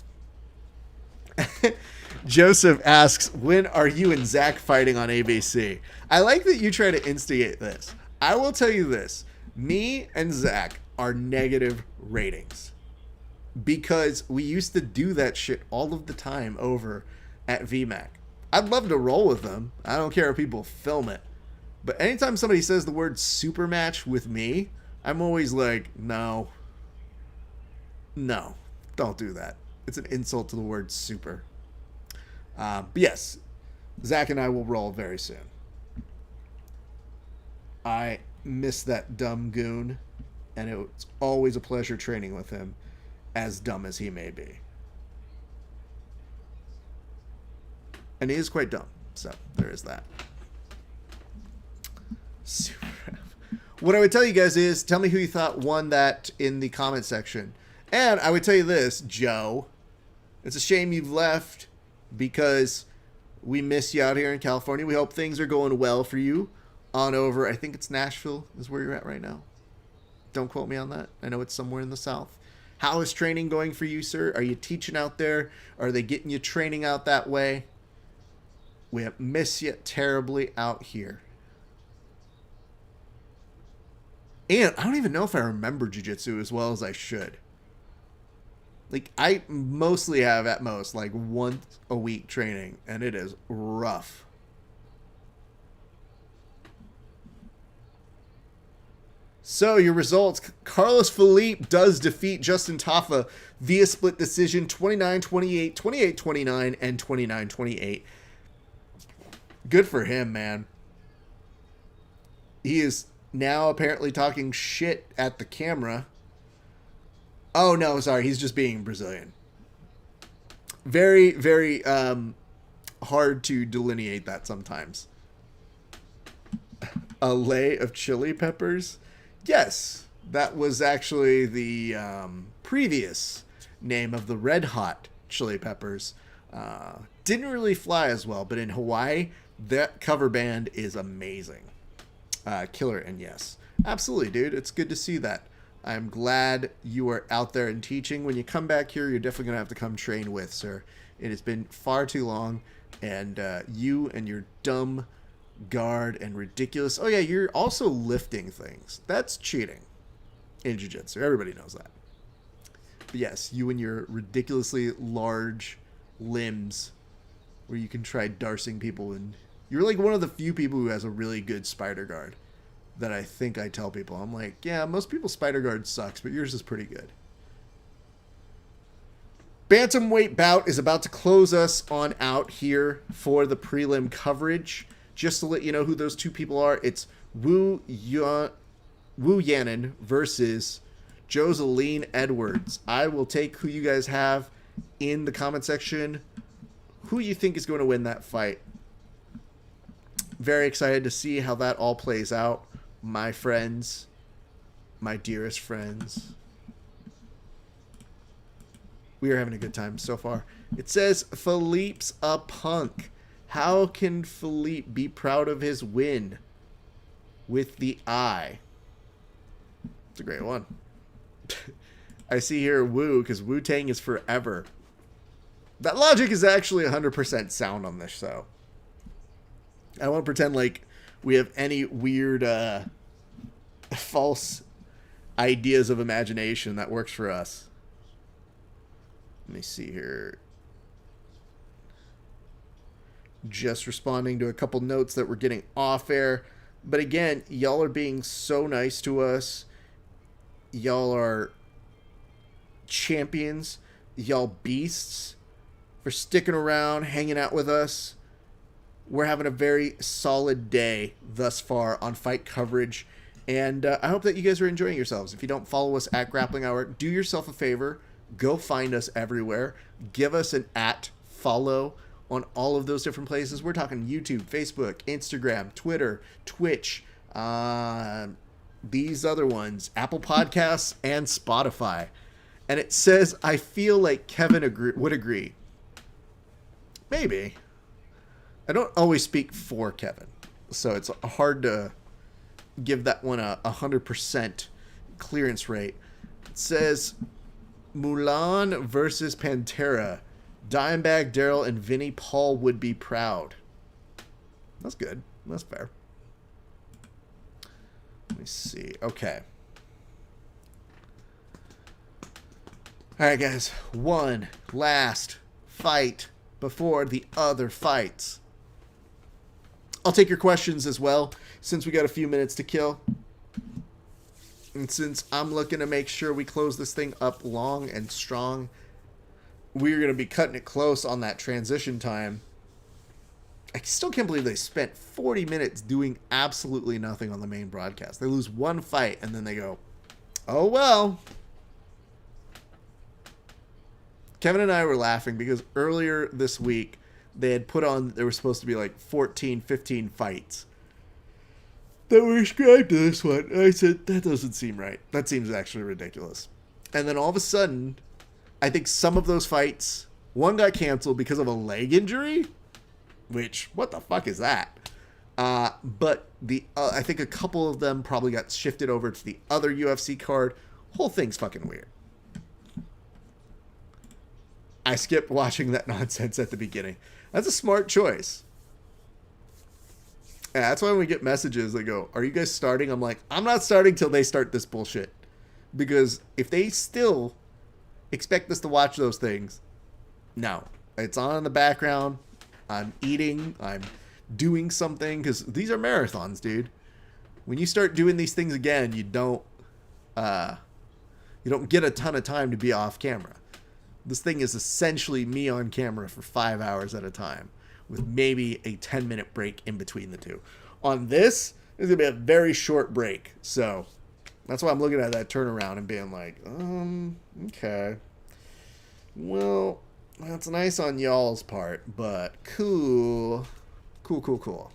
Joseph asks, when are you and Zach fighting on ABC? I like that you try to instigate this. I will tell you this. Me and Zach are negative ratings because we used to do that shit all of the time over at VMAC. I'd love to roll with them. I don't care if people film it. But anytime somebody says the word super match with me, I'm always like, no, don't do that. It's an insult to the word super. But yes, Zach and I will roll very soon. I miss that dumb goon, and it's always a pleasure training with him, as dumb as he may be. And he is quite dumb, so there is that. Super. What I would tell you guys is, tell me who you thought won that in the comment section. And I would tell you this, Joe, it's a shame you've left because we miss you out here in California. We hope things are going well for you on over. I think it's Nashville is where you're at right now. Don't quote me on that. I know it's somewhere in the South. How is training going for you, sir? Are you teaching out there? Are they getting you training out that way? We miss you terribly out here. And I don't even know if I remember jiu-jitsu as well as I should. Like, I mostly have at most like once a week training, and it is rough. So your results, Carlos Felipe does defeat Justin Tafa via split decision, 29-28, 28-29, and 29-28. Good for him, man. He is now apparently talking shit at the camera. Oh, no, sorry. He's just being Brazilian. Very, very hard to delineate that sometimes. A lay of chili peppers? Yes, that was actually the previous name of the red hot chili peppers. Didn't really fly as well, but in Hawaii, that cover band is amazing. Killer, and yes, absolutely, dude. It's good to see that. I'm glad you are out there and teaching. When you come back here, you're definitely going to have to come train with, sir. It has been far too long, and you and your dumb guard and ridiculous... Oh, yeah, you're also lifting things. That's cheating in jiu-jitsu. Everybody knows that. But yes, you and your ridiculously large limbs where you can try darsing people, and you're like one of the few people who has a really good spider guard that I think I tell people. I'm like, yeah, most people's spider guard sucks, but yours is pretty good. Bantamweight bout is about to close us on out here for the prelim coverage. Just to let you know who those two people are, it's Wu Yanin versus Joseline Edwards. I will take who you guys have in the comment section. Who you think is going to win that fight? Very excited to see how that all plays out. My friends, my dearest friends. We are having a good time so far. It says, Felipe's a punk. How can Felipe be proud of his win? With the eye. It's a great one. I see here Wu, because Wu-Tang is forever. That logic is actually 100% sound on this show. I don't want to pretend like we have any weird false ideas of imagination that works for us. Let me see here. Just responding to a couple notes that we're getting off air. But again, y'all are being so nice to us. Y'all are champions. Y'all beasts for sticking around, hanging out with us. We're having a very solid day thus far on fight coverage. And I hope that you guys are enjoying yourselves. If you don't follow us at Grappling Hour, do yourself a favor. Go find us everywhere. Give us an @follow on all of those different places. We're talking YouTube, Facebook, Instagram, Twitter, Twitch, these other ones, Apple Podcasts, and Spotify. And it says, I feel like Kevin would agree. Maybe. I don't always speak for Kevin, so it's hard to give that one a 100% clearance rate. It says, Mulan versus Pantera. Dimebag, Daryl, and Vinnie Paul would be proud. That's good. That's fair. Let me see. Okay. All right, guys. One last fight before the other fights. I'll take your questions as well, since we got a few minutes to kill. And since I'm looking to make sure we close this thing up long and strong, we're going to be cutting it close on that transition time. I still can't believe they spent 40 minutes doing absolutely nothing on the main broadcast. They lose one fight, and then they go, oh, well. Kevin and I were laughing because earlier this week, they had put on, there were supposed to be like 14, 15 fights that were ascribed to this one. I said, that doesn't seem right. That seems actually ridiculous. And then all of a sudden, I think some of those fights, one got canceled because of a leg injury, which, what the fuck is that? But I think a couple of them probably got shifted over to the other UFC card. Whole thing's fucking weird. I skipped watching that nonsense at the beginning. That's a smart choice. Yeah, that's why when we get messages, they go, are you guys starting? I'm like, I'm not starting till they start this bullshit. Because if they still expect us to watch those things, no. It's on in the background. I'm eating. I'm doing something. Because these are marathons, dude. When you start doing these things again, you don't get a ton of time to be off camera. This thing is essentially me on camera for 5 hours at a time, with maybe a 10-minute break in between the two. On this, It's going to be a very short break. So that's why I'm looking at that turnaround and being like, okay. Well, that's nice on y'all's part, but cool. Cool.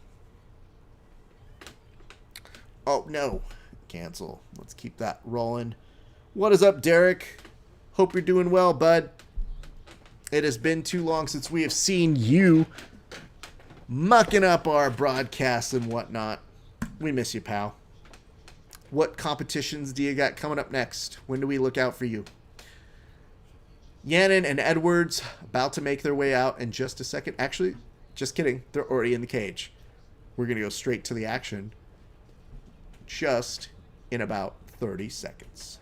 Oh, no. Cancel. Let's keep that rolling. What is up, Derek? Hope you're doing well, bud. It has been too long since we have seen you mucking up our broadcasts and whatnot. We miss you, pal. What competitions do you got coming up next? When do we look out for you? Yannon and Edwards about to make their way out in just a second. Actually, just kidding. They're already in the cage. We're going to go straight to the action just in about 30 seconds.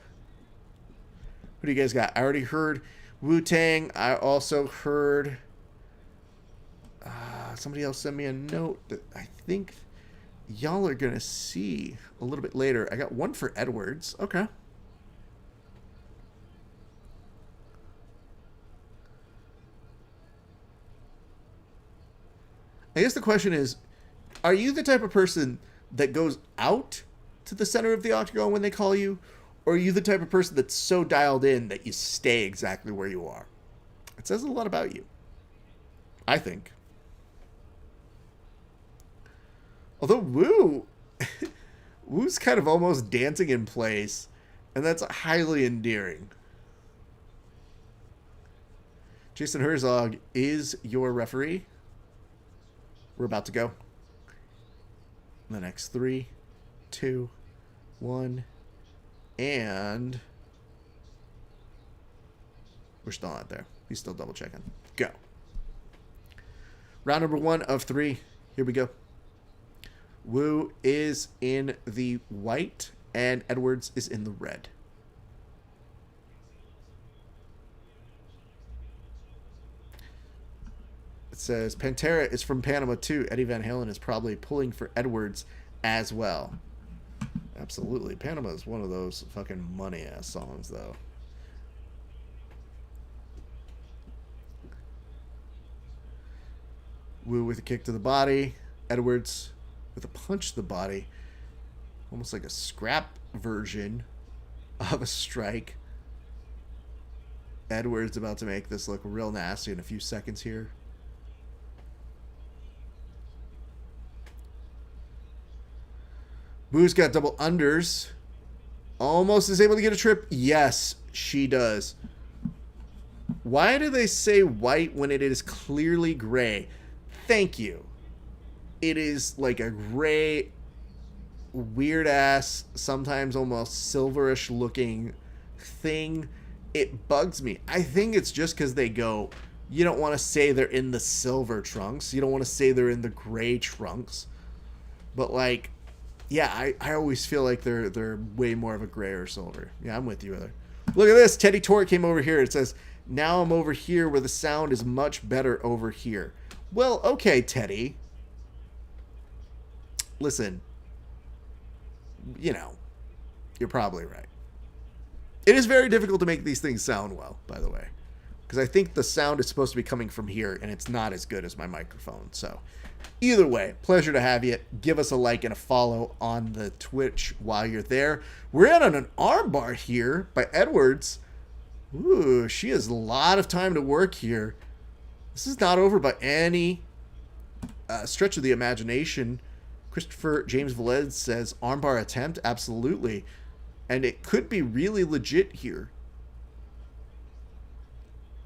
Who do you guys got? I already heard Wu-Tang. I also heard somebody else sent me a note that I think y'all are going to see a little bit later. I got one for Edwards. Okay. I guess the question is, are you the type of person that goes out to the center of the octagon when they call you? Or are you the type of person that's so dialed in that you stay exactly where you are? It says a lot about you, I think. Although Wu's kind of almost dancing in place, and that's highly endearing. Jason Herzog is your referee. We're about to go. The next 3, 2, 1, and we're still not there. He's still double checking. Go. Round number 1 of 3. Here we go. Wu is in the white and Edwards is in the red. It says Pantera is from Panama too. Eddie Van Halen is probably pulling for Edwards as well. Absolutely. Panama is one of those fucking money ass songs though. Wu with a kick to the body. Edwards with a punch to the body. Almost like a scrap version of a strike. Edwards about to make this look real nasty in a few seconds here. Wu's got double unders. Almost is able to get a trip. Yes, she does. Why do they say white when it is clearly gray? Thank you. It is like a gray, weird ass, sometimes almost silverish looking thing. It bugs me. I think it's just because they go, you don't want to say they're in the silver trunks. You don't want to say they're in the gray trunks. But like, yeah, I always feel like they're way more of a gray or silver. Yeah, I'm with you there. Look at this. Teddy Torque came over here. It says, now I'm over here where the sound is much better over here. Well, okay, Teddy. Listen, you know, you're probably right. It is very difficult to make these things sound well, by the way, because I think the sound is supposed to be coming from here, and it's not as good as my microphone. So either way, pleasure to have you. Give us a like and a follow on the Twitch while you're there. We're in on an armbar here by Edwards. Ooh, she has a lot of time to work here. This is not over by any stretch of the imagination. Christopher James Velez says, armbar attempt? Absolutely. And it could be really legit here.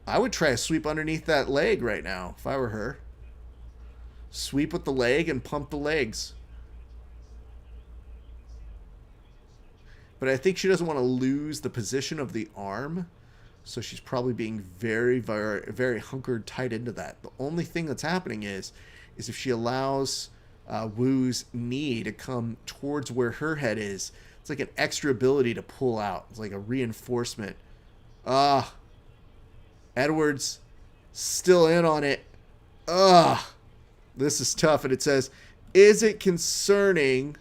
I would try a sweep underneath that leg right now if I were her. Sweep with the leg and pump the legs. But I think she doesn't want to lose the position of the arm. So she's probably being very, very, very hunkered tight into that. The only thing that's happening is if she allows Wu's knee to come towards where her head is, it's like an extra ability to pull out. It's like a reinforcement. Edwards still in on it. This is tough. And it says, is it concerning?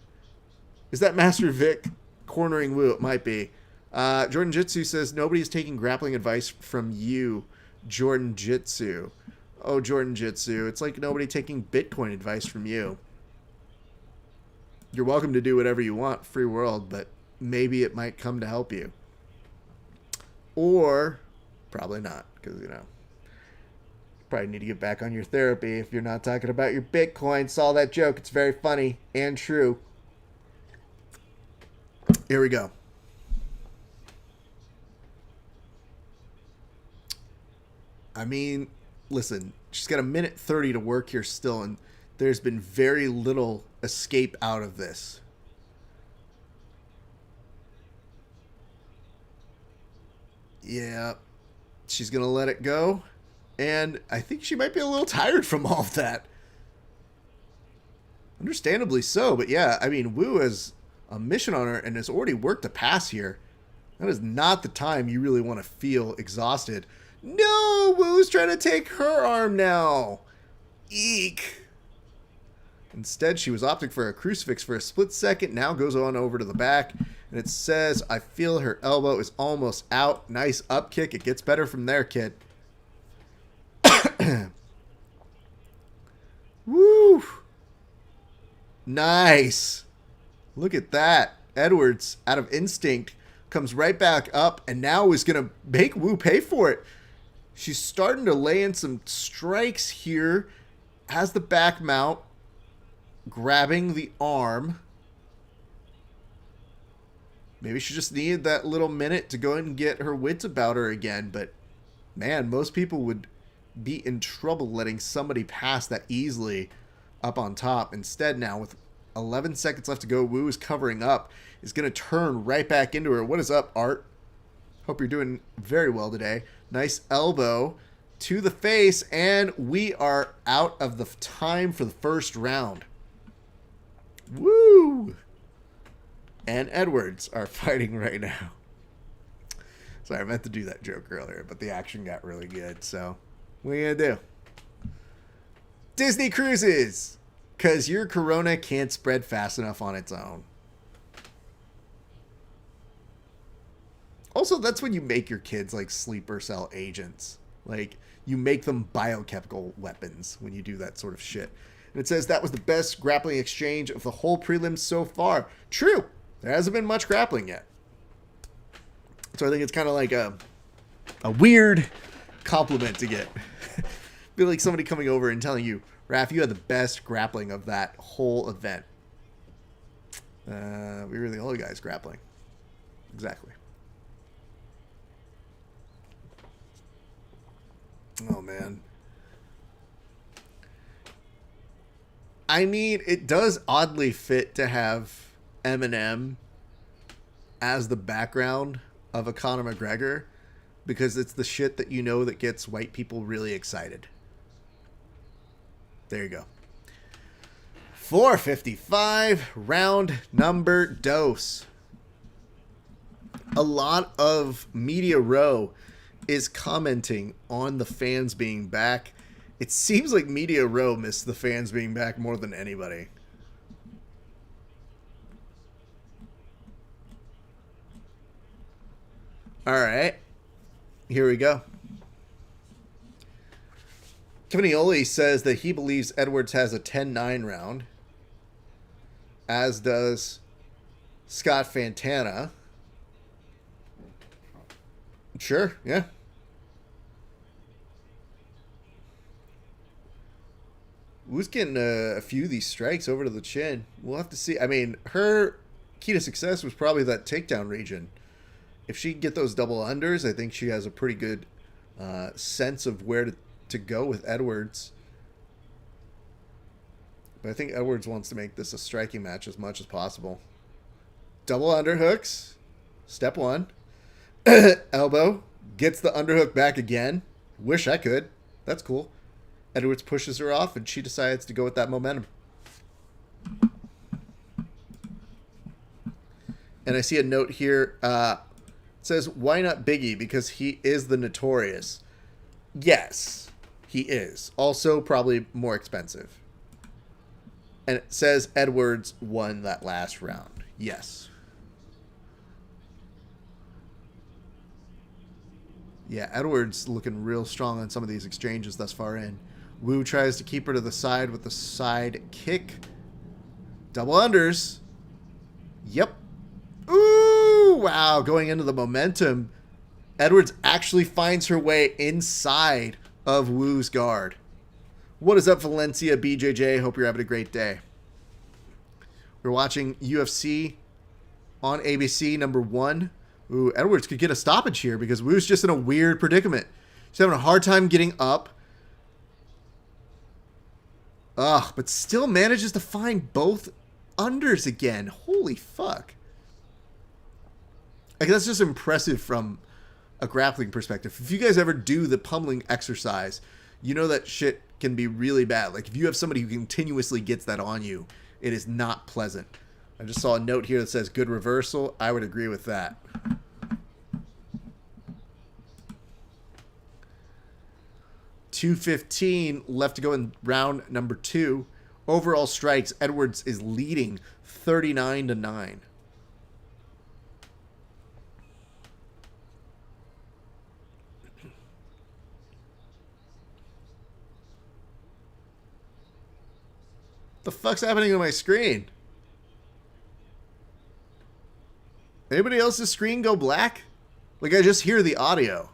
Is that Master Vic cornering Wu? It might be. Jordan Jitsu says, nobody's taking grappling advice from you, Jordan Jitsu. Oh, Jordan Jitsu. It's like nobody taking Bitcoin advice from you. You're welcome to do whatever you want, free world, but maybe it might come to help you. Or probably not, because, you know, probably need to get back on your therapy if you're not talking about your Bitcoin. Saw that joke. It's very funny and true. Here we go. I mean, listen, she's got a minute 30 to work here still, and there's been very little escape out of this. Yeah, she's going to let it go. And I think she might be a little tired from all of that. Understandably so, but yeah, I mean, Wu has a mission on her and has already worked a pass here. That is not the time you really want to feel exhausted. No, Wu's trying to take her arm now. Eek. Instead, she was opting for a crucifix for a split second, now goes on over to the back, and it says, I feel her elbow is almost out. Nice up kick. It gets better from there, kid. Woo! Nice. Look at that. Edwards, out of instinct, comes right back up and now is going to make Wu pay for it. She's starting to lay in some strikes here. Has the back mount. Grabbing the arm. Maybe she just needed that little minute to go and get her wits about her again. But, man, most people would be in trouble letting somebody pass that easily up on top. Instead, now, with 11 seconds left to go, Wu is covering up. Is going to turn right back into her. What is up, Art? Hope you're doing very well today. Nice elbow to the face, and we are out of the time for the first round. Woo! And Edwards are fighting right now. Sorry, I meant to do that joke earlier, but the action got really good, so what are you gonna do? Disney Cruises! Because your Corona can't spread fast enough on its own. Also, that's when you make your kids like sleeper cell agents. Like, you make them biochemical weapons when you do that sort of shit. And it says that was the best grappling exchange of the whole prelims so far. True. There hasn't been much grappling yet. So I think it's kind of like a weird compliment to get. Feel like somebody coming over and telling you, Raph, you had the best grappling of that whole event. We were the only guys grappling. Exactly. Oh, man. I mean, it does oddly fit to have Eminem as the background of a Conor McGregor, because it's the shit that you know that gets white people really excited. There you go. 455, round number dose. A lot of Media Row is commenting on the fans being back. It seems like Media Row missed the fans being back more than anybody. All right. Here we go. Cavanioli says that he believes Edwards has a 10-9 round, as does Scott Fantana. Sure, yeah. Wu's getting a few of these strikes over to the chin. We'll have to see. I mean, her key to success was probably that takedown region. If she can get those double unders, I think she has a pretty good sense of where to go with Edwards. But I think Edwards wants to make this a striking match as much as possible. Double underhooks. Step one. Elbow. Gets the underhook back again. Wish I could. That's cool. Edwards pushes her off, and she decides to go with that momentum. And I see a note here. It says, why not Biggie? Because he is the Notorious. Yes, he is. Also, probably more expensive. And it says Edwards won that last round. Yes. Yeah, Edwards looking real strong on some of these exchanges thus far in. Wu tries to keep her to the side with the side kick. Double unders. Yep. Ooh, wow. Going into the momentum, Edwards actually finds her way inside of Wu's guard. What is up, Valencia BJJ? Hope you're having a great day. We're watching UFC on ABC #1. Ooh, Edwards could get a stoppage here because Wu's just in a weird predicament. She's having a hard time getting up. Ugh, but still manages to find both unders again. Holy fuck. Like, that's just impressive from a grappling perspective. If you guys ever do the pummeling exercise, you know that shit can be really bad. Like, if you have somebody who continuously gets that on you, it is not pleasant. I just saw a note here that says good reversal. I would agree with that. .215 left to go in round number 2. Overall strikes, Edwards is leading 39-9. The fuck's happening to my screen? Anybody else's screen go black? Like, I just hear the audio.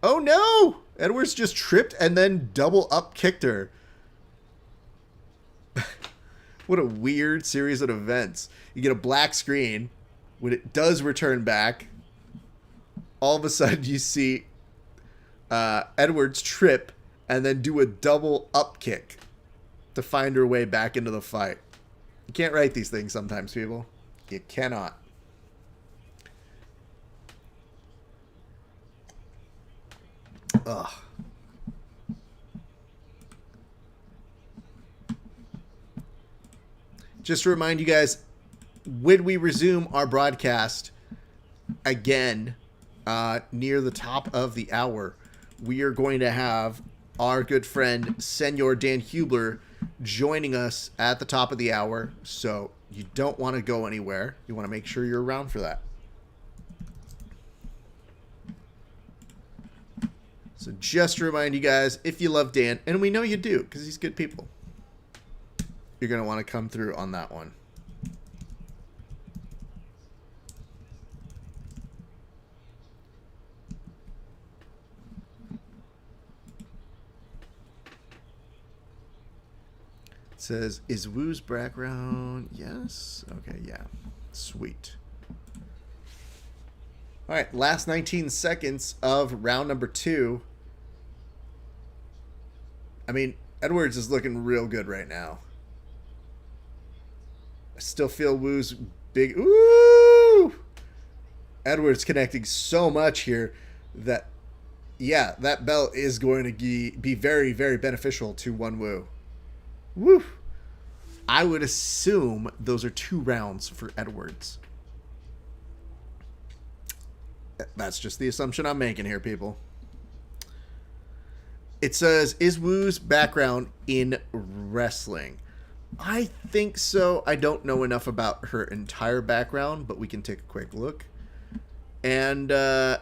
Oh no! Edwards just tripped and then double up kicked her. What a weird series of events. You get a black screen. When it does return back, all of a sudden you see Edwards trip and then do a double up kick to find her way back into the fight. You can't write these things sometimes, people. You cannot. Ugh. Just to remind you guys, when we resume our broadcast again near the top of the hour, we are going to have our good friend Senor Dan Hubler joining us at the top of the hour. So you don't want to go anywhere. You want to make sure you're around for that. So just to remind you guys, if you love Dan, and we know you do because he's good people, you're going to want to come through on that one. It says, is Wu's background? Yes. Okay, yeah. Sweet. All right, last 19 seconds of round number 2. I mean, Edwards is looking real good right now. I still feel Wu's big. Ooh! Edwards connecting so much here that, yeah, that belt is going to be very, very beneficial to one Wu. Woo! I would assume those are 2 rounds for Edwards. That's just the assumption I'm making here, people. It says, is Wu's background in wrestling? I think so. I don't know enough about her entire background, but we can take a quick look. And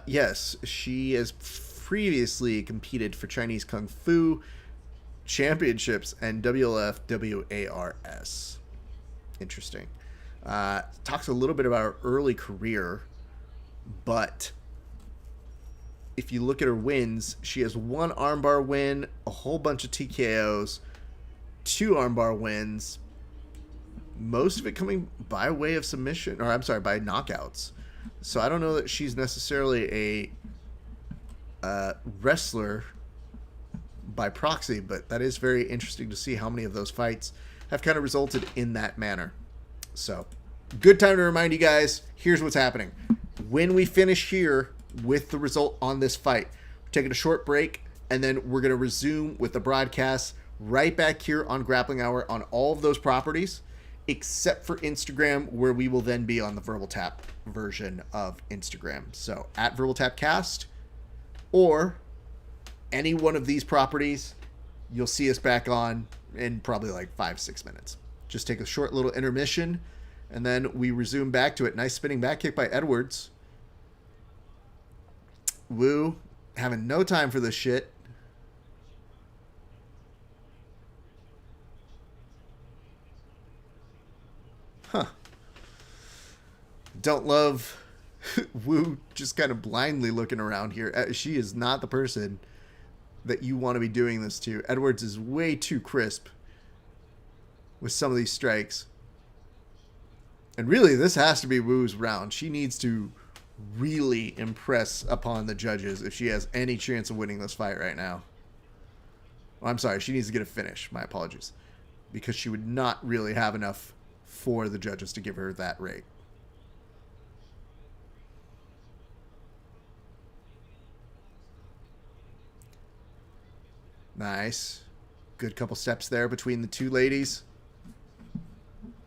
yes, she has previously competed for Chinese Kung Fu Championships and WLF Interesting. Talks a little bit about her early career, but if you look at her wins, she has 1 armbar win, a whole bunch of TKOs, 2 armbar wins, most of it coming by way of submission, or I'm sorry, by knockouts. So I don't know that she's necessarily a wrestler by proxy, but that is very interesting to see how many of those fights have kind of resulted in that manner. So, good time to remind you guys, here's what's happening. When we finish here with the result on this fight, we're taking a short break, and then we're going to resume with the broadcast right back here on Grappling Hour on all of those properties, except for Instagram, where we will then be on the Verbal Tap version of Instagram. So, at Verbal Tap Cast, or any one of these properties, you'll see us back on in probably like 5-6 minutes. Just take a short little intermission, and then we resume back to it. Nice spinning back kick by Edwards. Wu having no time for this shit. Don't love Wu just kind of blindly looking around here. She is not the person that you want to be doing this to. Edwards is way too crisp with some of these strikes. And really, this has to be Wu's round. She needs to really impress upon the judges if she has any chance of winning this fight right now. Well, I'm sorry, she needs to get a finish. My apologies. Because she would not really have enough for the judges to give her that rate. Nice. Good couple steps there between the two ladies.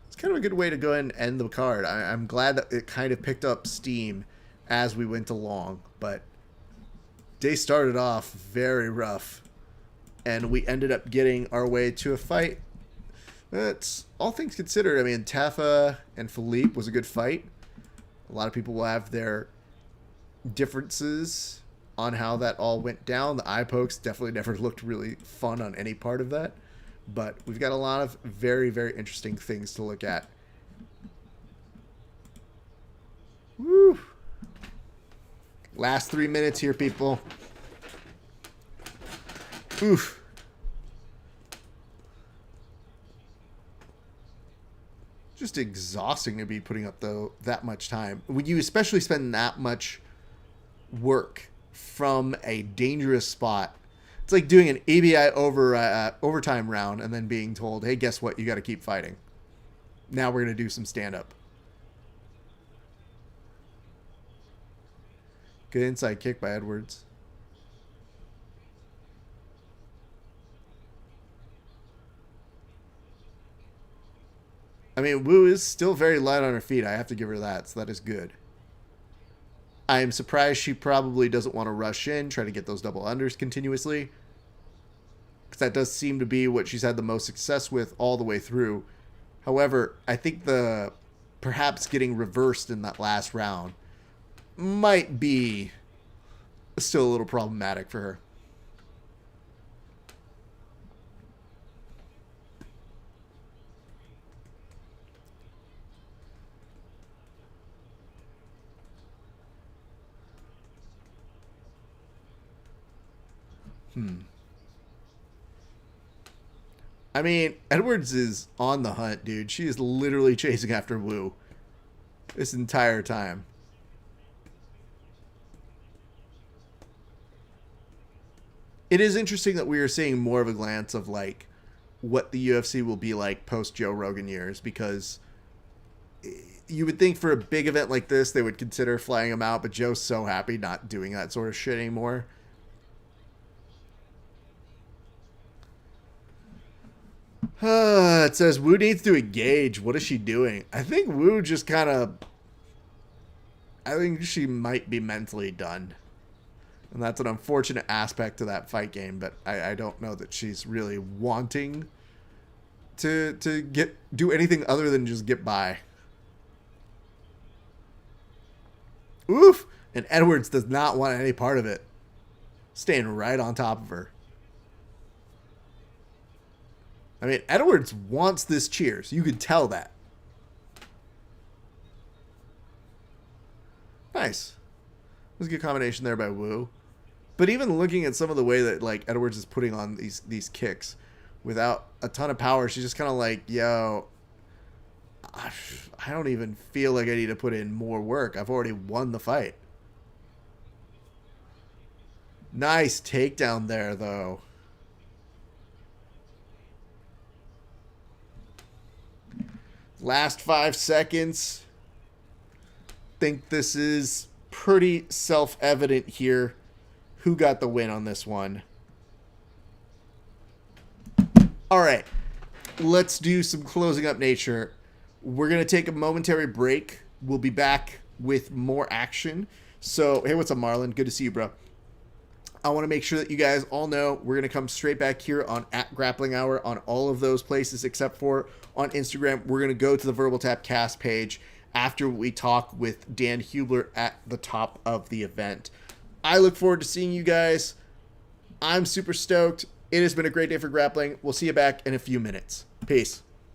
It's kind of a good way to go ahead and end the card. I'm glad that it kind of picked up steam as we went along. But day started off very rough. And we ended up getting our way to a fight. It's all things considered. I mean, Tafa and Felipe was a good fight. A lot of people will have their differences on how that all went down. The eye pokes definitely never looked really fun on any part of that. But we've got a lot of very, very interesting things to look at. Woo! Last 3 minutes here, people. Oof. Just exhausting to be putting up that much time. When you especially spend that much work from a dangerous spot. It's like doing an ABI overtime round and then being told, hey, guess what? You got to keep fighting. Now we're going to do some stand-up. Good inside kick by Edwards. I mean, Wu is still very light on her feet. I have to give her that, so that is good. I am surprised she probably doesn't want to rush in, try to get those double unders continuously. Because that does seem to be what she's had the most success with all the way through. However, I think the perhaps getting reversed in that last round might be still a little problematic for her. I mean, Edwards is on the hunt, dude. She is literally chasing after Wu this entire time. It is interesting that we are seeing more of a glance of like what the UFC will be like post Joe Rogan years, because you would think for a big event like this they would consider flying him out, but Joe's so happy not doing that sort of shit anymore. It says Wu needs to engage. What is she doing? I think Wu just kind of... I think she might be mentally done. And that's an unfortunate aspect to that fight game, but I don't know that she's really wanting to do anything other than just get by. Oof! And Edwards does not want any part of it. Staying right on top of her. I mean, Edwards wants this cheers. You could tell that. Nice. It was a good combination there by Wu. But even looking at some of the way that like Edwards is putting on these kicks without a ton of power, she's just kind of like, yo, I don't even feel like I need to put in more work. I've already won the fight. Nice takedown there, though. Last 5 seconds. Think this is pretty self-evident here. Who got the win on this one? All right. Let's do some closing up nature. We're going to take a momentary break. We'll be back with more action. So, hey, what's up, Marlon? Good to see you, bro. I want to make sure that you guys all know we're going to come straight back here on @GrapplingHour on all of those places except for on Instagram. We're going to go to the Verbal Tap Cast page after we talk with Dan Hubler at the top of the event. I look forward to seeing you guys. I'm super stoked. It has been a great day for grappling. We'll see you back in a few minutes. Peace.